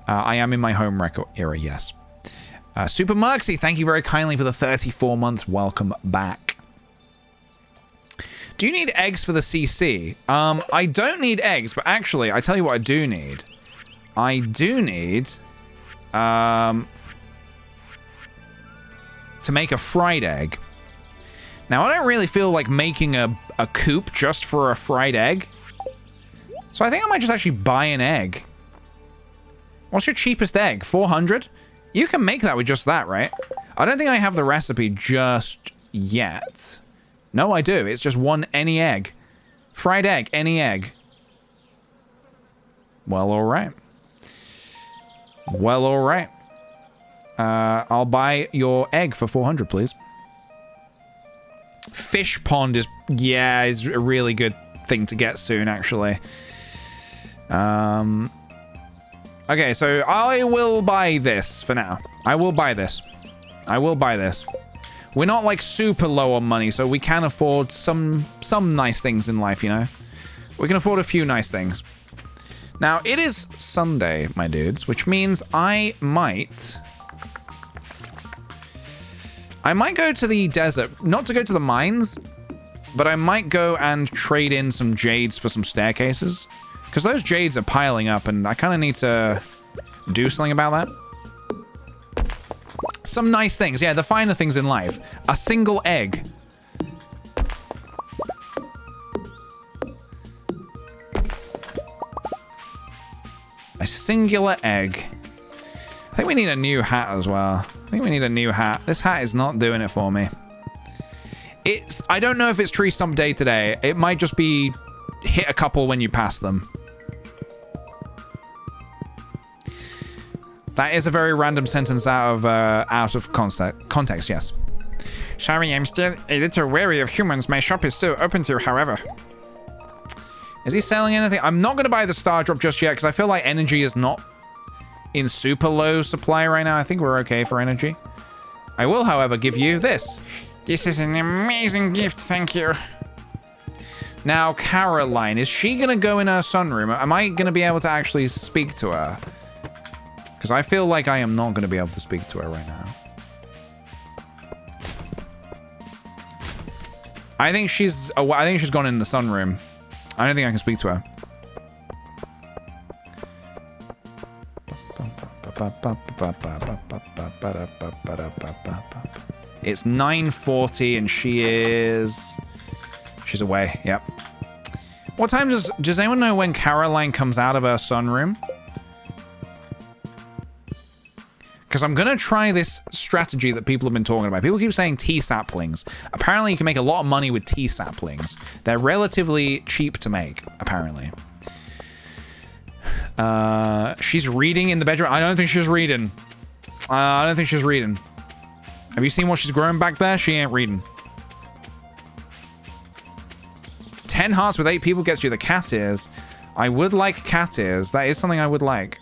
A: I am in my home record era, yes. Super Merxy, thank you very kindly for the 34 months. Welcome back. Do you need eggs for the CC? I don't need eggs, but actually, I tell you what I do need. I do need... to make a fried egg. Now, I don't really feel like making a coop just for a fried egg. So I think I might just actually buy an egg. What's your cheapest egg? 400? You can make that with just that, right? I don't think I have the recipe just yet. No, I do. It's just any egg. Fried egg, any egg. Well, all right. Well, all right. I'll buy your egg for 400, please. Fish pond is a really good thing to get soon, actually. Okay, so I will buy this for now. I will buy this. I will buy this. We're not like super low on money, so we can afford some nice things in life, you know? We can afford a few nice things. Now, it is Sunday, my dudes, which means I might go to the desert. Not to go to the mines, but I might go and trade in some jades for some staircases. Because those jades are piling up, and I kind of need to do something about that. Some nice things. Yeah, the finer things in life. A single egg. A singular egg. I think we need a new hat as well. I think we need a new hat. This hat is not doing it for me. I don't know if it's tree stump day today. It might just be hit a couple when you pass them. That is a very random sentence out of context, yes. Sorry, I'm still a little wary of humans. My shop is still open to, however. Is he selling anything? I'm not going to buy the star drop just yet because I feel like energy is not in super low supply right now. I think we're okay for energy. I will, however, give you this. This is an amazing gift, thank you. Now, Caroline, is she going to go in her sunroom? Am I going to be able to actually speak to her? Because I feel like I am not going to be able to speak to her right now. I think she's gone in the sunroom. I don't think I can speak to her. It's 9:40 and she's away. Yep. What time does anyone know when Caroline comes out of her sunroom? Because I'm going to try this strategy that people have been talking about. People keep saying tea saplings. Apparently, you can make a lot of money with tea saplings. They're relatively cheap to make, apparently. She's reading in the bedroom. I don't think she's reading. I don't think she's reading. Have you seen what she's growing back there? She ain't reading. 10 hearts with 8 people gets you the cat ears. I would like cat ears. That is something I would like.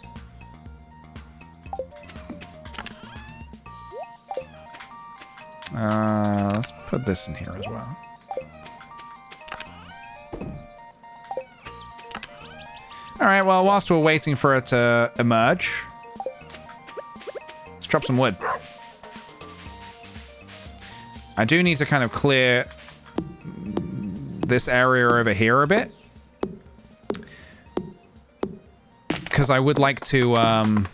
A: Let's put this in here as well. Alright, well, whilst we're waiting for it to emerge, let's chop some wood. I do need to kind of clear this area over here a bit. Because I would like to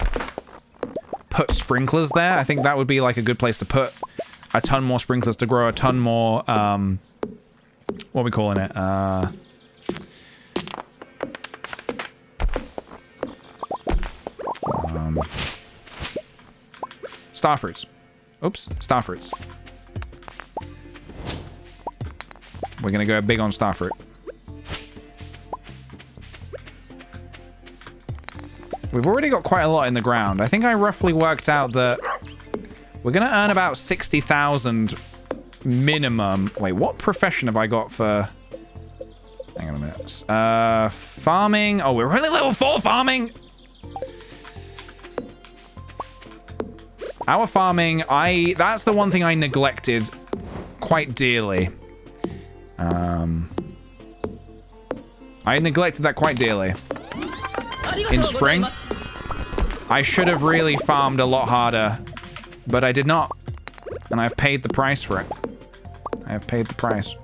A: put sprinklers there. I think that would be like a good place to put a ton more sprinklers to grow a ton more, what are we calling it? Starfruits. Oops, starfruits. We're gonna go big on starfruit. We've already got quite a lot in the ground. I think I roughly worked out that we're going to earn about 60,000 minimum. Wait, what profession have I got for... Hang on a minute. Farming. Oh, we're only level 4 farming. Our farming, that's the one thing I neglected quite dearly. I neglected that quite dearly. In spring, I should have really farmed a lot harder. But I did not. And I've paid the price for it. I have paid the price.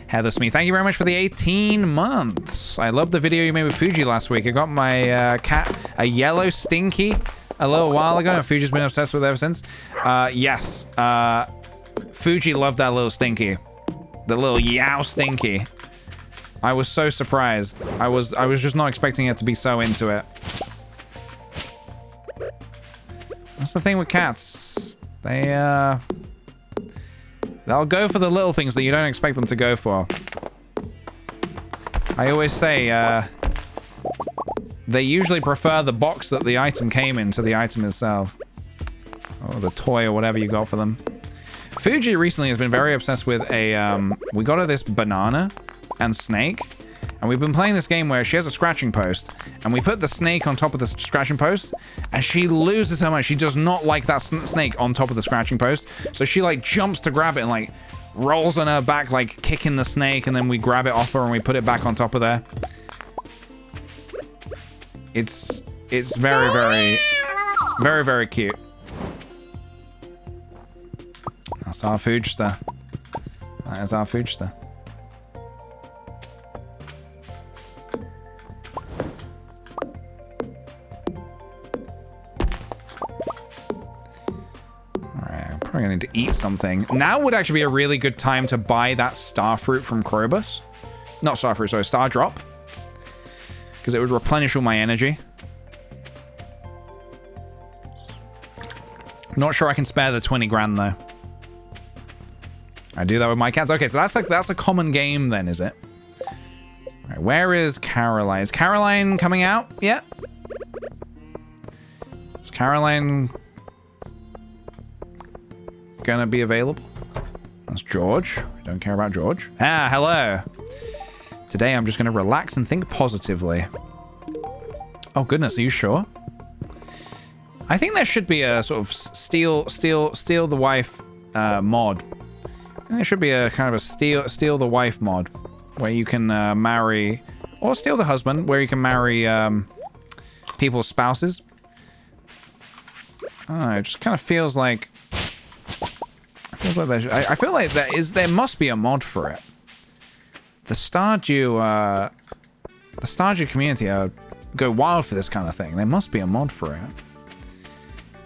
A: Heather Smith, thank you very much for the 18 months. I love the video you made with Fuji last week. I got my cat, a yellow Stinky, a little while ago, and Fuji's been obsessed with it ever since. Yes. Fuji loved that little Stinky. The little Yow Stinky. I was so surprised. I was just not expecting it to be so into it. That's the thing with cats. They'll go for the little things that you don't expect them to go for. I always say, they usually prefer the box that the item came in to the item itself. Or the toy or whatever you got for them. Fuji recently has been very obsessed with a, we got her this banana and snake. And we've been playing this game where she has a scratching post, and we put the snake on top of the scratching post, and she loses her mind. She does not like that snake on top of the scratching post. So she like jumps to grab it and like rolls on her back, like kicking the snake, and then we grab it off her and we put it back on top of there. It's very, very, very, very cute. That's our foodster. That is our foodster. Probably gonna need to eat something. Now would actually be a really good time to buy that star fruit from Krobus. Not star fruit, sorry, star drop. Because it would replenish all my energy. Not sure I can spare the 20 grand though. I do that with my cats. Okay, so that's a common game then, is it? All right, where is Caroline? Is Caroline coming out yet? Is Caroline gonna be available? That's George. We don't care about George. Ah, hello. Today I'm just gonna relax and think positively. Oh goodness, are you sure? I think there should be a sort of steal the wife mod. I think there should be a kind of a steal the wife mod where you can marry, or steal the husband, where you can marry people's spouses. I don't know, it just kind of feels like I feel like there must be a mod for it. The Stardew community go wild for this kind of thing. There must be a mod for it.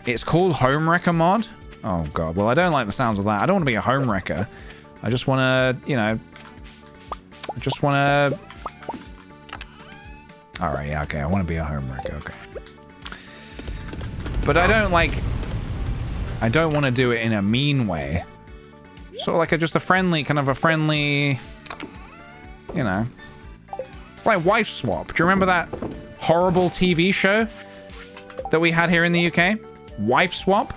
A: It's called Homewrecker mod. Oh god. Well, I don't like the sounds of that. I don't want to be a homewrecker. I just want to, you know. All right. Yeah. Okay. I want to be a homewrecker. Okay. But I don't want to do it in a mean way. Sort of like just a friendly, you know. It's like Wife Swap. Do you remember that horrible TV show that we had here in the UK? Wife Swap?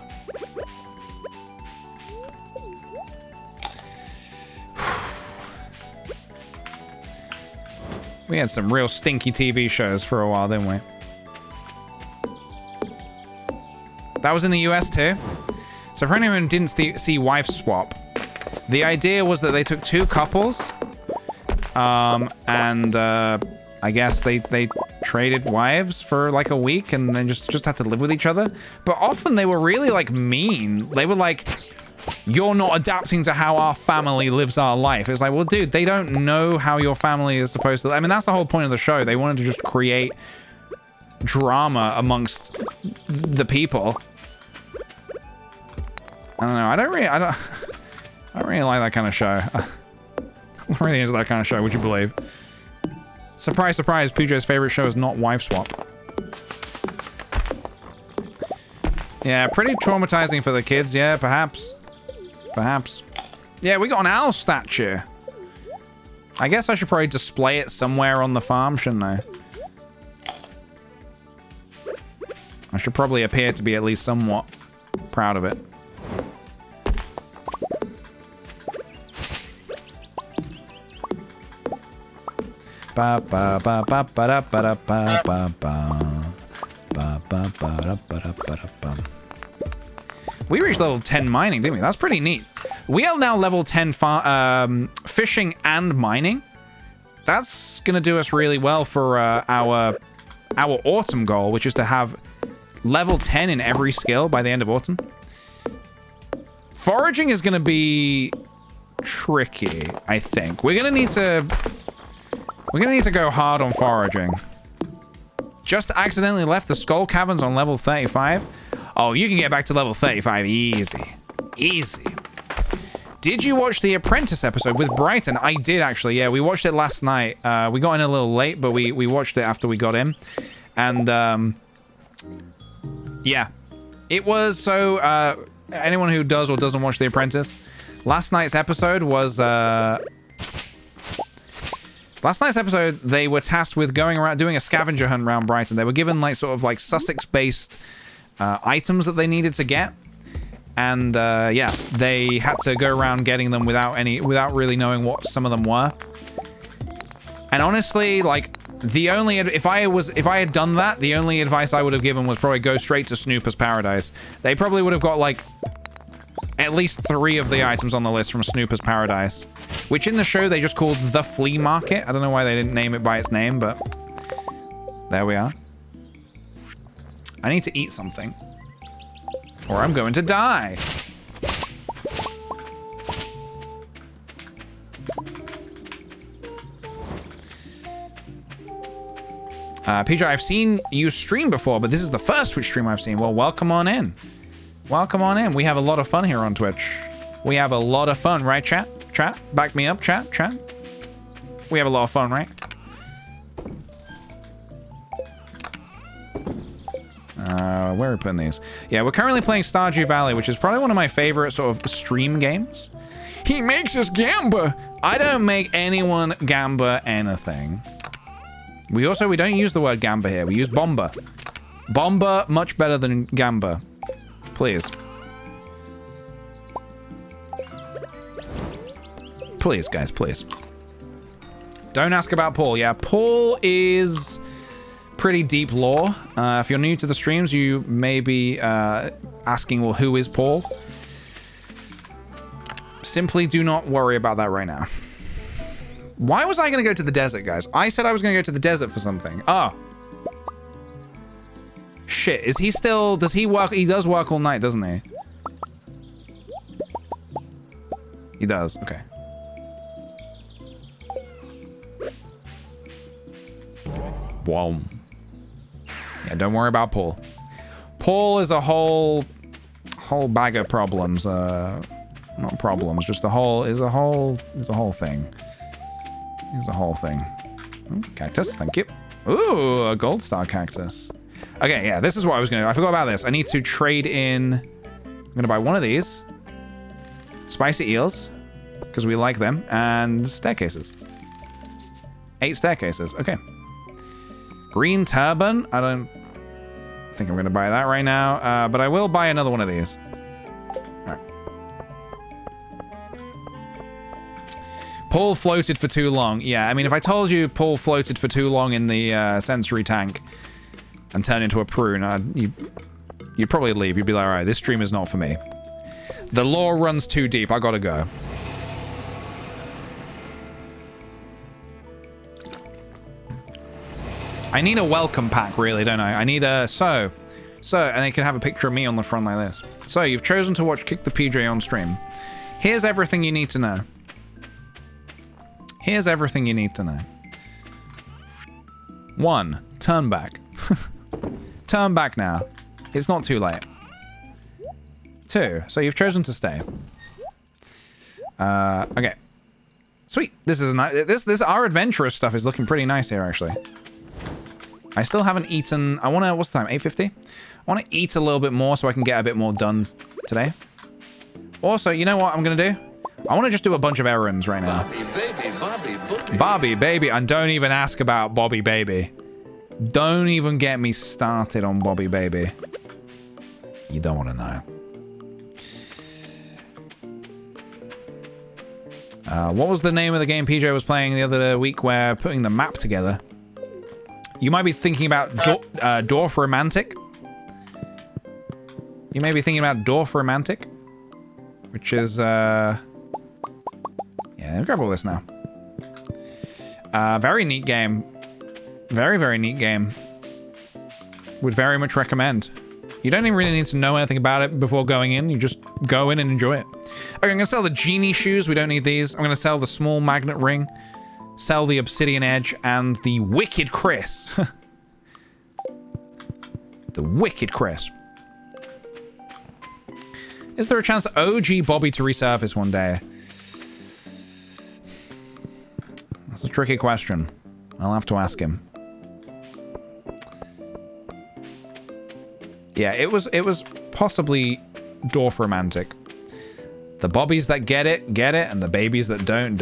A: We had some real stinky TV shows for a while, didn't we? That was in the US too. So for anyone who didn't see Wife Swap, the idea was that they took two couples, and I guess they traded wives for like a week and then just had to live with each other. But often they were really like mean. They were like, you're not adapting to how our family lives our life. It's like, well, dude, they don't know how your family is supposed to. I mean, that's the whole point of the show. They wanted to just create drama amongst the people. I don't know. I don't really like that kind of show. I'm really into that kind of show, would you believe? Surprise, surprise, PJ's favorite show is not Wife Swap. Yeah, pretty traumatizing for the kids. Yeah, perhaps. Perhaps. Yeah, we got an owl statue. I guess I should probably display it somewhere on the farm, shouldn't I? I should probably appear to be at least somewhat proud of it. Ba ba ba ba ba da ba da ba ba ba ba ba ba da ba da ba da ba. We reached level 10 mining, didn't we? That's pretty neat. We are now level 10 fishing and mining. That's gonna do us really well for our autumn goal, which is to have level 10 in every skill by the end of autumn. Foraging is gonna be tricky, I think. We're gonna need to go hard on foraging. Just accidentally left the skull caverns on level 35. Oh, you can get back to level 35 easy. Easy. Did you watch the Apprentice episode with Brighton? I did, actually. Yeah, we watched it last night. We got in a little late, but we watched it after we got in. And, yeah. It was so... anyone who does or doesn't watch the Apprentice, last night's episode was... Last night's episode, they were tasked with going around doing a scavenger hunt around Brighton. They were given like sort of like Sussex-based items that they needed to get, and yeah, they had to go around getting them without really knowing what some of them were. And honestly, like, if I had done that, the only advice I would have given was probably go straight to Snooper's Paradise. They probably would have got, like, at least 3 of the items on the list from Snooper's Paradise, which in the show they just called the Flea Market. I don't know why they didn't name it by its name, but there we are. I need to eat something, or I'm going to die. PJ, I've seen you stream before, but this is the first Twitch stream I've seen. Well, welcome on in. Welcome on in. We have a lot of fun here on Twitch. We have a lot of fun, right, chat? Chat? Back me up, chat? Chat? We have a lot of fun, right? Where are we putting these? Yeah, we're currently playing Stardew Valley, which is probably one of my favorite sort of stream games. He makes us gamba. I don't make anyone gamba anything. We don't use the word gamba here. We use bomba. Bomba, much better than gamba. Please. Please, guys, please. Don't ask about Paul. Yeah, Paul is pretty deep lore. If you're new to the streams, you may be asking, well, who is Paul? Simply do not worry about that right now. Why was I going to go to the desert, guys? I said I was going to go to the desert for something. Oh. Shit, is he still... Does he work... He does work all night, doesn't he? He does, okay. Wow. Yeah, don't worry about Paul. Paul is a whole bag of problems. Not problems, just a whole thing. Here's a whole thing. Ooh, cactus, thank you. Ooh, a gold star cactus. Okay, yeah, this is what I was gonna do. I forgot about this. I need to trade in... I'm gonna buy one of these. Spicy eels, because we like them, and staircases. 8 staircases, okay. Green turban. I don't think I'm gonna buy that right now, but I will buy another one of these. Paul floated for too long. Yeah, I mean, if I told you Paul floated for too long in the sensory tank and turned into a prune, you'd probably leave. You'd be like, all right, this stream is not for me. The lore runs too deep. I gotta go. I need a welcome pack, really, don't I? I need a so, and they can have a picture of me on the front like this. So, you've chosen to watch kickthePJ on stream. Here's everything you need to know. Here's everything you need to know. 1, turn back. Turn back now. It's not too late. 2, so you've chosen to stay. Okay. Sweet. This is a nice. Our adventurous stuff is looking pretty nice here, actually. I still haven't eaten. I want to. What's the time? 8:50. I want to eat a little bit more so I can get a bit more done today. Also, you know what I'm gonna do? I want to just do a bunch of errands right now. Bobby, baby. And don't even ask about Bobby, baby. Don't even get me started on Bobby, baby. You don't want to know. What was the name of the game PJ was playing the other week where putting the map together? You might be thinking about Dwarf Romantic. You may be thinking about Dwarf Romantic, which is... Yeah, grab all this now. Very neat game. Very, very neat game. Would very much recommend. You don't even really need to know anything about it before going in. You just go in and enjoy it. Okay, I'm going to sell the genie shoes. We don't need these. I'm going to sell the small magnet ring. Sell the obsidian edge and the wicked crest. The wicked crest. Is there a chance for OG Bobby to resurface one day? That's a tricky question. I'll have to ask him. Yeah, it was possibly Dwarf Romantic. The Bobbies that get it, and the babies that don't.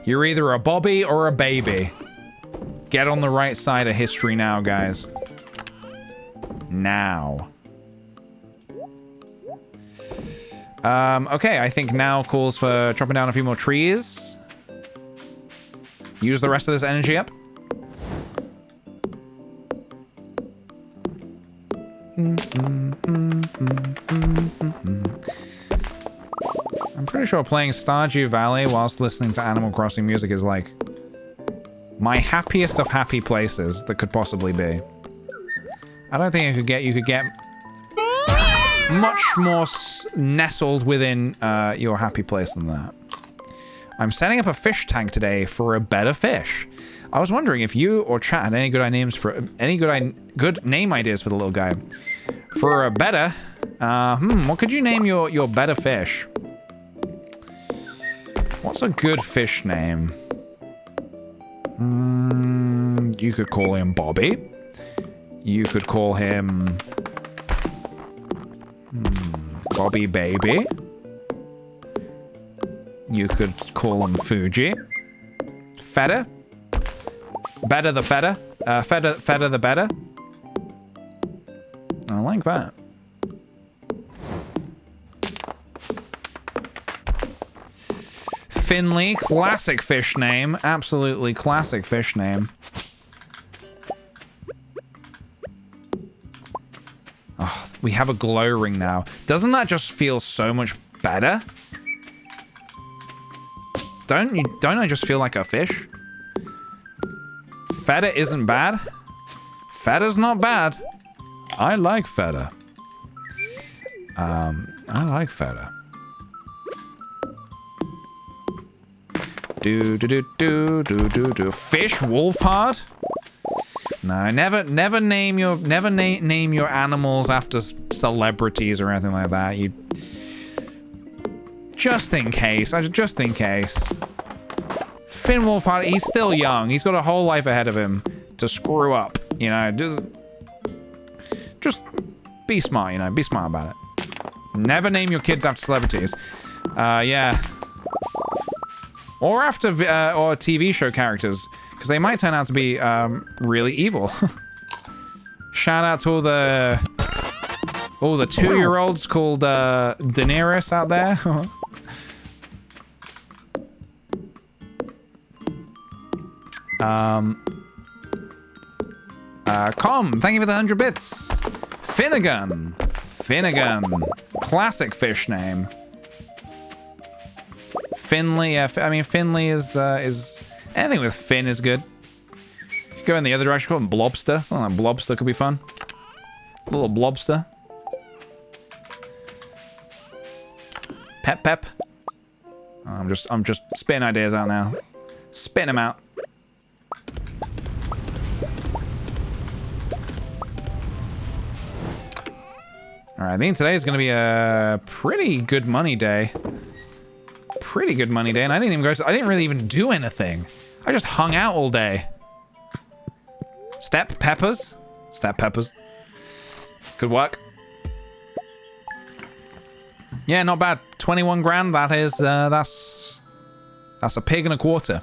A: You're either a Bobby or a baby. Get on the right side of history now, guys. Now. Okay, I think now calls for chopping down a few more trees. use the rest of this energy up. I'm pretty sure playing Stardew Valley whilst listening to Animal Crossing music is like my happiest of happy places that could possibly be. I don't think you could get much more nestled within your happy place than that. I'm setting up a fish tank today for a better fish. I was wondering if you or chat had any good names for good name ideas for the little guy. For a better, what could you name your better fish? What's a good fish name? You could call him Bobby. You could call him Bobby Baby. You could call him Fuji. Feta. Better the feta. Feta the better. I like that. Finley, classic fish name. Absolutely classic fish name. Oh, we have a glow ring now. Doesn't that just feel so much better? Don't I just feel like a fish? Feta isn't bad. Feta's not bad. I like feta. I like feta. Do. Fish Wolfhard? No, never name your animals after celebrities or anything like that. You just in case. Finn Wolfhard, he's still young. He's got a whole life ahead of him to screw up. You know, just be smart. You know, be smart about it. Never name your kids after celebrities. Yeah. Or after or TV show characters, because they might turn out to be really evil. Shout out to all the 2-year-olds called Daenerys out there. Com, thank you for the 100 bits. Finnegan, classic fish name. Finley, I mean Finley is anything with Finn is good. You could go in the other direction, call him Blobster. Something like Blobster could be fun. A little Blobster. Pep. I'm just spitting ideas out now. Spitting them out. All right, I think today is going to be a pretty good money day. And I didn't really even do anything. I just hung out all day. Step peppers. Good work. Yeah, not bad. 21 grand. That is that's a pig and a quarter.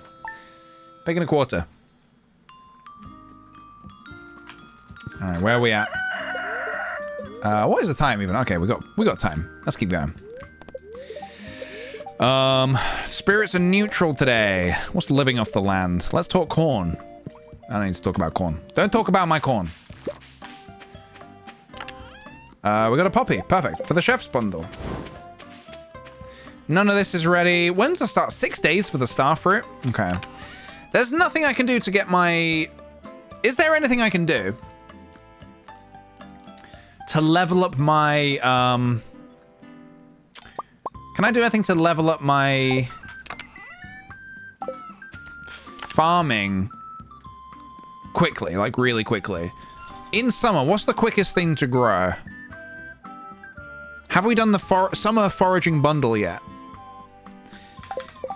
A: All right, where are we at? What is the time even? Okay, we got time. Let's keep going. Spirits are neutral today. What's living off the land? Let's talk corn. I don't need to talk about corn. Don't talk about my corn. We got a poppy. Perfect. For the chef's bundle. None of this is ready. When's the start? 6 days for the star fruit? Okay. There's nothing I can do to get my... Is there anything I can do to level up my... Can I do anything to level up my farming quickly, like really quickly? In summer, what's the quickest thing to grow? Have we done the summer foraging bundle yet?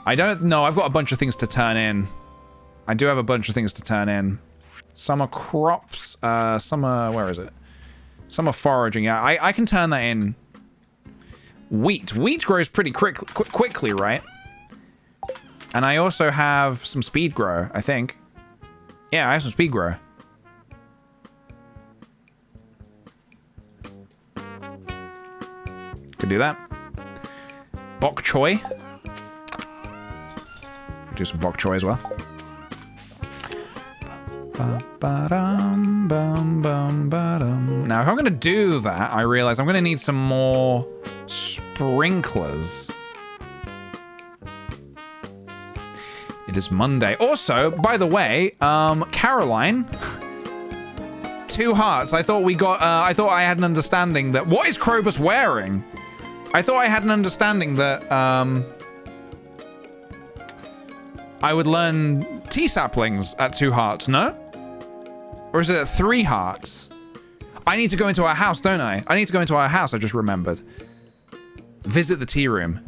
A: I don't know. I've got a bunch of things to turn in. I do have a bunch of things to turn in. Summer crops, where is it? Summer foraging, yeah. I can turn that in. Wheat grows pretty quickly, right? And I also have some speed grow, I think. Yeah, I have some speed grow. Could do that. Bok choy. Do some bok choy as well. Now, if I'm going to do that, I realize I'm going to need some more sprinklers. It is Monday. Also, by the way, Caroline, 2 hearts. I thought we got. I thought I had an understanding that. What is Krobus wearing? I thought I had an understanding that I would learn tea saplings at 2 hearts. No, or is it at 3 hearts? I need to go into our house, don't I? I need to go into our house. I just remembered. Visit the tea room.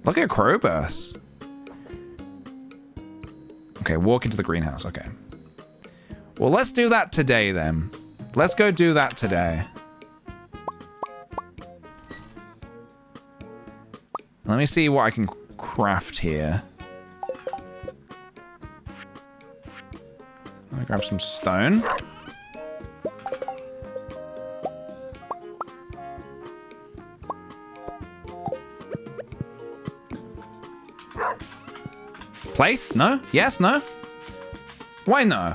A: Look at Krobus. Okay, walk into the greenhouse. Okay. Well, let's do that today, then. Let's go do that today. Let me see what I can craft here. Let me grab some stone. Place? No? Yes? No? Why no?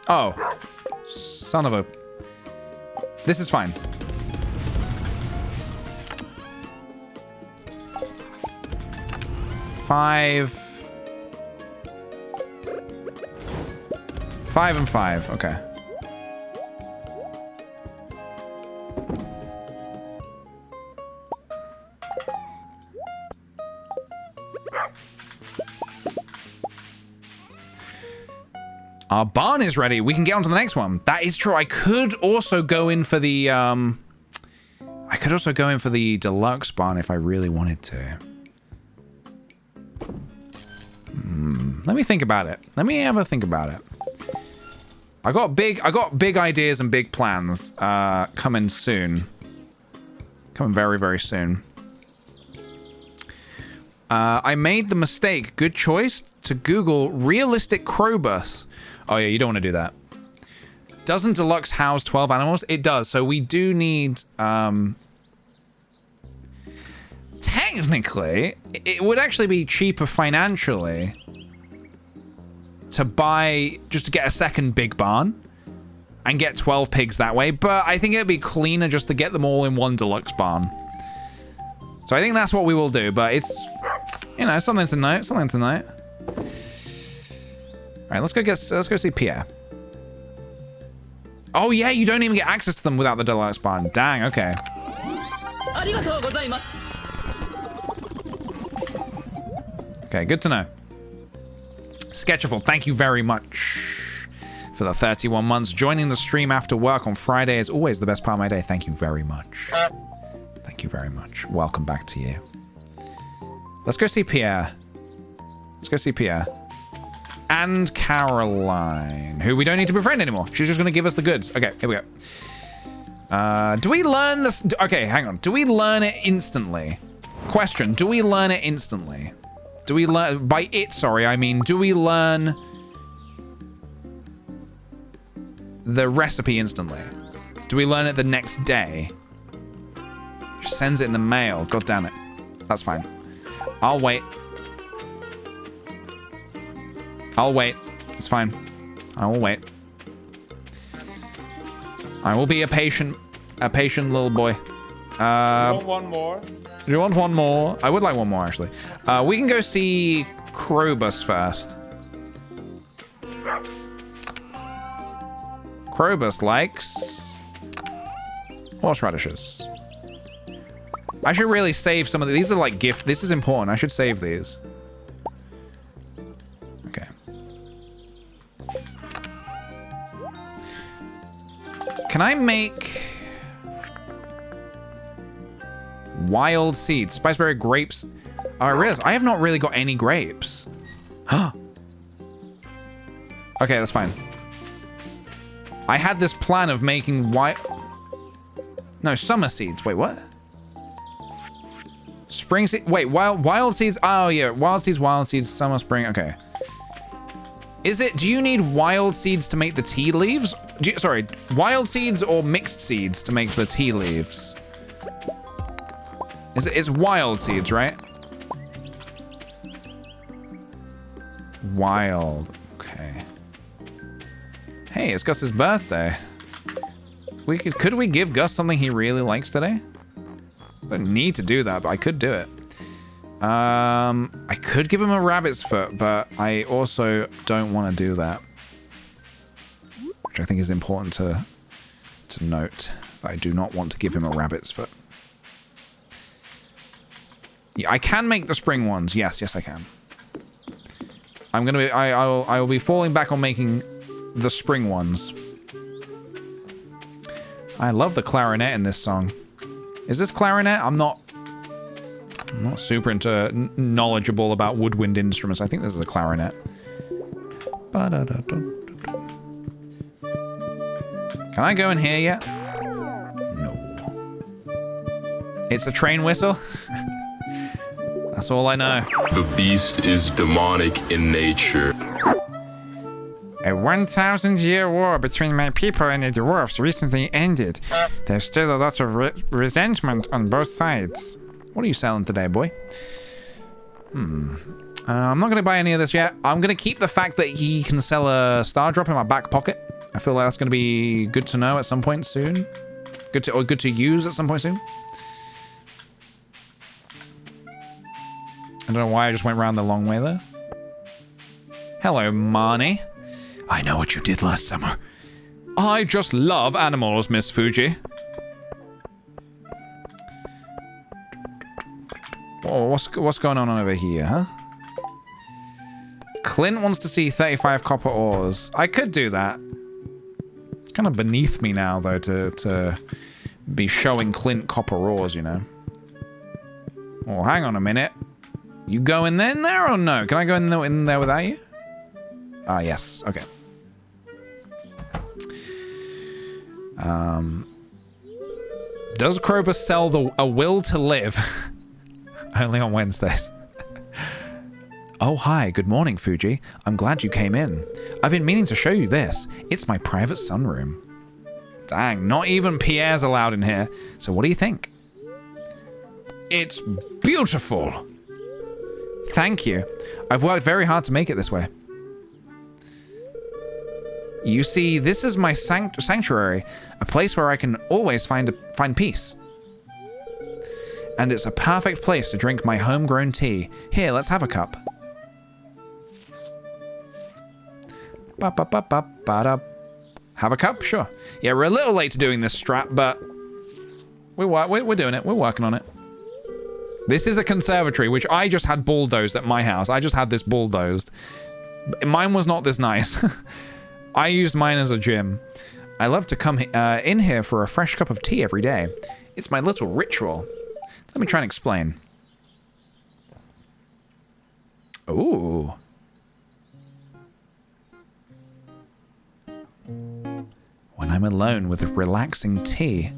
A: Oh. Son of a... This is fine. Five and 5. Okay. Our barn is ready. We can get on to the next one. That is true. I could also go in for the deluxe barn if I really wanted to. Let me think about it. Let me have a think about it. I got big ideas and big plans coming soon. Coming very, very soon. I made the mistake. Good choice to Google realistic Krobus. Oh yeah, you don't want to do that. Doesn't deluxe house 12 animals? It does. So we do need... Technically, it would actually be cheaper financially to buy... Just to get a second big barn and get 12 pigs that way. But I think it'd be cleaner just to get them all in one deluxe barn. So I think that's what we will do. But it's... You know, something to note. Something to note. All right, let's go see Pierre. Oh yeah, you don't even get access to them without the deluxe barn. Dang, okay. Okay, good to know. Sketchful, thank you very much for the 31 months. Joining the stream after work on Friday is always the best part of my day. Thank you very much. Thank you very much. Welcome back to you. Let's go see Pierre. Let's go see Pierre. And Caroline, who we don't need to befriend anymore. She's just going to give us the goods. Okay, here we go. Do we learn this? Okay, hang on. Do we learn it instantly? Question, do we learn it instantly? Do we learn... By it, sorry, I mean, do we learn the recipe instantly? Do we learn it the next day? She sends it in the mail. God damn it. That's fine. I'll wait. I'll wait. It's fine. I will wait. I will be a patient little boy.
B: You want one more?
A: Do you want one more? I would like one more, actually. We can go see Krobus first. Krobus likes horseradishes. I should really save some of these. These are like gift. This is important. I should save these. Okay. Can I make wild seeds? Spiceberry, grapes. Oh, I realize I have not really got any grapes. Huh. Okay, that's fine. I had this plan of making no, summer seeds. Wait, what? Spring seed. Wait, wild seeds. Oh yeah, wild seeds, summer, spring. Okay. Is it? Do you need wild seeds to make the tea leaves? Sorry, wild seeds or mixed seeds to make the tea leaves? It's wild seeds, right? wild. Okay. Hey, it's Gus's birthday. Could we give Gus something he really likes today? I don't need to do that, but I could do it. I could give him a rabbit's foot, but I also don't want to do that. Which I think is important to note. I do not want to give him a rabbit's foot. Yeah, I can make the spring ones. Yes, I can. I'm gonna be. I will be falling back on making the spring ones. I love the clarinet in this song. Is this clarinet? I'm not super knowledgeable about woodwind instruments. I think this is a clarinet. Can I go in here yet? No. It's a train whistle? That's all I know.
F: The beast is demonic in nature.
G: A 1,000-year war between my people and the dwarves recently ended. There's still a lot of resentment on both sides.
A: What are you selling today, boy? I'm not going to buy any of this yet. I'm going to keep the fact that he can sell a star drop in my back pocket. I feel like that's going to be good to know at some point soon. Good to use at some point soon. I don't know why I just went around the long way there. Hello, Marnie. I know what you did last summer. I just love animals, Miss Fuji. Oh, what's going on over here, huh? Clint wants to see 35 copper ores. I could do that. It's kind of beneath me now, though, to be showing Clint copper ores, you know. Oh, hang on a minute. You go in there or no? Can I go in there without you? Ah, yes. Okay. Does Krober sell a will to live? Only on Wednesdays. Oh, hi. Good morning, Fuji. I'm glad you came in. I've been meaning to show you this. It's my private sunroom. Dang, not even Pierre's allowed in here. So what do you think? It's beautiful. Thank you. I've worked very hard to make it this way. You see, this is my sanctuary, a place where I can always find peace. And it's a perfect place to drink my homegrown tea. Here, let's have a cup. Have a cup? Sure. Yeah, we're a little late to doing this strat, but we're doing it. We're working on it. This is a conservatory, which I just had bulldozed at my house. I just had this bulldozed. Mine was not this nice. I used mine as a gym. I love to come in here for a fresh cup of tea every day. It's my little ritual. Let me try and explain. Ooh. When I'm alone with a relaxing tea.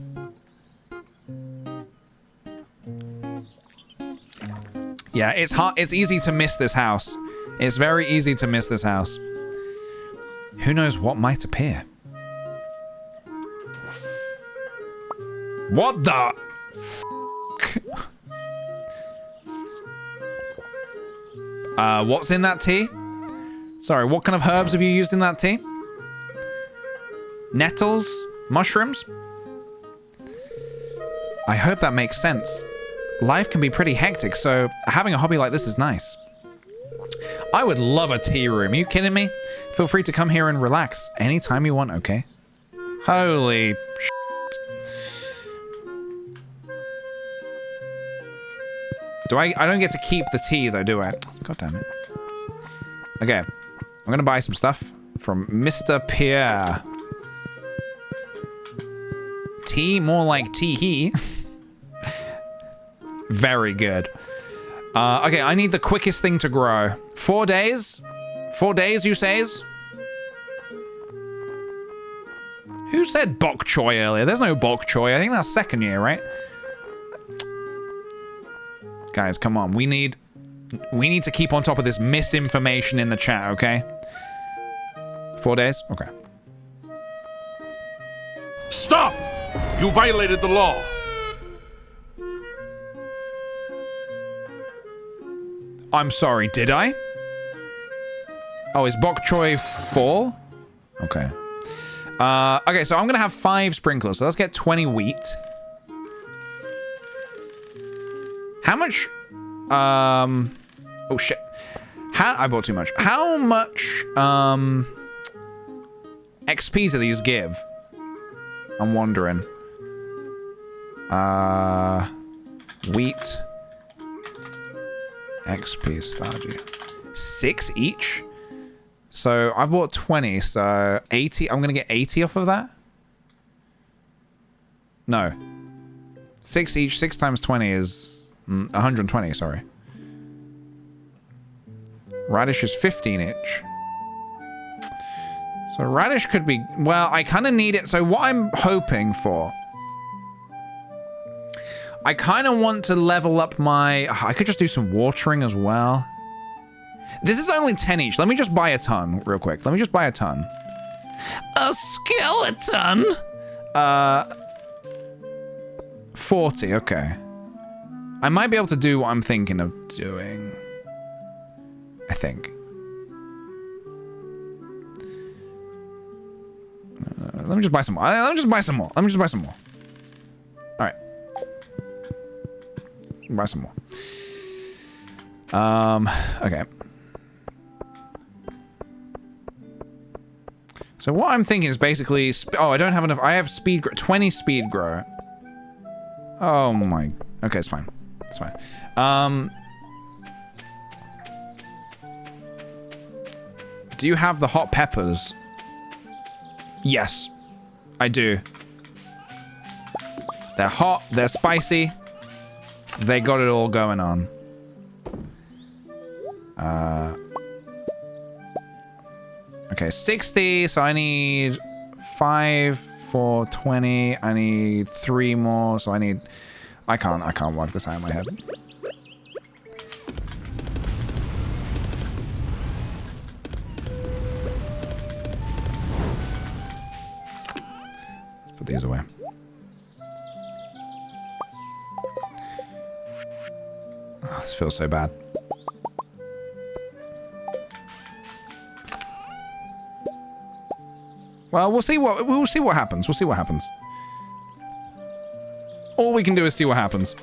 A: Yeah, it's hard. It's easy to miss this house. It's very easy to miss this house. Who knows what might appear? What the f***? What's in that tea? Sorry, what kind of herbs have you used in that tea? Nettles? Mushrooms? I hope that makes sense. Life can be pretty hectic, so having a hobby like this is nice. I would love a tea room. Are you kidding me? Feel free to come here and relax anytime you want, okay? Holy shit. I don't get to keep the tea though, do I? God damn it. Okay. I'm gonna buy some stuff from Mr. Pierre. Tea? More like tea-hee. Very good. Okay, I need the quickest thing to grow. 4 days? 4 days, you says? Who said bok choy earlier? There's no bok choy. I think that's second year, right? Guys, come on. We need to keep on top of this misinformation in the chat, okay? 4 days? Okay.
F: Stop! You violated the law.
A: I'm sorry, did I? Oh, is bok choy 4? Okay. Okay, so I'm gonna have 5 sprinklers. So let's get 20 wheat. How much? Oh shit. I bought too much. How much XP do these give? I'm wondering. Wheat. XP stardew. 6 each? So I've bought 20, so 80. I'm gonna get 80 off of that? No. 6 each. 6 times 20 is 120, sorry. Radish is 15 each. So radish could be... Well, I kind of need it. So what I'm hoping for... I kind of want to level up my... I could just do some watering as well. This is only 10 each. Let me just buy a ton real quick. Let me just buy a ton. A skeleton? 40, okay. I might be able to do what I'm thinking of doing. I think. Let me just buy some more. Let me just buy some more. Let me just buy some more. All right. Buy some more. Okay. So what I'm thinking is basically... Oh, I don't have enough... I have speed... 20 speed grow. Oh my... Okay, it's fine. It's fine. Do you have the hot peppers? Yes, I do. They're hot, they're spicy. They got it all going on. Okay, 60, so I need 5 for 20. I need 3 more, so I need... I can't work this out in my head. Let's put these away. Oh, this feels so bad. Well, we'll see what happens. We'll see what happens. All we can do is see what happens.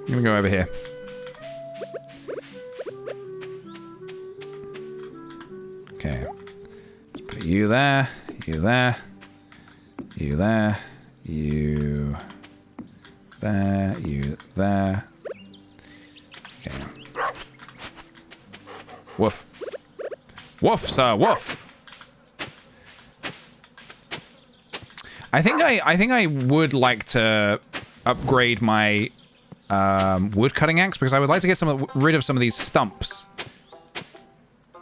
A: I'm gonna go over here. Okay. Let's put you there, you there, you there, you there, you there. Okay. Woof. Woof, sir, woof. I think I would like to upgrade my wood cutting axe because I would like to get rid of some of these stumps.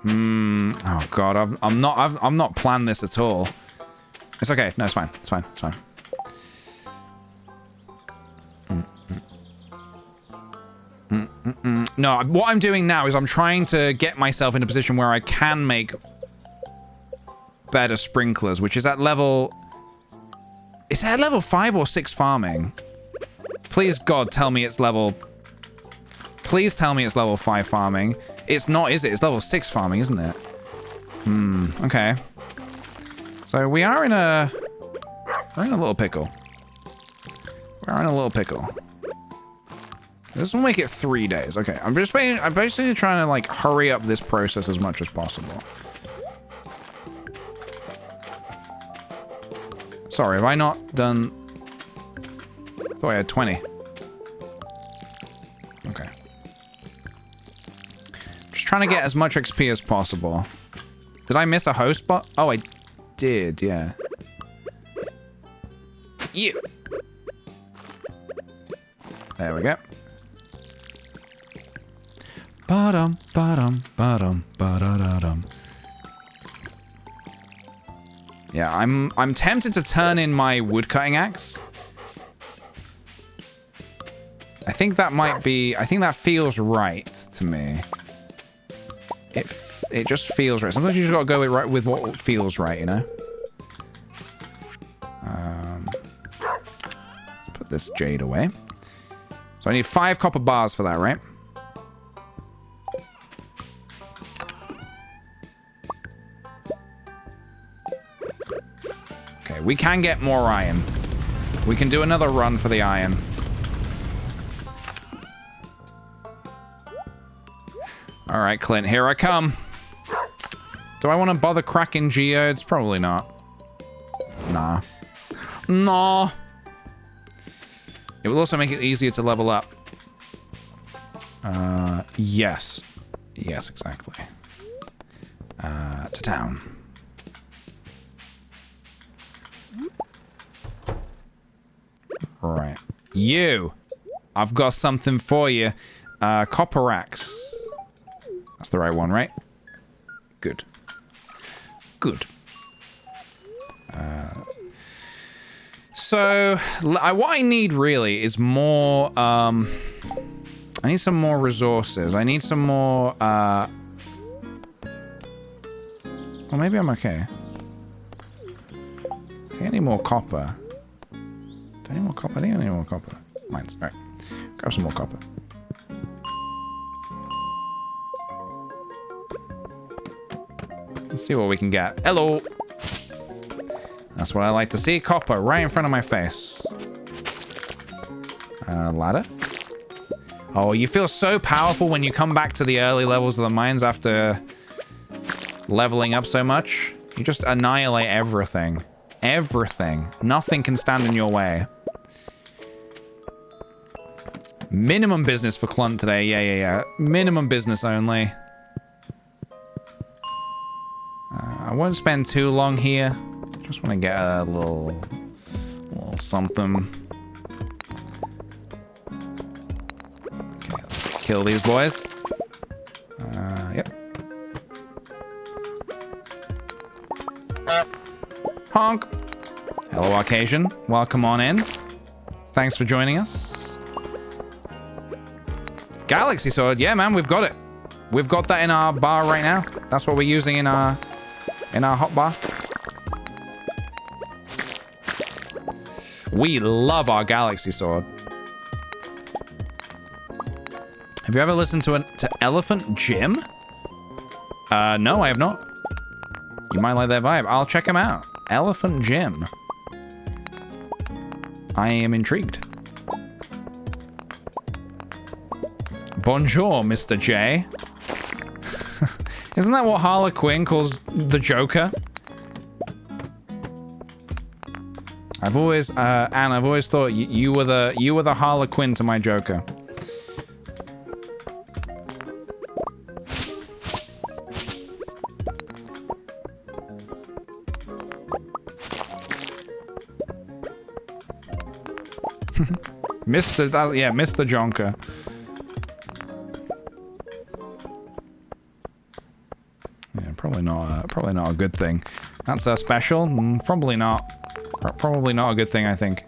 A: Oh god, I'm not planned this at all. It's okay. No, it's fine. It's fine. It's fine. No, what I'm doing now is I'm trying to get myself in a position where I can make better sprinklers, which is at level... Is it at level 5 or 6 farming? Please, God, tell me it's level... Please tell me it's level 5 farming. It's not, is it? It's level 6 farming, isn't it? Okay. So we are in a... We're in a little pickle. We're in a little pickle. This will make it 3 days. Okay, I'm basically trying to, like, hurry up this process as much as possible. Sorry, have I not done... I thought I had 20. Okay. Just trying to get as much XP as possible. Did I miss a host bot? Oh, I did, yeah. You. There we go. Ba-dum, ba-dum, ba-dum, ba-da-da-dum. Yeah, I'm tempted to turn in my woodcutting axe. I think that might be... I think that feels right to me. It just feels right. Sometimes you just gotta go with what feels right, you know? Let's put this jade away. So I need 5 copper bars for that, right? Okay, we can get more iron. We can do another run for the iron. All right, Clint, here I come. Do I want to bother cracking geodes? Probably not. Nah. Nah. It will also make it easier to level up. Yes. Yes, exactly. To town. Right. You! I've got something for you. Copper axe. That's the right one, right? Good. Good. So, what I need really is more, I need some more resources. I need some more, well, maybe I'm okay. I think I need more copper. Do I need more copper? I think I need more copper. Mines. Alright. Grab some more copper. Let's see what we can get. Hello! That's what I like to see. Copper right in front of my face. Ladder. Oh, you feel so powerful when you come back to the early levels of the mines after leveling up so much. You just annihilate everything. Everything. Nothing can stand in your way. Minimum business for Clunt today. Yeah. Minimum business only. I won't spend too long here. Just want to get a little something. Okay, let's kill these boys. Yep. Honk. Hello, Arcasian. Welcome on in. Thanks for joining us. Galaxy Sword. Yeah, man, we've got it. We've got that in our bar right now. That's what we're using in our hot bar. We love our Galaxy Sword. Have you ever listened to Elephant Jim? No, I have not. You might like their vibe. I'll check him out. Elephant Jim. I am intrigued. Bonjour, Mr. J. Isn't that what Harlequin calls the Joker? I've always, Anne, I've always thought you were the Harlequin to my Joker. Mr. Jonker. Yeah, probably not a good thing. That's a special? Probably not. Probably not a good thing, I think.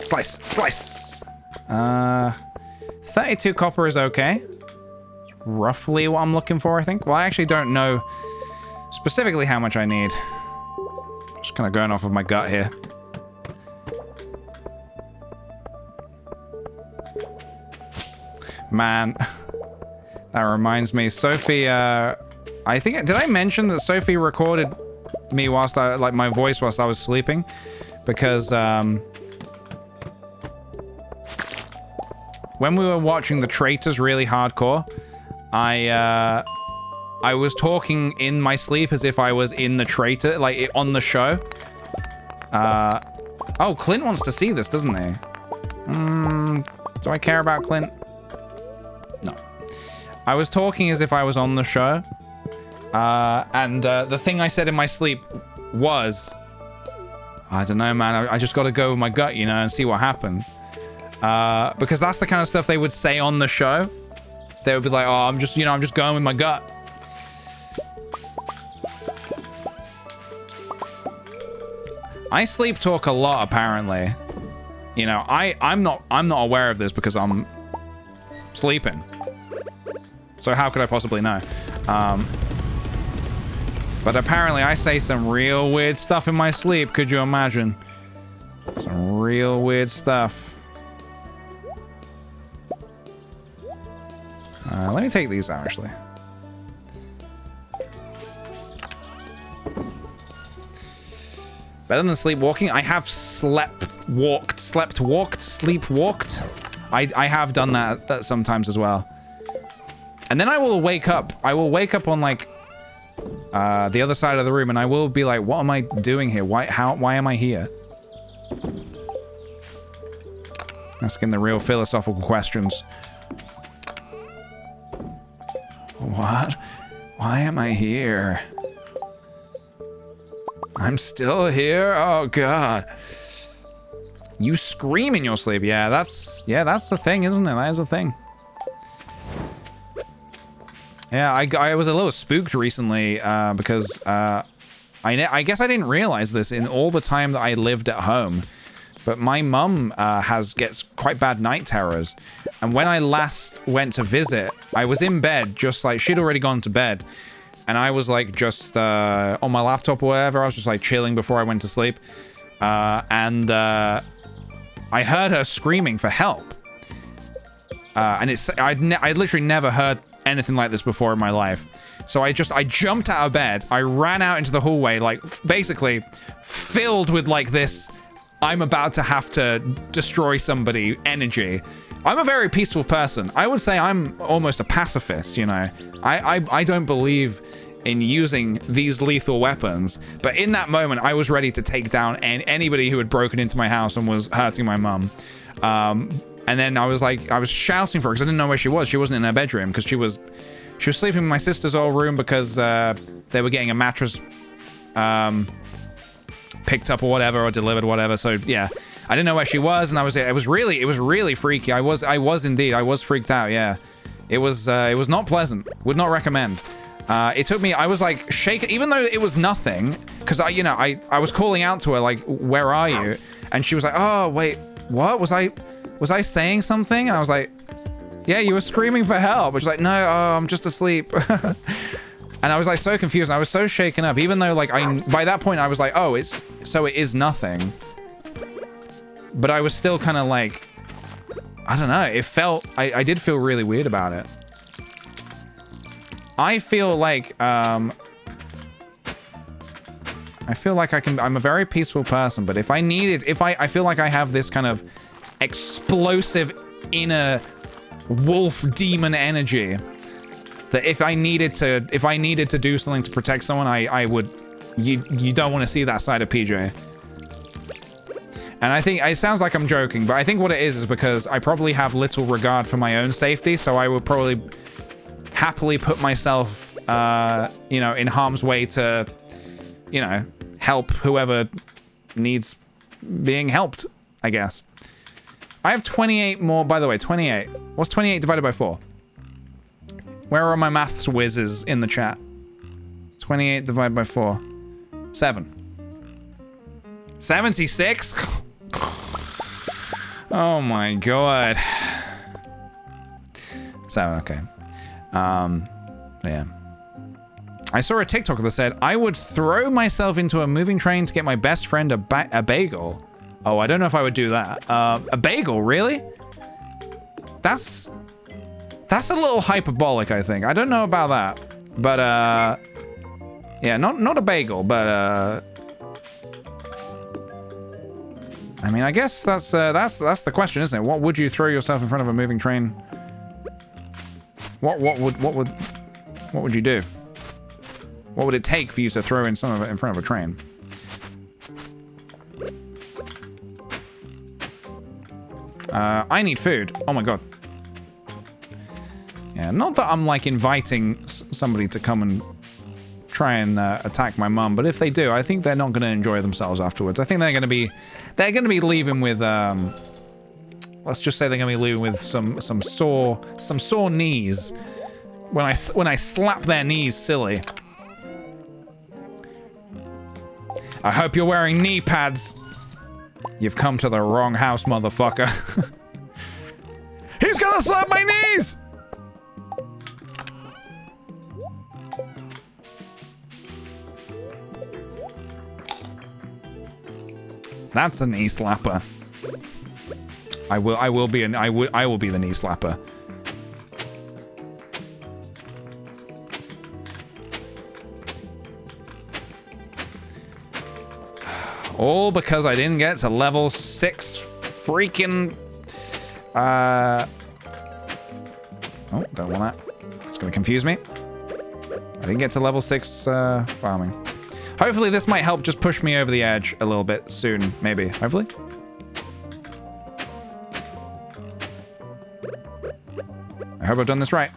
A: Slice! Slice! 32 copper is okay. Roughly what I'm looking for, I think. Well, I actually don't know specifically how much I need. Just kind of going off of my gut here. Man, that reminds me. Sophie, I think, did I mention that Sophie recorded me whilst my voice whilst I was sleeping? Because, when we were watching The Traitors really hardcore, I was talking in my sleep as if I was in The Traitor, like, on the show. Oh, Clint wants to see this, doesn't he? Do I care about Clint? No. I was talking as if I was on the show. And the thing I said in my sleep was, I don't know, man, I just got to go with my gut, you know, and see what happens. Because that's the kind of stuff they would say on the show. They would be like, oh, I'm just going with my gut. I sleep talk a lot, apparently. You know, I'm not aware of this because I'm sleeping. So how could I possibly know? But apparently I say some real weird stuff in my sleep, could you imagine? Some real weird stuff. Let me take these out, actually. Better than sleepwalking. I have sleepwalked. I have done that sometimes as well. And then I will wake up. I will wake up on like the other side of the room, and I will be like, what am I doing here? Why am I here? Asking the real philosophical questions. What? Why am I here? I'm still here? Oh, God. You scream in your sleep. Yeah, that's the thing, isn't it? That is a thing. Yeah, I was a little spooked recently because I guess I didn't realize this in all the time that I lived at home. But my mum gets quite bad night terrors. And when I last went to visit, I was in bed, just like, she'd already gone to bed. And I was like, just on my laptop or whatever. I was just like chilling before I went to sleep. And I heard her screaming for help. And I'd literally never heard anything like this before in my life. So I jumped out of bed. I ran out into the hallway, like basically filled with like this, I'm about to have to destroy somebody energy. I'm a very peaceful person. I would say I'm almost a pacifist, you know. I don't believe in using these lethal weapons, but in that moment I was ready to take down anybody who had broken into my house and was hurting my mum. And then I was shouting for her because I didn't know where she was. She wasn't in her bedroom because she was sleeping in my sister's old room because they were getting a mattress picked up or whatever, or delivered, whatever. So yeah, I didn't know where she was, and it was really freaky. I was freaked out. Yeah, it was not pleasant. Would not recommend. It took me, I was like shaking, even though it was nothing, because I was calling out to her like, where are you? And she was like, oh wait, what was I saying something? And I was like, yeah, you were screaming for help. She's like, no, I'm just asleep. And I was like so confused. And I was so shaken up, even though like by that point I was like, oh, it is nothing. But I was still kind of like, I don't know. It felt, I did feel really weird about it. I feel like I'm a very peaceful person, but if I feel like I have this kind of explosive inner wolf demon energy that if I needed to do something to protect someone, I would. You don't want to see that side of PJ. And I think it sounds like I'm joking, but I think what it is because I probably have little regard for my own safety, so I would probably happily put myself, in harm's way to, help whoever needs being helped, I guess. I have 28 more, by the way, 28. What's 28 divided by 4? Where are my maths whizzes in the chat? 28 divided by 4. 7. 76? Oh my god. 7, okay. Yeah. I saw a TikTok that said, I would throw myself into a moving train to get my best friend a bagel. Oh, I don't know if I would do that. A bagel, really? That's a little hyperbolic, I think. I don't know about that. But, yeah, not a bagel, but, I mean, I guess that's the question, isn't it? What would you throw yourself in front of a moving train? What would you do? What would it take for you to throw in in front of a train? I need food. Oh my god. Yeah, not that I'm like inviting somebody to come and try and attack my mum, but if they do, I think they're not going to enjoy themselves afterwards. I think they're going to be leaving with let's just say they're going to be leaving with some sore knees when I slap their knees silly. I hope you're wearing knee pads. You've come to the wrong house, motherfucker. He's gonna slap my knees! That's a knee slapper. I will be the knee slapper. All because I didn't get to level 6 freaking... Oh, don't want that. It's going to confuse me. I didn't get to level 6 farming. Hopefully this might help just push me over the edge a little bit soon, maybe. Hopefully. I hope I've done this right.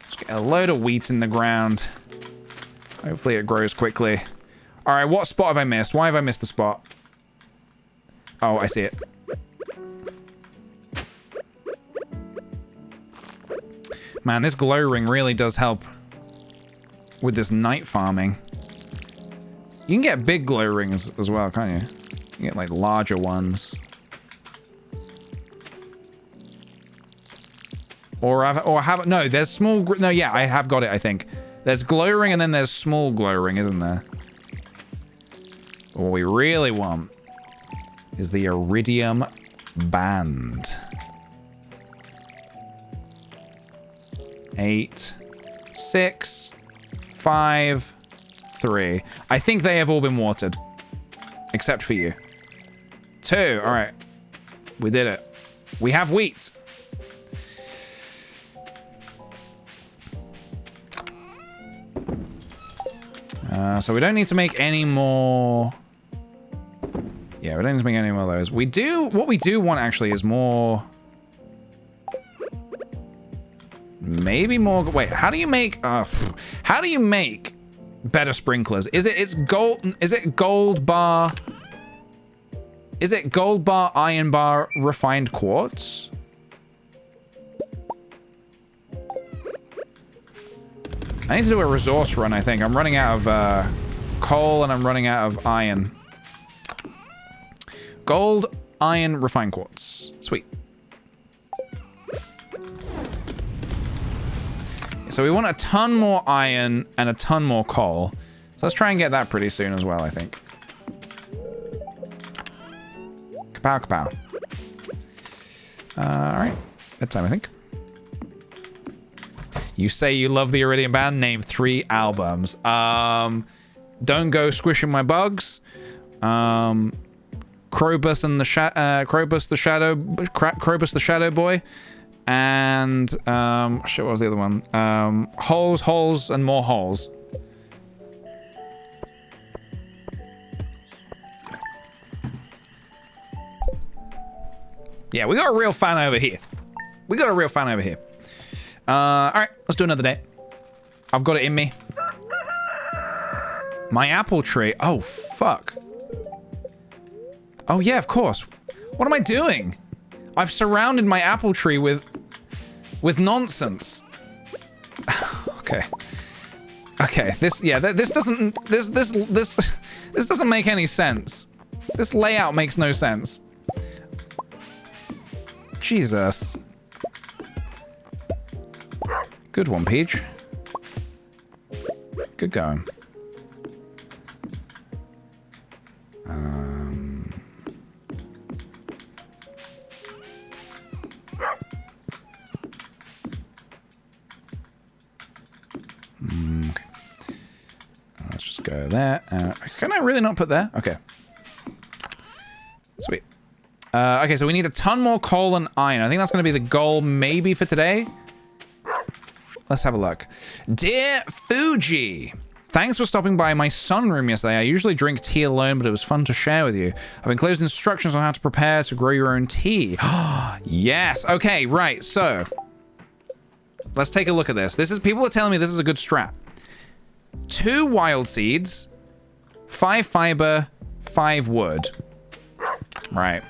A: Just get a load of wheat in the ground. Hopefully it grows quickly. All right, what spot have I missed? Why have I missed the spot? Oh, I see it. Man, this glow ring really does help with this night farming. You can get big glow rings as well, can't you? You can get like larger ones. No, there's small, no, yeah, I have got it, I think. There's glow ring and then there's small glow ring, isn't there? What we really want is the iridium band. 8, 6, 5, 3. I think they have all been watered. Except for you. 2, all right. We did it. We have wheat. So we don't need to make any more... Yeah, we don't need to make any more of those. We do... What we do want, actually, is more... Maybe more... Wait, how do you make... how do you make better sprinklers? Is it gold... Is it gold bar... Is it gold bar, iron bar, refined quartz? I need to do a resource run, I think. I'm running out of coal and I'm running out of iron. Gold, iron, refined quartz. Sweet. So we want a ton more iron and a ton more coal. So let's try and get that pretty soon as well, I think. Kapow, kapow. Alright. Bedtime, I think. You say you love the Iridium Band. Name 3 albums. Don't Go Squishing My Bugs. Krobus the Shadow Boy. And shit, what was the other one? Holes, Holes, and More Holes. Yeah, we got a real fan over here. Alright, let's do another day. I've got it in me. My apple tree. Oh, fuck. Oh, yeah, of course. What am I doing? I've surrounded my apple tree with nonsense. Okay. Okay, this doesn't make any sense. This layout makes no sense. Jesus. Good one, Peach. Good going. Okay. Let's just go there. Can I really not put there? Okay. Sweet. Okay, so we need a ton more coal and iron. I think that's going to be the goal maybe for today. Let's have a look. Dear Fuji, thanks for stopping by my sunroom yesterday. I usually drink tea alone, but it was fun to share with you. I've enclosed instructions on how to prepare to grow your own tea. Yes. Okay, right. So let's take a look at this. People are telling me this is a good strat. 2 wild seeds, 5 fiber, 5 wood. Right.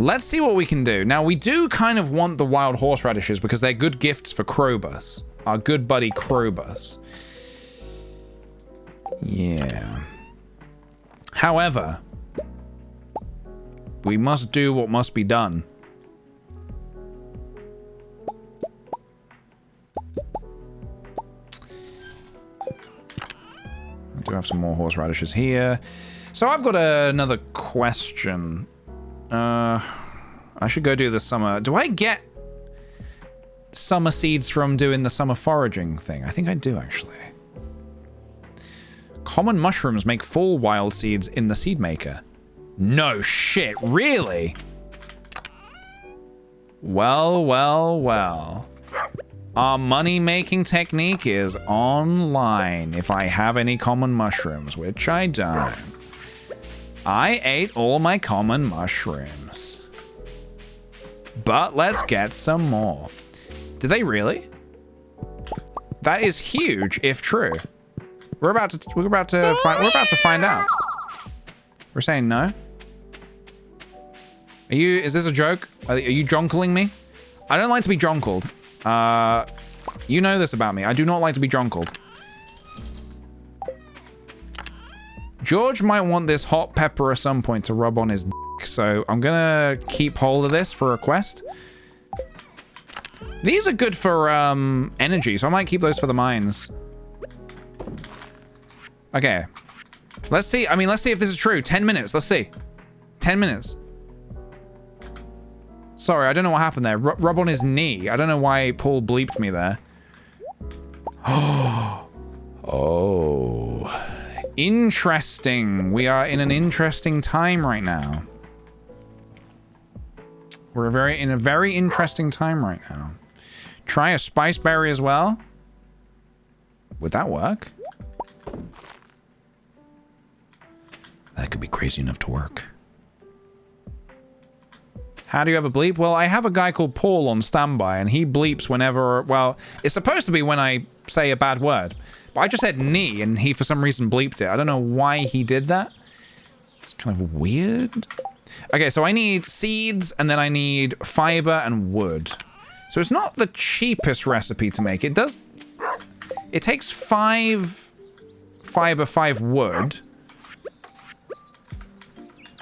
A: Let's see what we can do. Now, we do kind of want the wild horseradishes because they're good gifts for Krobus. Our good buddy Krobus. Yeah. However, we must do what must be done. I do have some more horseradishes here. So I've got another question. I should go do the summer. Do I get summer seeds from doing the summer foraging thing? I think I do, actually. Common mushrooms make full wild seeds in the seed maker. No shit, really? Well, well, well. Our money-making technique is online if I have any common mushrooms, which I don't. I ate all my common mushrooms. But let's get some more. Did they really? That is huge, if true. We're about to find out. We're saying no. Is this a joke? Are you jonkling me? I don't like to be jonkled. You know this about me. I do not like to be jonkled. George might want this hot pepper at some point to rub on his dick, so I'm gonna keep hold of this for a quest. These are good for energy, so I might keep those for the mines. Okay. Let's see. I mean, let's see if this is true. 10 minutes. Let's see. 10 minutes. Sorry, I don't know what happened there. Rub on his knee. I don't know why Paul bleeped me there. Oh. Interesting. We are in an interesting time right now. We're in a very interesting time right now. Try a spice berry as well. Would that work? That could be crazy enough to work. How do you have a bleep? Well, I have a guy called Paul on standby, and he bleeps whenever... Well, it's supposed to be when I say a bad word. But I just said knee, and he, for some reason, bleeped it. I don't know why he did that. It's kind of weird. Okay, so I need seeds, and then I need fiber and wood. So it's not the cheapest recipe to make. It does... It takes 5 fiber, 5 wood.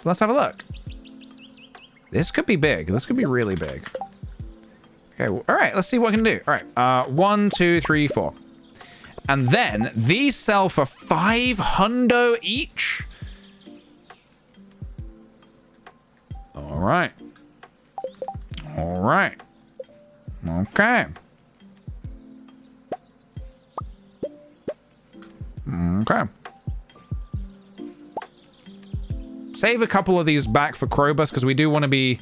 A: Let's have a look. This could be big. This could be really big. Okay, all right. Let's see what I can do. All right. 1, 2, 3, 4. And then these sell for 500 each. All right. All right. Okay. Okay. Save a couple of these back for Krobus, because we do want to be...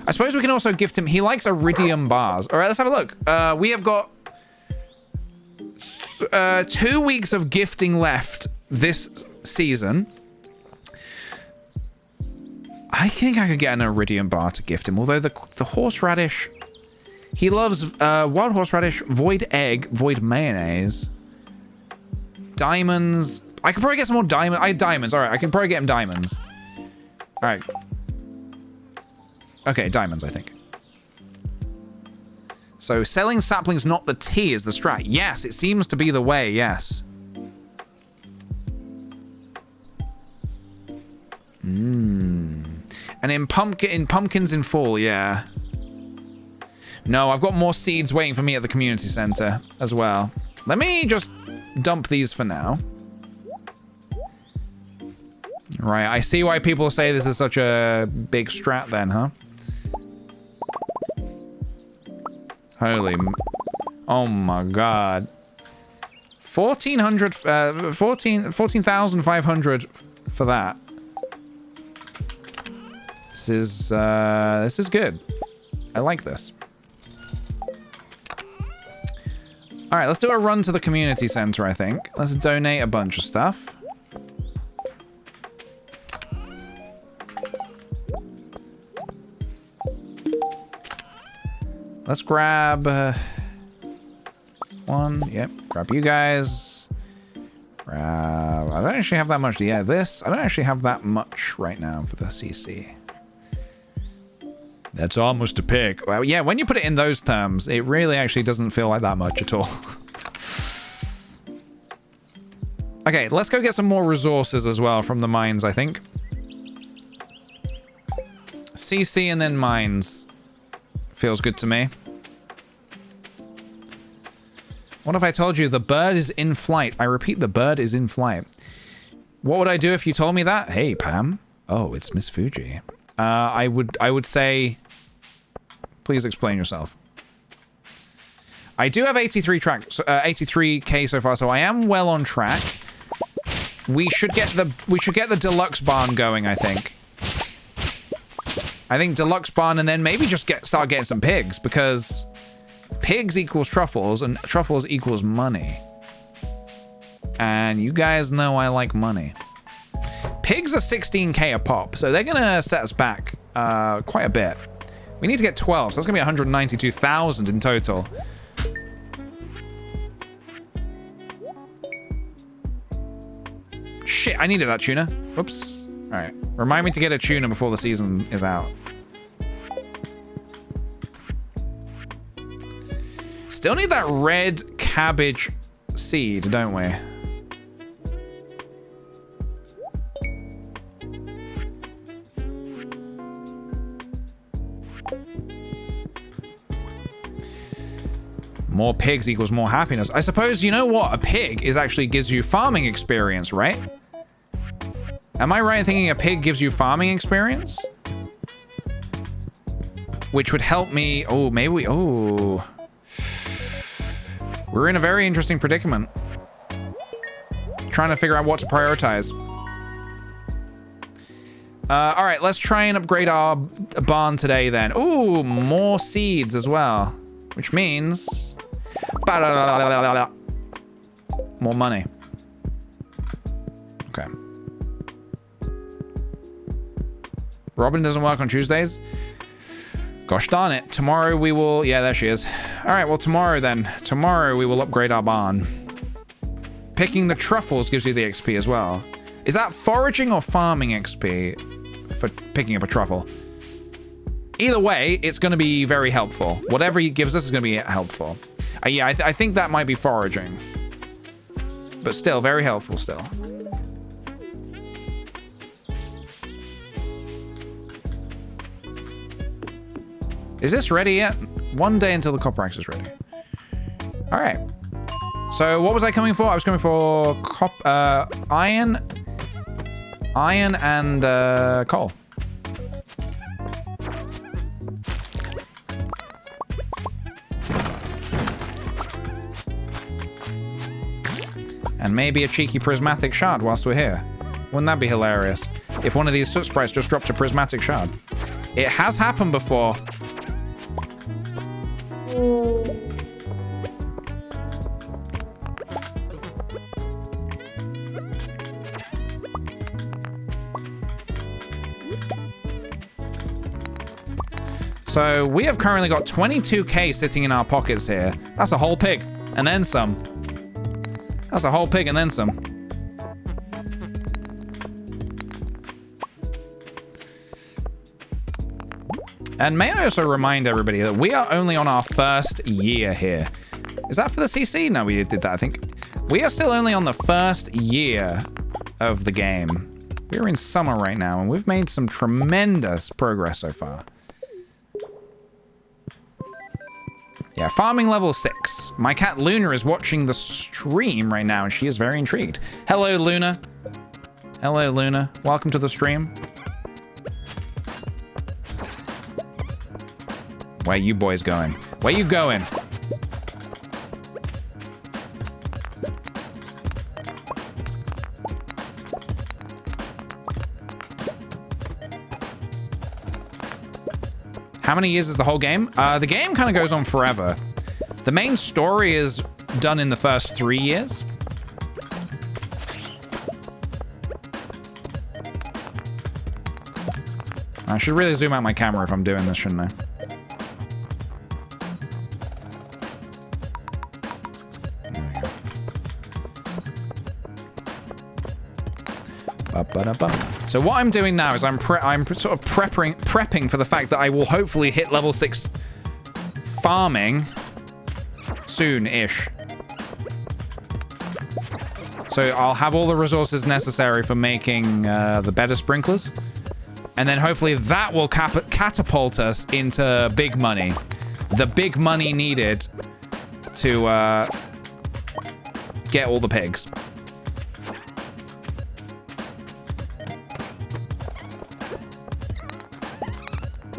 A: I suppose we can also gift him... He likes iridium bars. All right, let's have a look. We have got 2 weeks of gifting left this season. I think I could get an iridium bar to gift him, although the horseradish... He loves wild horseradish, void egg, void mayonnaise, diamonds. I could probably get some more diamonds. I had diamonds. All right, I can probably get him diamonds. All right. Okay, diamonds, I think. So selling saplings, not the tea, is the strat. Yes, it seems to be the way, yes. And in pumpkins in fall, yeah. No, I've got more seeds waiting for me at the community center as well. Let me just dump these for now. Right, I see why people say this is such a big strat then, huh? Holy... Oh my god. 14,500 for that. This is good. I like this. All right, let's do a run to the community center, I think. Let's donate a bunch of stuff. Let's grab one. Yep, grab you guys. Grab... I don't actually have that much. Yeah, this. I don't actually have that much right now for the CC. That's almost a pick. Well, yeah, when you put it in those terms, it really actually doesn't feel like that much at all. Okay, let's go get some more resources as well from the mines, I think. CC and then mines. Feels good to me. What if I told you the bird is in flight? I repeat, the bird is in flight. What would I do if you told me that? Hey, Pam. Oh, it's Miss Fuji. I would say... Please explain yourself. I do have 83 tracks, 83k so far, so I am well on track. we should get the deluxe barn going, I think. I think deluxe barn, and then maybe just start getting some pigs, because pigs equals truffles, and truffles equals money. And you guys know I like money. Pigs are 16k a pop, so they're gonna set us back quite a bit. We need to get 12, so that's gonna be 192,000 in total. Shit, I needed that tuna. Whoops. All right, remind me to get a tuna before the season is out. Still need that red cabbage seed, don't we? More pigs equals more happiness. I suppose, you know what? A pig actually gives you farming experience, right? Am I right in thinking a pig gives you farming experience? Which would help me... Oh, maybe we... Oh. We're in a very interesting predicament. Trying to figure out what to prioritize. All right, let's try and upgrade our barn today then. Ooh, more seeds as well. Which means... more money. Okay. Robin doesn't work on Tuesdays. Gosh darn it. Tomorrow we will... Yeah, there she is. All right, well, tomorrow then. Tomorrow we will upgrade our barn. Picking the truffles gives you the XP as well. Is that foraging or farming XP for picking up a truffle? Either way, it's going to be very helpful. Whatever he gives us is going to be helpful. Yeah, I think that might be foraging. But still, very helpful still. Is this ready yet? One day until the copper axe is ready. All right. So what was I coming for? I was coming for iron and coal. And maybe a cheeky prismatic shard whilst we're here. Wouldn't that be hilarious? If one of these soot sprites just dropped a prismatic shard. It has happened before. So we have currently got 22k sitting in our pockets here. That's a whole pig and then some. That's a whole pig and then some. And may I also remind everybody that we are only on our first year here. Is that for the CC? No, we did that, I think. We are still only on the first year of the game. We're in summer right now, and we've made some tremendous progress so far. Yeah, farming level 6. My cat Luna is watching the stream right now, and she is very intrigued. Hello, Luna. Hello, Luna. Welcome to the stream. Where you boys going? Where you going? How many years is the whole game? The game kind of goes on forever. The main story is done in the first 3 years. I should really zoom out my camera if I'm doing this, shouldn't I? So what I'm doing now is I'm sort of prepping for the fact that I will hopefully hit level 6 farming soon-ish. So I'll have all the resources necessary for making the better sprinklers. And then hopefully that will catapult us into big money. The big money needed to get all the pigs.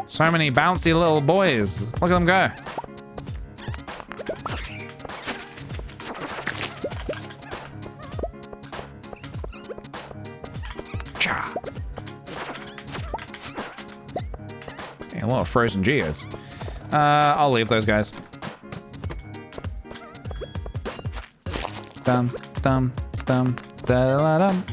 A: So many bouncy little boys. Look at them go. Cha-cha. Yeah, a lot of frozen geos. I'll leave those guys. Dum, dum, dum, da da dum.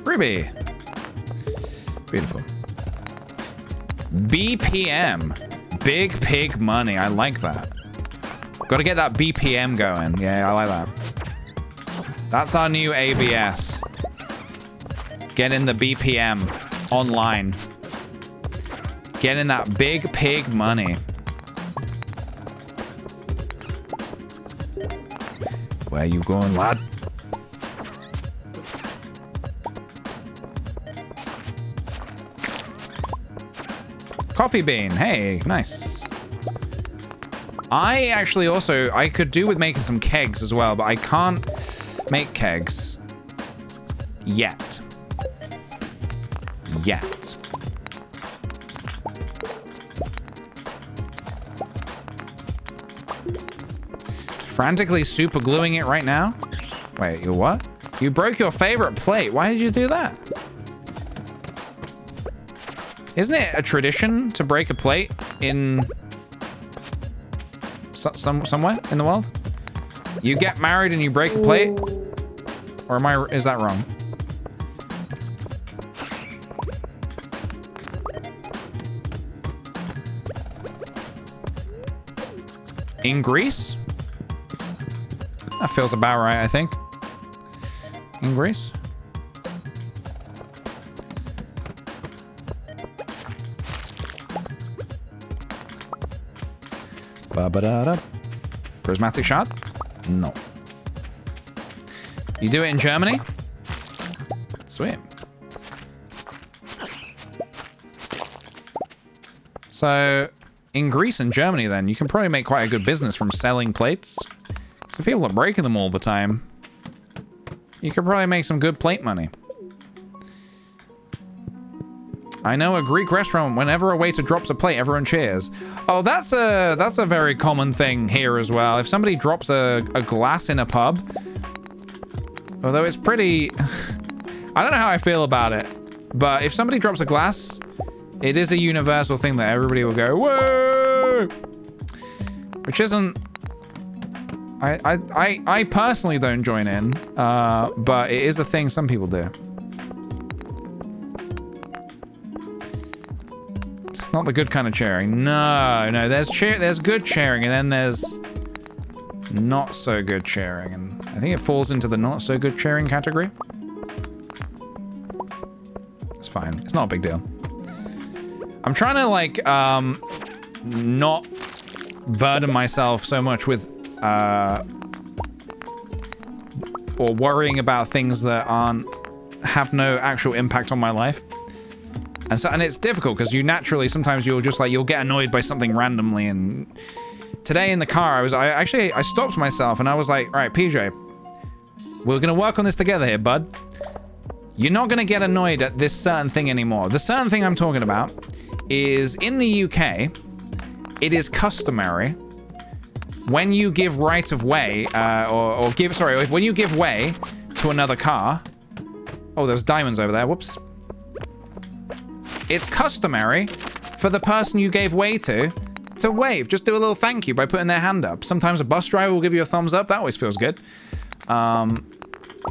A: Ruby. Beautiful. BPM. Big pig money. I like that. Got to get that BPM going. Yeah, I like that. That's our new ABS. Get in the BPM online. Get in that big pig money. Where you going, lad? Coffee bean. Hey, nice. I actually also, I could do with making some kegs as well, but I can't make kegs yet. Frantically super gluing it right now? Wait, you what? You broke your favorite plate. Why did you do that? Isn't it a tradition to break a plate in somewhere in the world? You get married and you break a plate? Or is that wrong? In Greece? That feels about right, I think. In Greece? Ba-ba-da-da. Prismatic shot? No. You do it in Germany? Sweet. So, in Greece and Germany then, you can probably make quite a good business from selling plates. So people are breaking them all the time. You could probably make some good plate money. I know a Greek restaurant, whenever a waiter drops a plate, everyone cheers. Oh, that's a very common thing here as well. If somebody drops a glass in a pub, although it's pretty... I don't know how I feel about it, but if somebody drops a glass, it is a universal thing that everybody will go, whoa! Which isn't... I personally don't join in, but it is a thing some people do. It's not the good kind of cheering. No, there's good cheering, and then there's not so good cheering, and I think it falls into the not so good cheering category. It's fine. It's not a big deal. I'm trying to like not burden myself so much with or worrying about things that have no actual impact on my life. And it's difficult because sometimes you'll get annoyed by something randomly. And today in the car, I stopped myself and I was like, all right, PJ, we're gonna work on this together here, bud. You're not gonna get annoyed at this certain thing anymore. The certain thing I'm talking about is in the UK, it is customary when you give right of way, when you give way to another car. Oh, there's diamonds over there. Whoops. It's customary for the person you gave way to wave. Just do a little thank you by putting their hand up. Sometimes a bus driver will give you a thumbs up. That always feels good.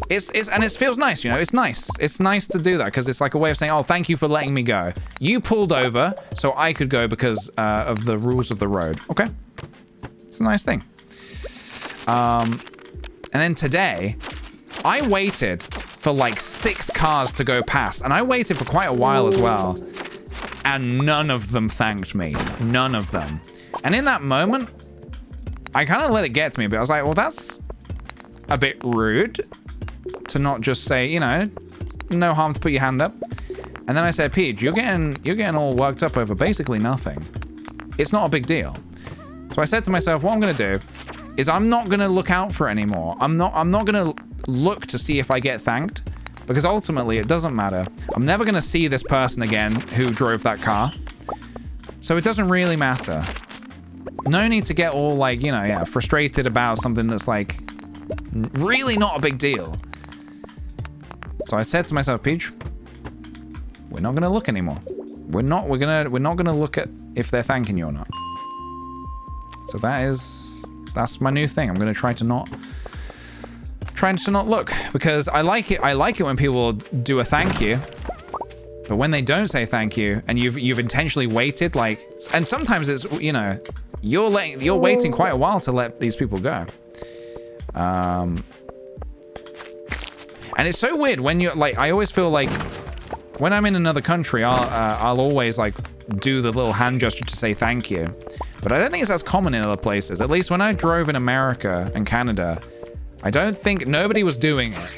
A: It feels nice, you know. It's nice. It's nice to do that because it's like a way of saying, oh, thank you for letting me go. You pulled over so I could go because of the rules of the road. Okay. It's a nice thing. And then today, I waited for like 6 cars to go past. And I waited for quite a while as well. And none of them thanked me. None of them. And in that moment, I kind of let it get to me. But I was like, well, that's a bit rude to not just say, you know, no harm to put your hand up. And then I said, Peach, you're getting all worked up over basically nothing. It's not a big deal. So I said to myself, what I'm going to do is I'm not going to look out for it anymore. I'm not going to look to see if I get thanked, because ultimately it doesn't matter. I'm never going to see this person again who drove that car. So it doesn't really matter. No need to get all like, you know, yeah, frustrated about something that's like really not a big deal. So I said to myself, Peach, we're not gonna look anymore. We're not gonna look at if they're thanking you or not. So that's my new thing. I'm gonna try to not look, because I like it when people do a thank you. But when they don't say thank you, and you've intentionally waited, like, and sometimes it's, you know, you're waiting quite a while to let these people go. And it's so weird when you're like, I always feel like when I'm in another country, I'll always like do the little hand gesture to say thank you. But I don't think it's as common in other places. At least when I drove in America and Canada, I don't think nobody was doing it.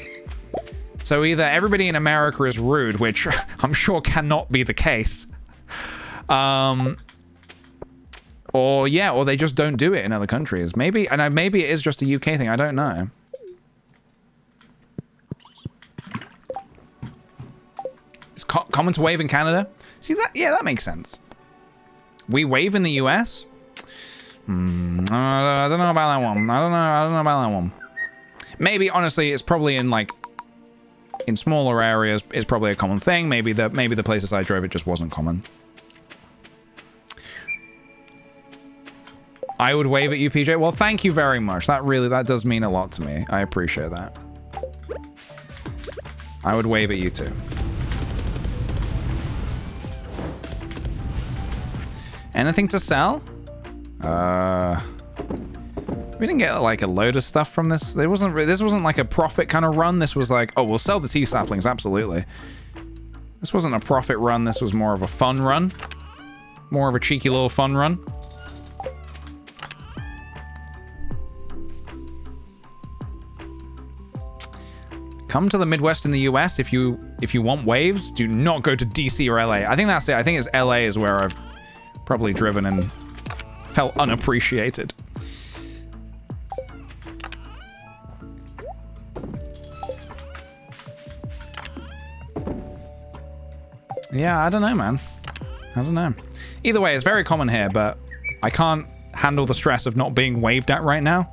A: So either everybody in America is rude, which I'm sure cannot be the case. Or they just don't do it in other countries. Maybe it is just a UK thing. I don't know. It's common to wave in Canada. See that? Yeah, that makes sense. We wave in the US. I don't know about that one. I don't know about that one. Maybe honestly, it's probably in like in smaller areas. It's probably a common thing. Maybe the places I drove, it just wasn't common. I would wave at you, PJ. Well, thank you very much. That does mean a lot to me. I appreciate that. I would wave at you too. Anything to sell? We didn't get like a load of stuff from this. This wasn't like a profit kind of run. This was like, oh, we'll sell the tea saplings, absolutely. This wasn't a profit run. This was more of a fun run. More of a cheeky little fun run. Come to the Midwest in the US if you want waves. Do not go to DC or LA. I think that's it. I think it's LA is where I've probably driven and felt unappreciated. Yeah, I don't know, man. I don't know. Either way, it's very common here, but I can't handle the stress of not being waved at right now.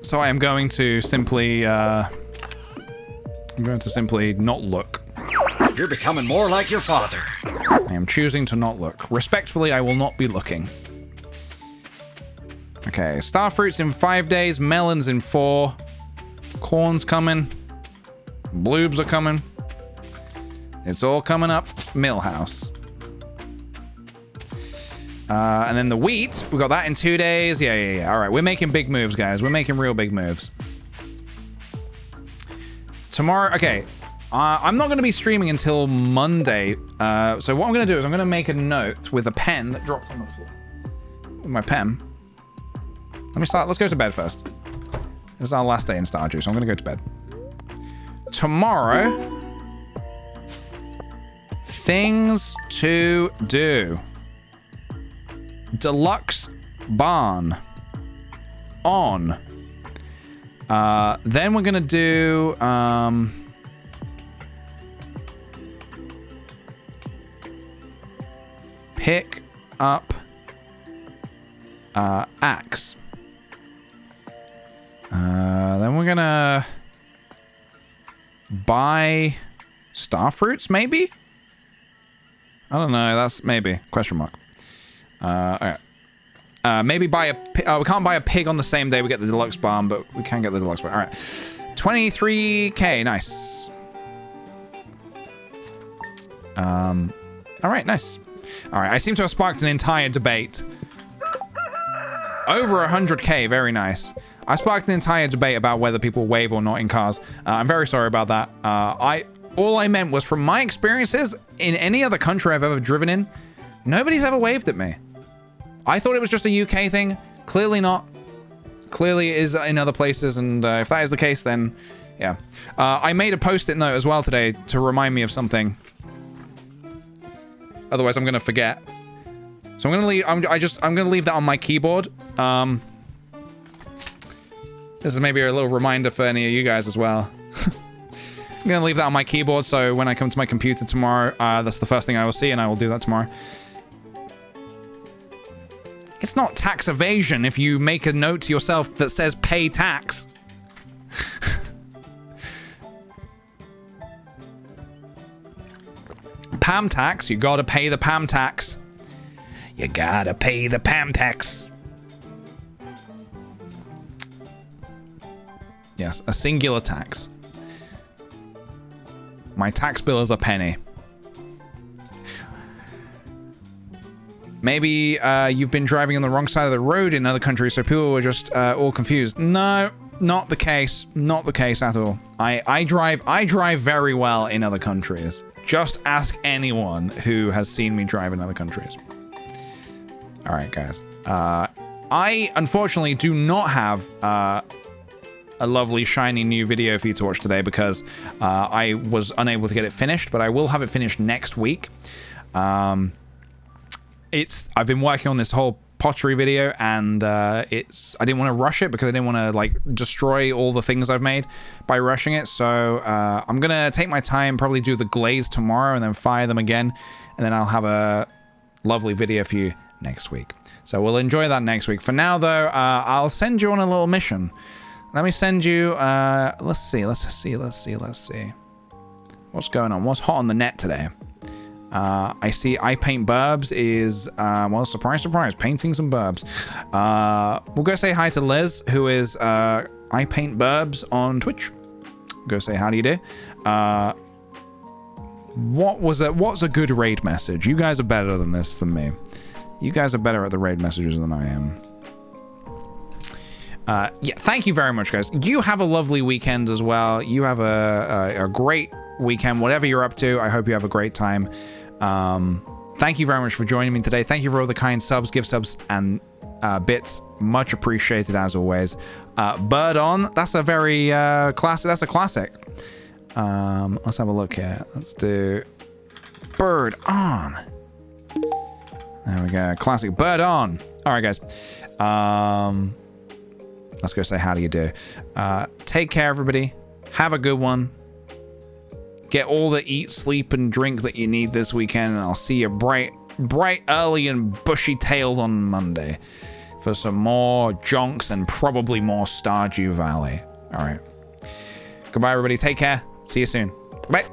A: So I am going to simply, not look.
D: You're becoming more like your father.
A: I am choosing to not look. Respectfully, I will not be looking. Okay, star fruits in 5 days, melons in 4. Corn's coming. Bloobs are coming. It's all coming up. Millhouse. And then the wheat, we got that in 2 days. Yeah. All right, we're making big moves, guys. We're making real big moves. Tomorrow, okay. I'm not going to be streaming until Monday. So what I'm going to do is I'm going to make a note with a pen that dropped on the floor. With my pen. Let's go to bed first. This is our last day in Stardew, so I'm going to go to bed. Tomorrow, things to do. Deluxe barn on. Then we're gonna do pick up axe. Then we're gonna buy star fruits, maybe? I don't know. That's maybe question mark. All right. Maybe buy a we can't buy a pig on the same day we get the deluxe barn, but we can get the deluxe barn. All right. 23k. Nice. All right. Nice. All right. I seem to have sparked an entire debate. Over 100k. Very nice. I sparked an entire debate about whether people wave or not in cars. I'm very sorry about that. All I meant was from my experiences in any other country I've ever driven in, nobody's ever waved at me. I thought it was just a UK thing. Clearly not. Clearly it is in other places, and if that is the case, then yeah. I made a post-it note as well today to remind me of something. Otherwise, I'm gonna forget. So I'm gonna leave. I'm gonna leave that on my keyboard. This is maybe a little reminder for any of you guys as well. I'm gonna leave that on my keyboard, so when I come to my computer tomorrow, that's the first thing I will see, and I will do that tomorrow. It's not tax evasion if you make a note to yourself that says pay tax. Pam tax, you gotta pay the Pam tax. You gotta pay the Pam tax. Yes, a singular tax. My tax bill is a penny. Maybe you've been driving on the wrong side of the road in other countries, so people were just all confused. No, not the case. Not the case at all. I drive very well in other countries. Just ask anyone who has seen me drive in other countries. All right, guys. I unfortunately do not have a lovely shiny new video for you to watch today because I was unable to get it finished, but I will have it finished next week. I've been working on this whole pottery video, and I didn't want to rush it because I didn't want to like destroy all the things I've made by rushing it. So I'm gonna take my time, probably do the glaze tomorrow, and then fire them again, and then I'll have a lovely video for you next week. So we'll enjoy that next week. For now, though, I'll send you on a little mission. Let me send you. Let's see. What's going on? What's hot on the net today? I see I Paint Burbs is, well, surprise, surprise, painting some burbs. We'll go say hi to Liz, who is I Paint Burbs on Twitch. Go say how do you do. What's a good raid message? You guys are better than this than me. You guys are better at the raid messages than I am. Yeah, thank you very much, guys. You have a lovely weekend as well. You have a great weekend, whatever you're up to. I hope you have a great time. Thank you very much for joining me today. Thank you for all the kind subs, gift subs, and bits. Much appreciated as always. Bird on. That's a very classic. That's a classic. Let's have a look here. Let's do Bird on. There we go. Classic. Bird on. All right, guys. Let's go say how do you do. Take care, everybody. Have a good one. Get all the eat, sleep, and drink that you need this weekend, and I'll see you bright, early, and bushy-tailed on Monday for some more jonks and probably more Stardew Valley. All right. Goodbye, everybody. Take care. See you soon. Bye.